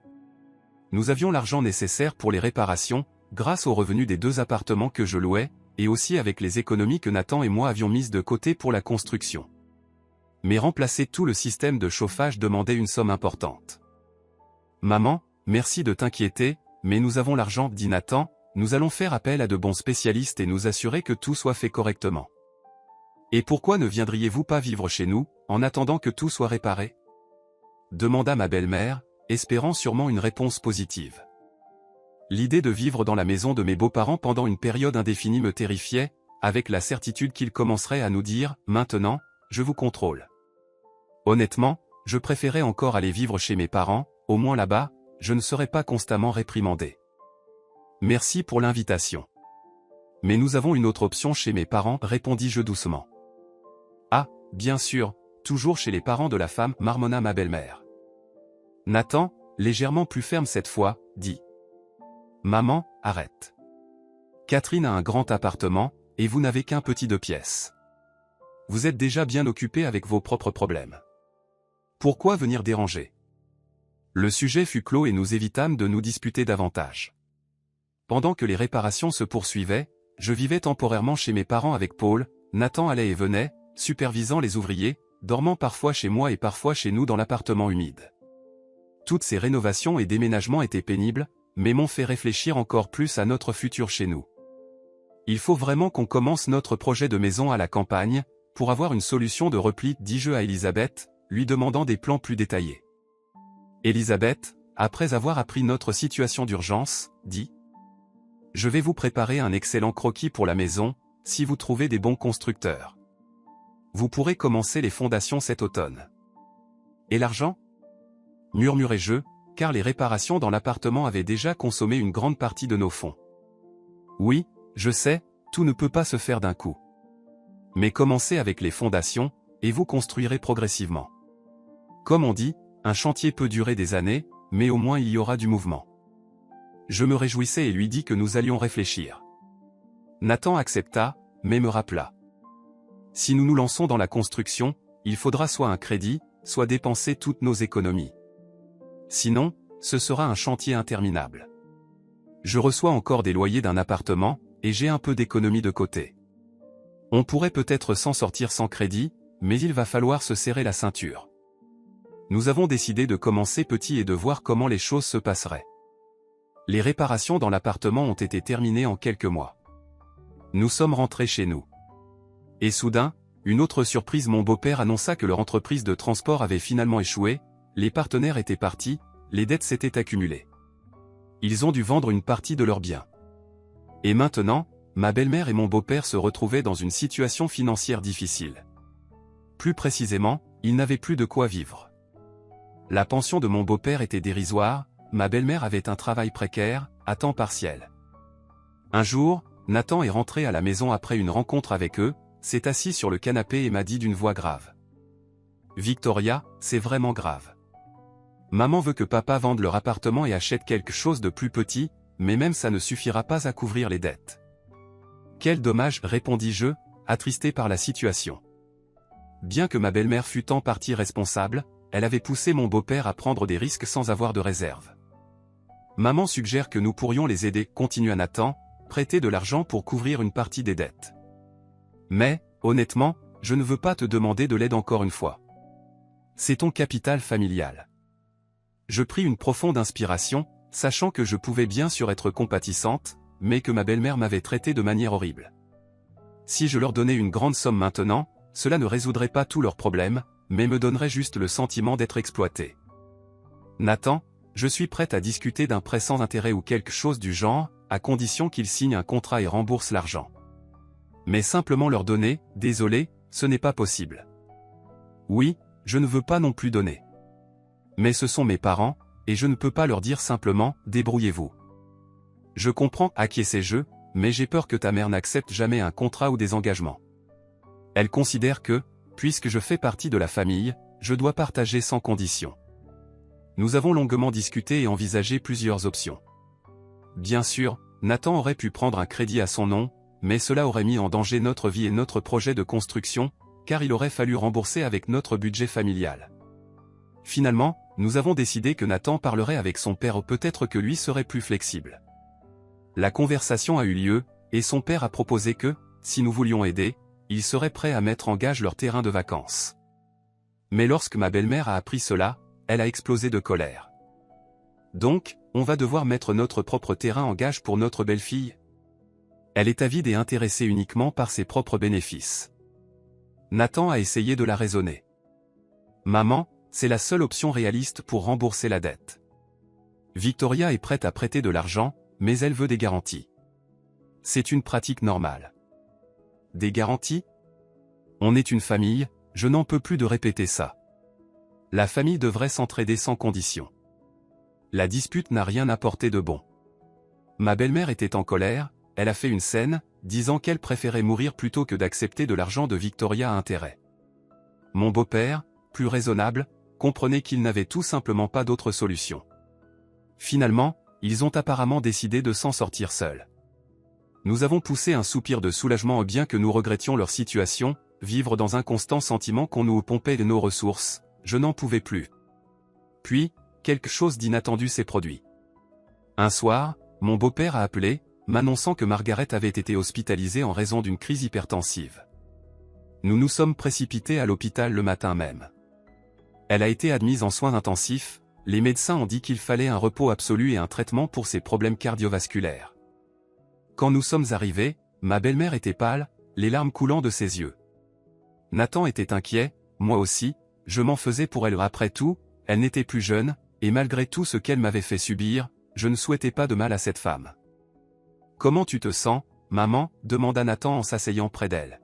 Nous avions l'argent nécessaire pour les réparations, grâce aux revenus des 2 appartements que je louais, et aussi avec les économies que Nathan et moi avions mises de côté pour la construction. Mais remplacer tout le système de chauffage demandait une somme importante. Maman, merci de t'inquiéter, mais nous avons l'argent, dit Nathan, nous allons faire appel à de bons spécialistes et nous assurer que tout soit fait correctement. Et pourquoi ne viendriez-vous pas vivre chez nous, en attendant que tout soit réparé? Demanda ma belle-mère, espérant sûrement une réponse positive. L'idée de vivre dans la maison de mes beaux-parents pendant une période indéfinie me terrifiait, avec la certitude qu'ils commenceraient à nous dire « Maintenant, je vous contrôle ». Honnêtement, je préférais encore aller vivre chez mes parents, au moins là-bas, je ne serais pas constamment réprimandé. Merci pour l'invitation. Mais nous avons une autre option chez mes parents, répondis-je doucement. Ah, bien sûr, toujours chez les parents de la femme, marmonna ma belle-mère. Nathan, légèrement plus ferme cette fois, dit. Maman, arrête. Catherine a un grand appartement, et vous n'avez qu'un petit 2 pièces. Vous êtes déjà bien occupé avec vos propres problèmes. Pourquoi venir déranger? Le sujet fut clos et nous évitâmes de nous disputer davantage. Pendant que les réparations se poursuivaient, je vivais temporairement chez mes parents avec Paul. Nathan allait et venait, supervisant les ouvriers, dormant parfois chez moi et parfois chez nous dans l'appartement humide. Toutes ces rénovations et déménagements étaient pénibles, mais m'ont fait réfléchir encore plus à notre futur chez nous. Il faut vraiment qu'on commence notre projet de maison à la campagne, pour avoir une solution de repli, dis-je à Elisabeth, lui demandant des plans plus détaillés. Elisabeth, après avoir appris notre situation d'urgence, dit « Je vais vous préparer un excellent croquis pour la maison, si vous trouvez des bons constructeurs. Vous pourrez commencer les fondations cet automne. Et l'argent? Murmurai-je, car les réparations dans l'appartement avaient déjà consommé une grande partie de nos fonds. Oui, je sais, tout ne peut pas se faire d'un coup. Mais commencez avec les fondations, et vous construirez progressivement. Comme on dit, un chantier peut durer des années, mais au moins il y aura du mouvement. Je me réjouissais et lui dis que nous allions réfléchir. Nathan accepta, mais me rappela. Si nous nous lançons dans la construction, il faudra soit un crédit, soit dépenser toutes nos économies. Sinon, ce sera un chantier interminable. Je reçois encore des loyers d'un appartement, et j'ai un peu d'économie de côté. On pourrait peut-être s'en sortir sans crédit, mais il va falloir se serrer la ceinture. Nous avons décidé de commencer petit et de voir comment les choses se passeraient. Les réparations dans l'appartement ont été terminées en quelques mois. Nous sommes rentrés chez nous. Et soudain, une autre surprise, mon beau-père annonça que leur entreprise de transport avait finalement échoué, les partenaires étaient partis, les dettes s'étaient accumulées. Ils ont dû vendre une partie de leurs biens. Et maintenant, ma belle-mère et mon beau-père se retrouvaient dans une situation financière difficile. Plus précisément, ils n'avaient plus de quoi vivre. La pension de mon beau-père était dérisoire, ma belle-mère avait un travail précaire, à temps partiel. Un jour, Nathan est rentré à la maison après une rencontre avec eux, s'est assis sur le canapé et m'a dit d'une voix grave. « Victoria, c'est vraiment grave. Maman veut que papa vende leur appartement et achète quelque chose de plus petit, mais même ça ne suffira pas à couvrir les dettes. » Quel dommage, répondis-je, attristé par la situation. Bien que ma belle-mère fût en partie responsable, elle avait poussé mon beau-père à prendre des risques sans avoir de réserve. Maman suggère que nous pourrions les aider, continua Nathan, prêter de l'argent pour couvrir une partie des dettes. Mais, honnêtement, je ne veux pas te demander de l'aide encore une fois. C'est ton capital familial. Je pris une profonde inspiration, sachant que je pouvais bien sûr être compatissante, mais que ma belle-mère m'avait traité de manière horrible. Si je leur donnais une grande somme maintenant, cela ne résoudrait pas tous leurs problèmes, mais me donnerait juste le sentiment d'être exploité. Nathan, je suis prête à discuter d'un prêt sans intérêt ou quelque chose du genre, à condition qu'ils signent un contrat et remboursent l'argent. Mais simplement leur donner, désolé, ce n'est pas possible. Oui, je ne veux pas non plus donner. Mais ce sont mes parents, et je ne peux pas leur dire simplement, débrouillez-vous. Je comprends, acquiesçai-je, mais j'ai peur que ta mère n'accepte jamais un contrat ou des engagements. Elle considère que, puisque je fais partie de la famille, je dois partager sans condition. Nous avons longuement discuté et envisagé plusieurs options. Bien sûr, Nathan aurait pu prendre un crédit à son nom, mais cela aurait mis en danger notre vie et notre projet de construction, car il aurait fallu rembourser avec notre budget familial. Finalement, nous avons décidé que Nathan parlerait avec son père ou peut-être que lui serait plus flexible. La conversation a eu lieu, et son père a proposé que, si nous voulions aider, il serait prêt à mettre en gage leur terrain de vacances. Mais lorsque ma belle-mère a appris cela, elle a explosé de colère. Donc, on va devoir mettre notre propre terrain en gage pour notre belle-fille? Elle est avide et intéressée uniquement par ses propres bénéfices. Nathan a essayé de la raisonner. Maman, c'est la seule option réaliste pour rembourser la dette. Victoria est prête à prêter de l'argent, mais elle veut des garanties. C'est une pratique normale. Des garanties? On est une famille, je n'en peux plus de répéter ça. La famille devrait s'entraider sans condition. La dispute n'a rien apporté de bon. Ma belle-mère était en colère, elle a fait une scène, disant qu'elle préférait mourir plutôt que d'accepter de l'argent de Victoria à intérêt. Mon beau-père, plus raisonnable, comprenait qu'il n'avait tout simplement pas d'autre solution. Finalement, ils ont apparemment décidé de s'en sortir seuls. Nous avons poussé un soupir de soulagement bien que nous regrettions leur situation, vivre dans un constant sentiment qu'on nous pompait de nos ressources, je n'en pouvais plus. Puis, quelque chose d'inattendu s'est produit. Un soir, mon beau-père a appelé, m'annonçant que Margaret avait été hospitalisée en raison d'une crise hypertensive. Nous nous sommes précipités à l'hôpital le matin même. Elle a été admise en soins intensifs, les médecins ont dit qu'il fallait un repos absolu et un traitement pour ses problèmes cardiovasculaires. Quand nous sommes arrivés, ma belle-mère était pâle, les larmes coulant de ses yeux. Nathan était inquiet, moi aussi, je m'en faisais pour elle. Après tout, elle n'était plus jeune, et malgré tout ce qu'elle m'avait fait subir, je ne souhaitais pas de mal à cette femme. Comment tu te sens, maman? Demanda Nathan en s'asseyant près d'elle.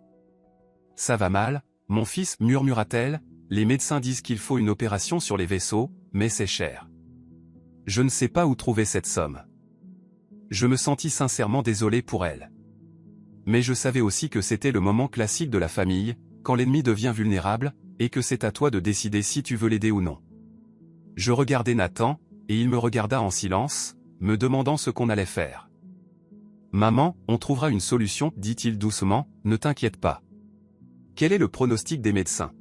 Ça va mal, mon fils, murmura-t-elle, les médecins disent qu'il faut une opération sur les vaisseaux, mais c'est cher. Je ne sais pas où trouver cette somme. Je me sentis sincèrement désolé pour elle. Mais je savais aussi que c'était le moment classique de la famille, quand l'ennemi devient vulnérable, et que c'est à toi de décider si tu veux l'aider ou non. Je regardais Nathan, et il me regarda en silence, me demandant ce qu'on allait faire. Maman, on trouvera une solution, dit-il doucement, ne t'inquiète pas. Quel est le pronostic des médecins?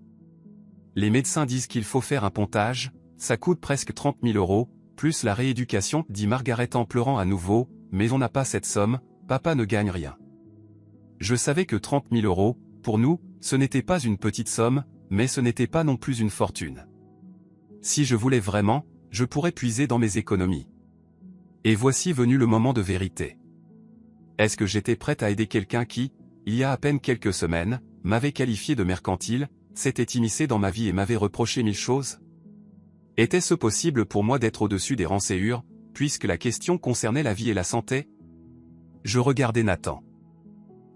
Les médecins disent qu'il faut faire un pontage, ça coûte presque 30 000 €, plus la rééducation, dit Margaret en pleurant à nouveau, mais on n'a pas cette somme, papa ne gagne rien. Je savais que 30 000 €, pour nous, ce n'était pas une petite somme, mais ce n'était pas non plus une fortune. Si je voulais vraiment, je pourrais puiser dans mes économies. Et voici venu le moment de vérité. Est-ce que j'étais prête à aider quelqu'un qui, il y a à peine quelques semaines, m'avait qualifié de mercantile, s'était immiscé dans ma vie et m'avait reproché 1000 choses? Était-ce possible pour moi d'être au-dessus des rançéures, puisque la question concernait la vie et la santé? Je regardais Nathan.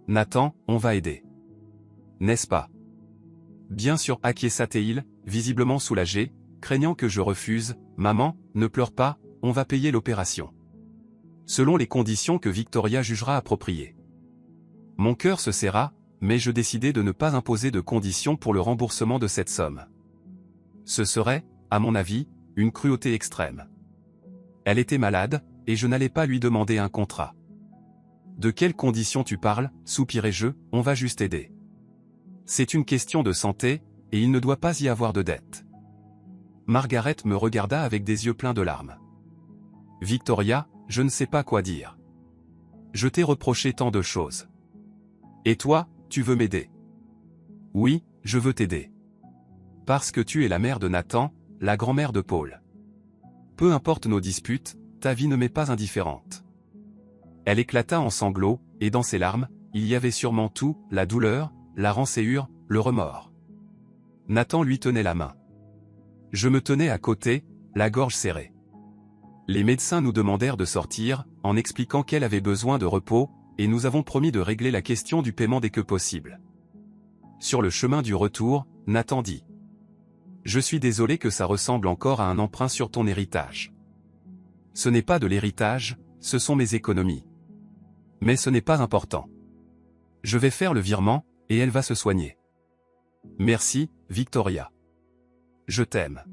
Nathan, on va aider. N'est-ce pas? Bien sûr, acquiesça-t-il, visiblement soulagé, craignant que je refuse. Maman, ne pleure pas, on va payer l'opération. Selon les conditions que Victoria jugera appropriées. Mon cœur se serra, mais je décidai de ne pas imposer de conditions pour le remboursement de cette somme. Ce serait, à mon avis, une cruauté extrême. Elle était malade, et je n'allais pas lui demander un contrat. De quelles conditions tu parles, soupirai-je, on va juste aider. C'est une question de santé, et il ne doit pas y avoir de dette. Margaret me regarda avec des yeux pleins de larmes. Victoria, je ne sais pas quoi dire. Je t'ai reproché tant de choses. Et toi, tu veux m'aider? Oui, je veux t'aider. Parce que tu es la mère de Nathan, la grand-mère de Paul. Peu importe nos disputes, ta vie ne m'est pas indifférente. Elle éclata en sanglots, et dans ses larmes, il y avait sûrement tout, la douleur, la rançéure, le remords. Nathan lui tenait la main. Je me tenais à côté, la gorge serrée. Les médecins nous demandèrent de sortir, en expliquant qu'elle avait besoin de repos, et nous avons promis de régler la question du paiement dès que possible. Sur le chemin du retour, Nathan dit. Je suis désolé que ça ressemble encore à un emprunt sur ton héritage. Ce n'est pas de l'héritage, ce sont mes économies. Mais ce n'est pas important. Je vais faire le virement, et elle va se soigner. Merci, Victoria. Je t'aime.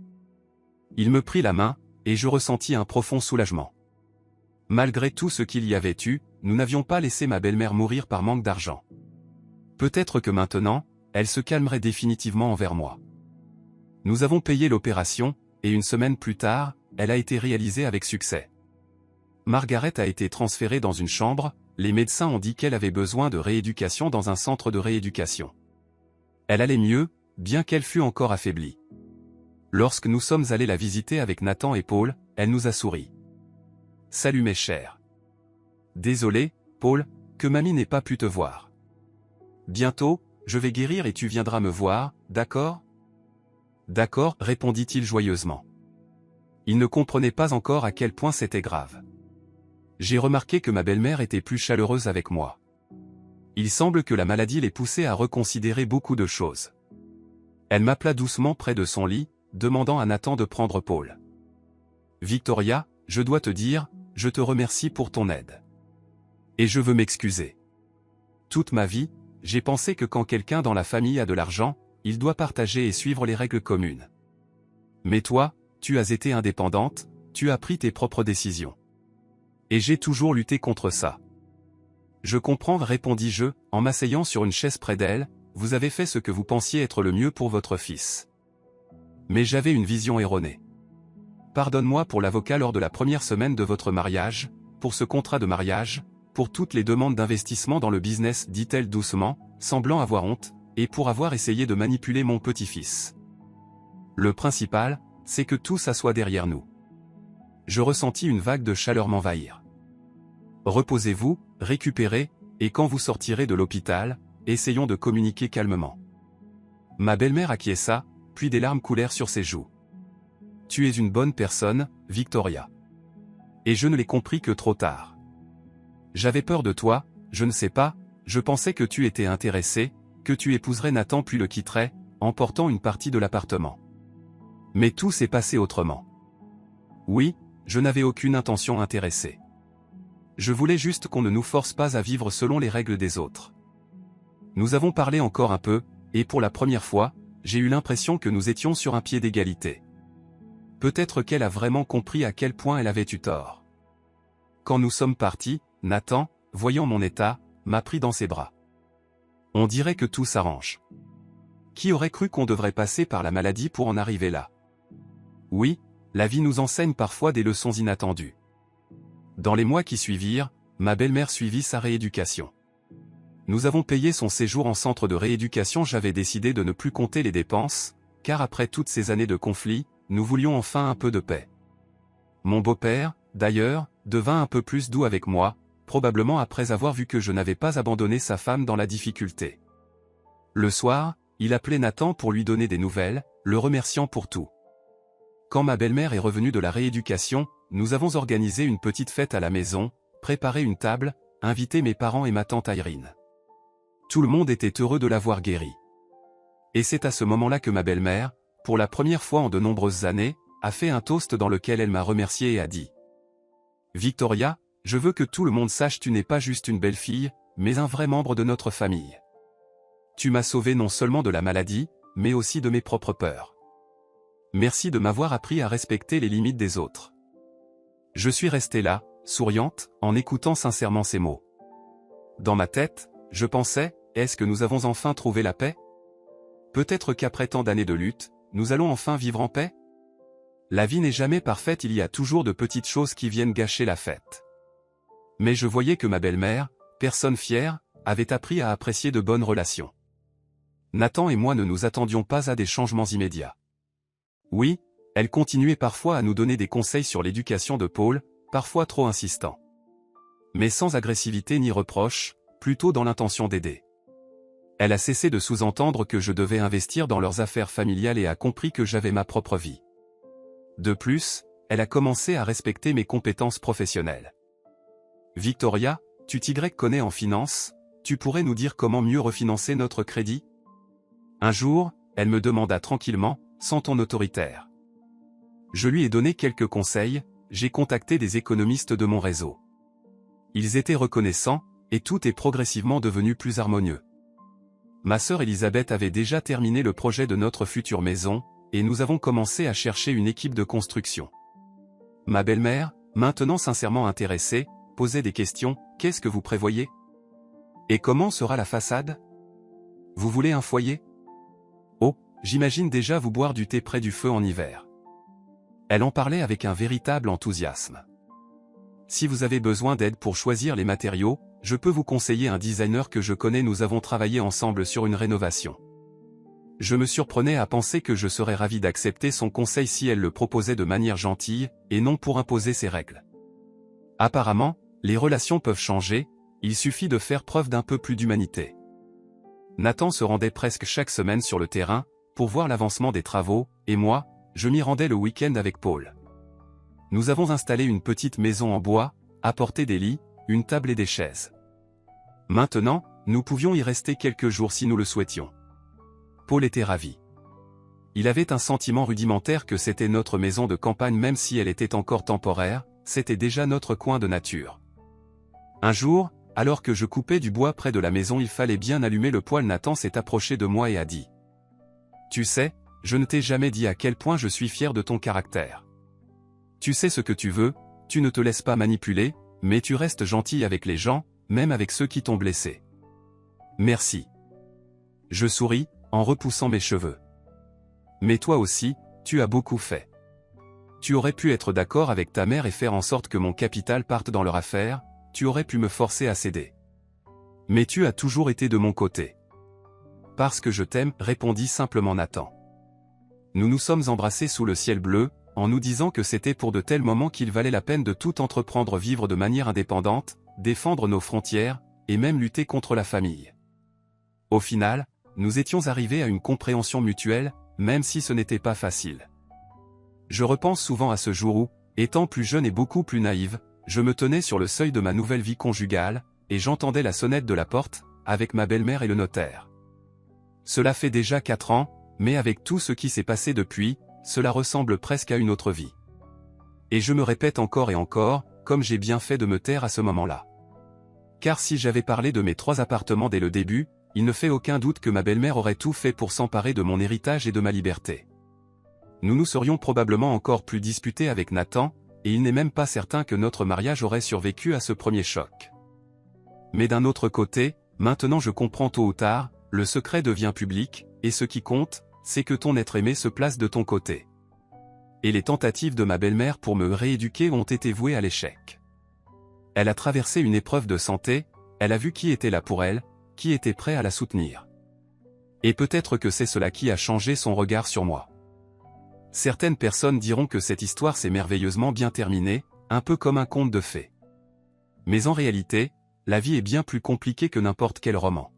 Il me prit la main, et je ressentis un profond soulagement. Malgré tout ce qu'il y avait eu, nous n'avions pas laissé ma belle-mère mourir par manque d'argent. Peut-être que maintenant, elle se calmerait définitivement envers moi. Nous avons payé l'opération, et une semaine plus tard, elle a été réalisée avec succès. Margaret a été transférée dans une chambre, les médecins ont dit qu'elle avait besoin de rééducation dans un centre de rééducation. Elle allait mieux, bien qu'elle fût encore affaiblie. Lorsque nous sommes allés la visiter avec Nathan et Paul, elle nous a souri. « Salut mes chers. Désolé, Paul, que mamie n'ait pas pu te voir. Bientôt, je vais guérir et tu viendras me voir, d'accord ?» « D'accord, répondit-il joyeusement. Il ne comprenait pas encore à quel point c'était grave. J'ai remarqué que ma belle-mère était plus chaleureuse avec moi. Il semble que la maladie l'ait poussée à reconsidérer beaucoup de choses. Elle m'appela doucement près de son lit, demandant à Nathan de prendre Paul. « Victoria, je dois te dire, je te remercie pour ton aide. Et je veux m'excuser. Toute ma vie, j'ai pensé que quand quelqu'un dans la famille a de l'argent, il doit partager et suivre les règles communes. Mais toi, tu as été indépendante, tu as pris tes propres décisions. Et j'ai toujours lutté contre ça. Je comprends, répondis-je, en m'asseyant sur une chaise près d'elle, vous avez fait ce que vous pensiez être le mieux pour votre fils. Mais j'avais une vision erronée. Pardonne-moi pour l'avocat lors de la première semaine de votre mariage, pour ce contrat de mariage, pour toutes les demandes d'investissement dans le business, dit-elle doucement, semblant avoir honte, et pour avoir essayé de manipuler mon petit-fils. Le principal, c'est que tout s'assoit derrière nous. Je ressentis une vague de chaleur m'envahir. Reposez-vous, récupérez, et quand vous sortirez de l'hôpital, essayons de communiquer calmement. Ma belle-mère acquiesça, puis des larmes coulèrent sur ses joues. Tu es une bonne personne, Victoria. Et je ne l'ai compris que trop tard. J'avais peur de toi, je ne sais pas, je pensais que tu étais intéressé, que tu épouserais Nathan puis le quitterais, emportant une partie de l'appartement. Mais tout s'est passé autrement. Oui, je n'avais aucune intention intéressée. Je voulais juste qu'on ne nous force pas à vivre selon les règles des autres. Nous avons parlé encore un peu, et pour la première fois, j'ai eu l'impression que nous étions sur un pied d'égalité. Peut-être qu'elle a vraiment compris à quel point elle avait eu tort. Quand nous sommes partis, Nathan, voyant mon état, m'a pris dans ses bras. On dirait que tout s'arrange. Qui aurait cru qu'on devrait passer par la maladie pour en arriver là? Oui, la vie nous enseigne parfois des leçons inattendues. Dans les mois qui suivirent, ma belle-mère suivit sa rééducation. Nous avons payé son séjour en centre de rééducation. J'avais décidé de ne plus compter les dépenses, car après toutes ces années de conflits, nous voulions enfin un peu de paix. Mon beau-père, d'ailleurs, devint un peu plus doux avec moi, probablement après avoir vu que je n'avais pas abandonné sa femme dans la difficulté. Le soir, il appelait Nathan pour lui donner des nouvelles, le remerciant pour tout. Quand ma belle-mère est revenue de la rééducation, nous avons organisé une petite fête à la maison, préparé une table, invité mes parents et ma tante Irene. Tout le monde était heureux de l'avoir guérie. Et c'est à ce moment-là que ma belle-mère, pour la première fois en de nombreuses années, a fait un toast dans lequel elle m'a remercié et a dit « Victoria, je veux que tout le monde sache tu n'es pas juste une belle-fille, mais un vrai membre de notre famille. Tu m'as sauvé non seulement de la maladie, mais aussi de mes propres peurs. Merci de m'avoir appris à respecter les limites des autres. » Je suis restée là, souriante, en écoutant sincèrement ces mots. Dans ma tête, je pensais, est-ce que nous avons enfin trouvé la paix? Peut-être qu'après tant d'années de lutte, nous allons enfin vivre en paix? La vie n'est jamais parfaite, il y a toujours de petites choses qui viennent gâcher la fête. Mais je voyais que ma belle-mère, personne fière, avait appris à apprécier de bonnes relations. Nathan et moi ne nous attendions pas à des changements immédiats. Oui, elle continuait parfois à nous donner des conseils sur l'éducation de Paul, parfois trop insistants. Mais sans agressivité ni reproche, plutôt dans l'intention d'aider. Elle a cessé de sous-entendre que je devais investir dans leurs affaires familiales et a compris que j'avais ma propre vie. De plus, elle a commencé à respecter mes compétences professionnelles. Victoria, tu t'y connais en finance, tu pourrais nous dire comment mieux refinancer notre crédit? Un jour, elle me demanda tranquillement, sans ton autoritaire. Je lui ai donné quelques conseils, j'ai contacté des économistes de mon réseau. Ils étaient reconnaissants, et tout est progressivement devenu plus harmonieux. Ma sœur Elisabeth avait déjà terminé le projet de notre future maison, et nous avons commencé à chercher une équipe de construction. Ma belle-mère, maintenant sincèrement intéressée, posait des questions, qu'est-ce que vous prévoyez? Et comment sera la façade? Vous voulez un foyer? Oh, j'imagine déjà vous boire du thé près du feu en hiver. Elle en parlait avec un véritable enthousiasme. Si vous avez besoin d'aide pour choisir les matériaux, je peux vous conseiller un designer que je connais, nous avons travaillé ensemble sur une rénovation. Je me surprenais à penser que je serais ravi d'accepter son conseil si elle le proposait de manière gentille, et non pour imposer ses règles. Apparemment, les relations peuvent changer, il suffit de faire preuve d'un peu plus d'humanité. Nathan se rendait presque chaque semaine sur le terrain, pour voir l'avancement des travaux, et moi, je m'y rendais le week-end avec Paul. Nous avons installé une petite maison en bois, apporté des lits, une table et des chaises. Maintenant, nous pouvions y rester quelques jours si nous le souhaitions. Paul était ravi. Il avait un sentiment rudimentaire que c'était notre maison de campagne même si elle était encore temporaire, c'était déjà notre coin de nature. Un jour, alors que je coupais du bois près de la maison, il fallait bien allumer le poêle. Nathan s'est approché de moi et a dit « Tu sais, je ne t'ai jamais dit à quel point je suis fier de ton caractère. Tu sais ce que tu veux, tu ne te laisses pas manipuler, mais tu restes gentil avec les gens, même avec ceux qui t'ont blessé. Merci. » Je souris, en repoussant mes cheveux. Mais toi aussi, tu as beaucoup fait. Tu aurais pu être d'accord avec ta mère et faire en sorte que mon capital parte dans leur affaire, tu aurais pu me forcer à céder. Mais tu as toujours été de mon côté. Parce que je t'aime, répondit simplement Nathan. Nous nous sommes embrassés sous le ciel bleu, en nous disant que c'était pour de tels moments qu'il valait la peine de tout entreprendre, vivre de manière indépendante, défendre nos frontières, et même lutter contre la famille. Au final, nous étions arrivés à une compréhension mutuelle, même si ce n'était pas facile. Je repense souvent à ce jour où, étant plus jeune et beaucoup plus naïve, je me tenais sur le seuil de ma nouvelle vie conjugale, et j'entendais la sonnette de la porte, avec ma belle-mère et le notaire. Cela fait déjà 4 ans, mais avec tout ce qui s'est passé depuis, cela ressemble presque à une autre vie. Et je me répète encore et encore, comme j'ai bien fait de me taire à ce moment-là. Car si j'avais parlé de mes 3 appartements dès le début, il ne fait aucun doute que ma belle-mère aurait tout fait pour s'emparer de mon héritage et de ma liberté. Nous nous serions probablement encore plus disputés avec Nathan, et il n'est même pas certain que notre mariage aurait survécu à ce premier choc. Mais d'un autre côté, maintenant je comprends tôt ou tard, le secret devient public, et ce qui compte, c'est que ton être aimé se place de ton côté. Et les tentatives de ma belle-mère pour me rééduquer ont été vouées à l'échec. Elle a traversé une épreuve de santé, elle a vu qui était là pour elle, qui était prêt à la soutenir. Et peut-être que c'est cela qui a changé son regard sur moi. Certaines personnes diront que cette histoire s'est merveilleusement bien terminée, un peu comme un conte de fées. Mais en réalité, la vie est bien plus compliquée que n'importe quel roman.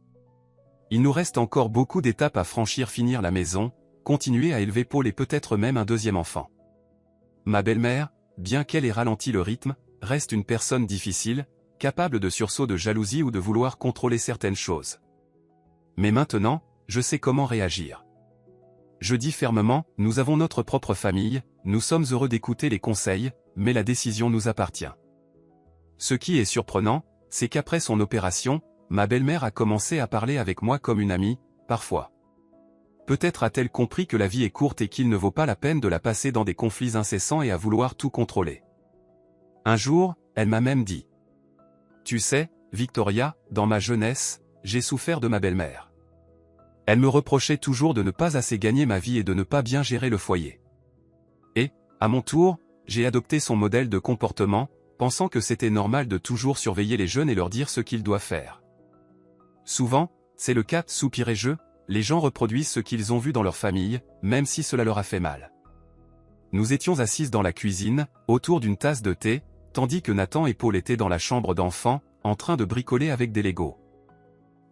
Il nous reste encore beaucoup d'étapes à franchir, finir la maison, continuer à élever Paul et peut-être même un deuxième enfant. Ma belle-mère, bien qu'elle ait ralenti le rythme, reste une personne difficile, capable de sursauts de jalousie ou de vouloir contrôler certaines choses. Mais maintenant, je sais comment réagir. Je dis fermement, nous avons notre propre famille, nous sommes heureux d'écouter les conseils, mais la décision nous appartient. Ce qui est surprenant, c'est qu'après son opération, ma belle-mère a commencé à parler avec moi comme une amie, parfois. Peut-être a-t-elle compris que la vie est courte et qu'il ne vaut pas la peine de la passer dans des conflits incessants et à vouloir tout contrôler. Un jour, elle m'a même dit: « Tu sais, Victoria, dans ma jeunesse, j'ai souffert de ma belle-mère. Elle me reprochait toujours de ne pas assez gagner ma vie et de ne pas bien gérer le foyer. Et, à mon tour, j'ai adopté son modèle de comportement, pensant que c'était normal de toujours surveiller les jeunes et leur dire ce qu'ils doivent faire. Souvent, c'est le cas, soupirai-je, les gens reproduisent ce qu'ils ont vu dans leur famille, même si cela leur a fait mal. Nous étions assises dans la cuisine, autour d'une tasse de thé, tandis que Nathan et Paul étaient dans la chambre d'enfant, en train de bricoler avec des Legos.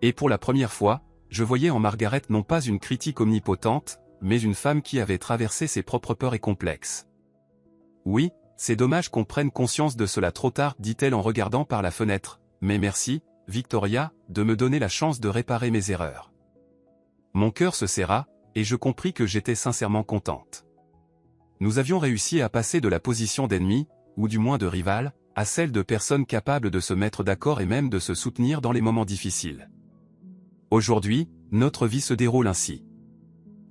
Et pour la première fois, je voyais en Margaret non pas une critique omnipotente, mais une femme qui avait traversé ses propres peurs et complexes. Oui, c'est dommage qu'on prenne conscience de cela trop tard, dit-elle en regardant par la fenêtre, mais merci, Victoria, de me donner la chance de réparer mes erreurs. Mon cœur se serra, et je compris que j'étais sincèrement contente. Nous avions réussi à passer de la position d'ennemi, ou du moins de rival, à celle de personnes capables de se mettre d'accord et même de se soutenir dans les moments difficiles. Aujourd'hui, notre vie se déroule ainsi.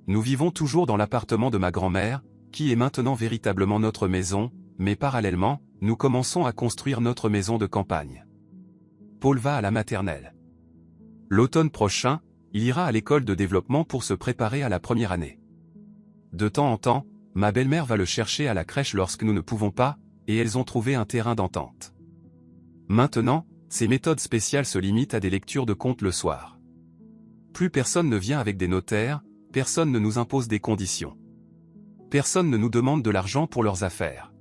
Nous vivons toujours dans l'appartement de ma grand-mère, qui est maintenant véritablement notre maison, mais parallèlement, nous commençons à construire notre maison de campagne. Paul va à la maternelle. L'automne prochain, il ira à l'école de développement pour se préparer à la première année. De temps en temps, ma belle-mère va le chercher à la crèche lorsque nous ne pouvons pas, et elles ont trouvé un terrain d'entente. Maintenant, ces méthodes spéciales se limitent à des lectures de contes le soir. Plus personne ne vient avec des notaires, personne ne nous impose des conditions. Personne ne nous demande de l'argent pour leurs affaires.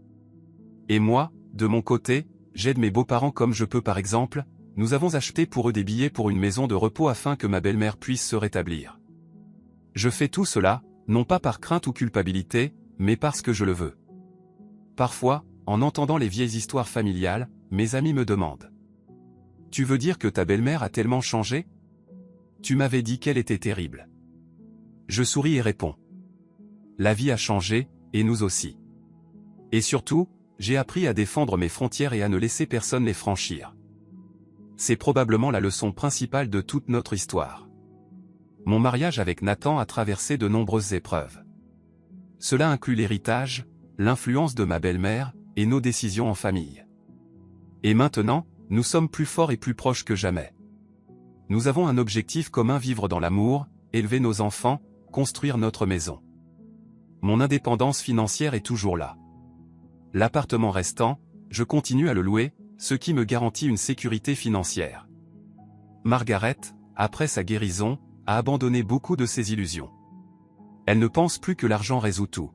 Et moi, de mon côté, j'aide mes beaux-parents comme je peux. Par exemple, nous avons acheté pour eux des billets pour une maison de repos afin que ma belle-mère puisse se rétablir. Je fais tout cela, non pas par crainte ou culpabilité, mais parce que je le veux. Parfois, en entendant les vieilles histoires familiales, mes amis me demandent: « Tu veux dire que ta belle-mère a tellement changé ? Tu m'avais dit qu'elle était terrible. » Je souris et réponds: « La vie a changé, et nous aussi. Et surtout, j'ai appris à défendre mes frontières et à ne laisser personne les franchir. C'est probablement la leçon principale de toute notre histoire. Mon mariage avec Nathan a traversé de nombreuses épreuves. Cela inclut l'héritage, l'influence de ma belle-mère, et nos décisions en famille. Et maintenant, nous sommes plus forts et plus proches que jamais. Nous avons un objectif commun: vivre dans l'amour, élever nos enfants, construire notre maison. Mon indépendance financière est toujours là. L'appartement restant, je continue à le louer, ce qui me garantit une sécurité financière. Margaret, après sa guérison, a abandonné beaucoup de ses illusions. Elle ne pense plus que l'argent résout tout.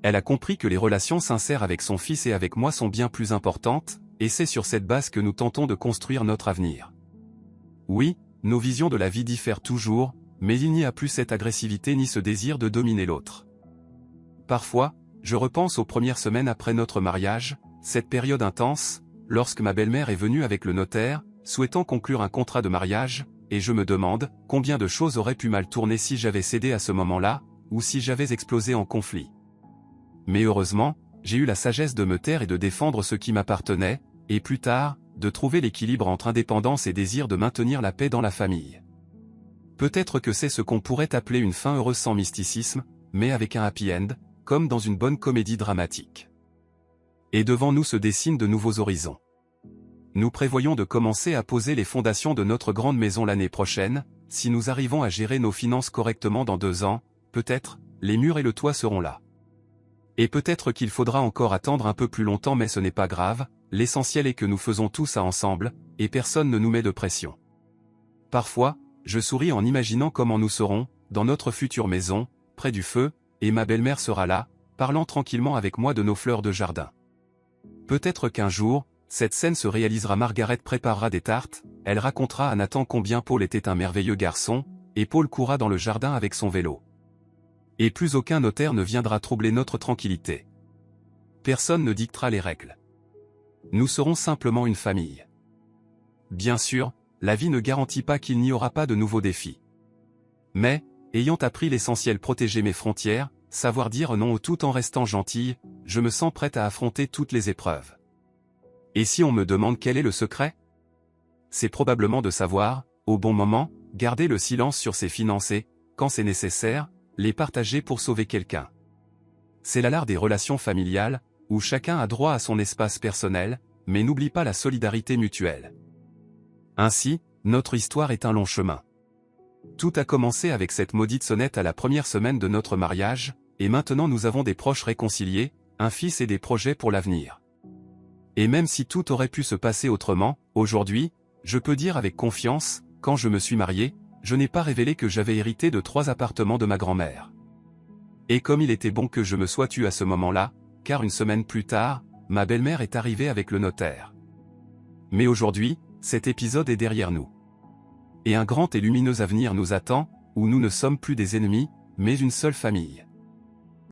Elle a compris que les relations sincères avec son fils et avec moi sont bien plus importantes, et c'est sur cette base que nous tentons de construire notre avenir. Oui, nos visions de la vie diffèrent toujours, mais il n'y a plus cette agressivité ni ce désir de dominer l'autre. Parfois, je repense aux premières semaines après notre mariage, cette période intense, lorsque ma belle-mère est venue avec le notaire, souhaitant conclure un contrat de mariage, et je me demande combien de choses auraient pu mal tourner si j'avais cédé à ce moment-là, ou si j'avais explosé en conflit. Mais heureusement, j'ai eu la sagesse de me taire et de défendre ce qui m'appartenait, et plus tard, de trouver l'équilibre entre indépendance et désir de maintenir la paix dans la famille. Peut-être que c'est ce qu'on pourrait appeler une fin heureuse sans mysticisme, mais avec un happy end, comme dans une bonne comédie dramatique. Et devant nous se dessinent de nouveaux horizons. Nous prévoyons de commencer à poser les fondations de notre grande maison l'année prochaine, si nous arrivons à gérer nos finances correctement dans 2 ans, peut-être, les murs et le toit seront là. Et peut-être qu'il faudra encore attendre un peu plus longtemps mais ce n'est pas grave, l'essentiel est que nous faisons tout ça ensemble, et personne ne nous met de pression. Parfois, je souris en imaginant comment nous serons, dans notre future maison, près du feu, et ma belle-mère sera là, parlant tranquillement avec moi de nos fleurs de jardin. Peut-être qu'un jour, cette scène se réalisera. Margaret préparera des tartes, elle racontera à Nathan combien Paul était un merveilleux garçon, et Paul courra dans le jardin avec son vélo. Et plus aucun notaire ne viendra troubler notre tranquillité. Personne ne dictera les règles. Nous serons simplement une famille. Bien sûr, la vie ne garantit pas qu'il n'y aura pas de nouveaux défis. Mais, ayant appris l'essentiel, protéger mes frontières, savoir dire non tout en restant gentille, je me sens prête à affronter toutes les épreuves. Et si on me demande quel est le secret? C'est probablement de savoir, au bon moment, garder le silence sur ses finances et, quand c'est nécessaire, les partager pour sauver quelqu'un. C'est l'art des relations familiales, où chacun a droit à son espace personnel, mais n'oublie pas la solidarité mutuelle. Ainsi, notre histoire est un long chemin. Tout a commencé avec cette maudite sonnette à la première semaine de notre mariage, et maintenant nous avons des proches réconciliés, un fils et des projets pour l'avenir. Et même si tout aurait pu se passer autrement, aujourd'hui, je peux dire avec confiance, quand je me suis marié, je n'ai pas révélé que j'avais hérité de 3 appartements de ma grand-mère. Et comme il était bon que je me sois tu à ce moment-là, car une semaine plus tard, ma belle-mère est arrivée avec le notaire. Mais aujourd'hui, cet épisode est derrière nous. Et un grand et lumineux avenir nous attend, où nous ne sommes plus des ennemis, mais une seule famille.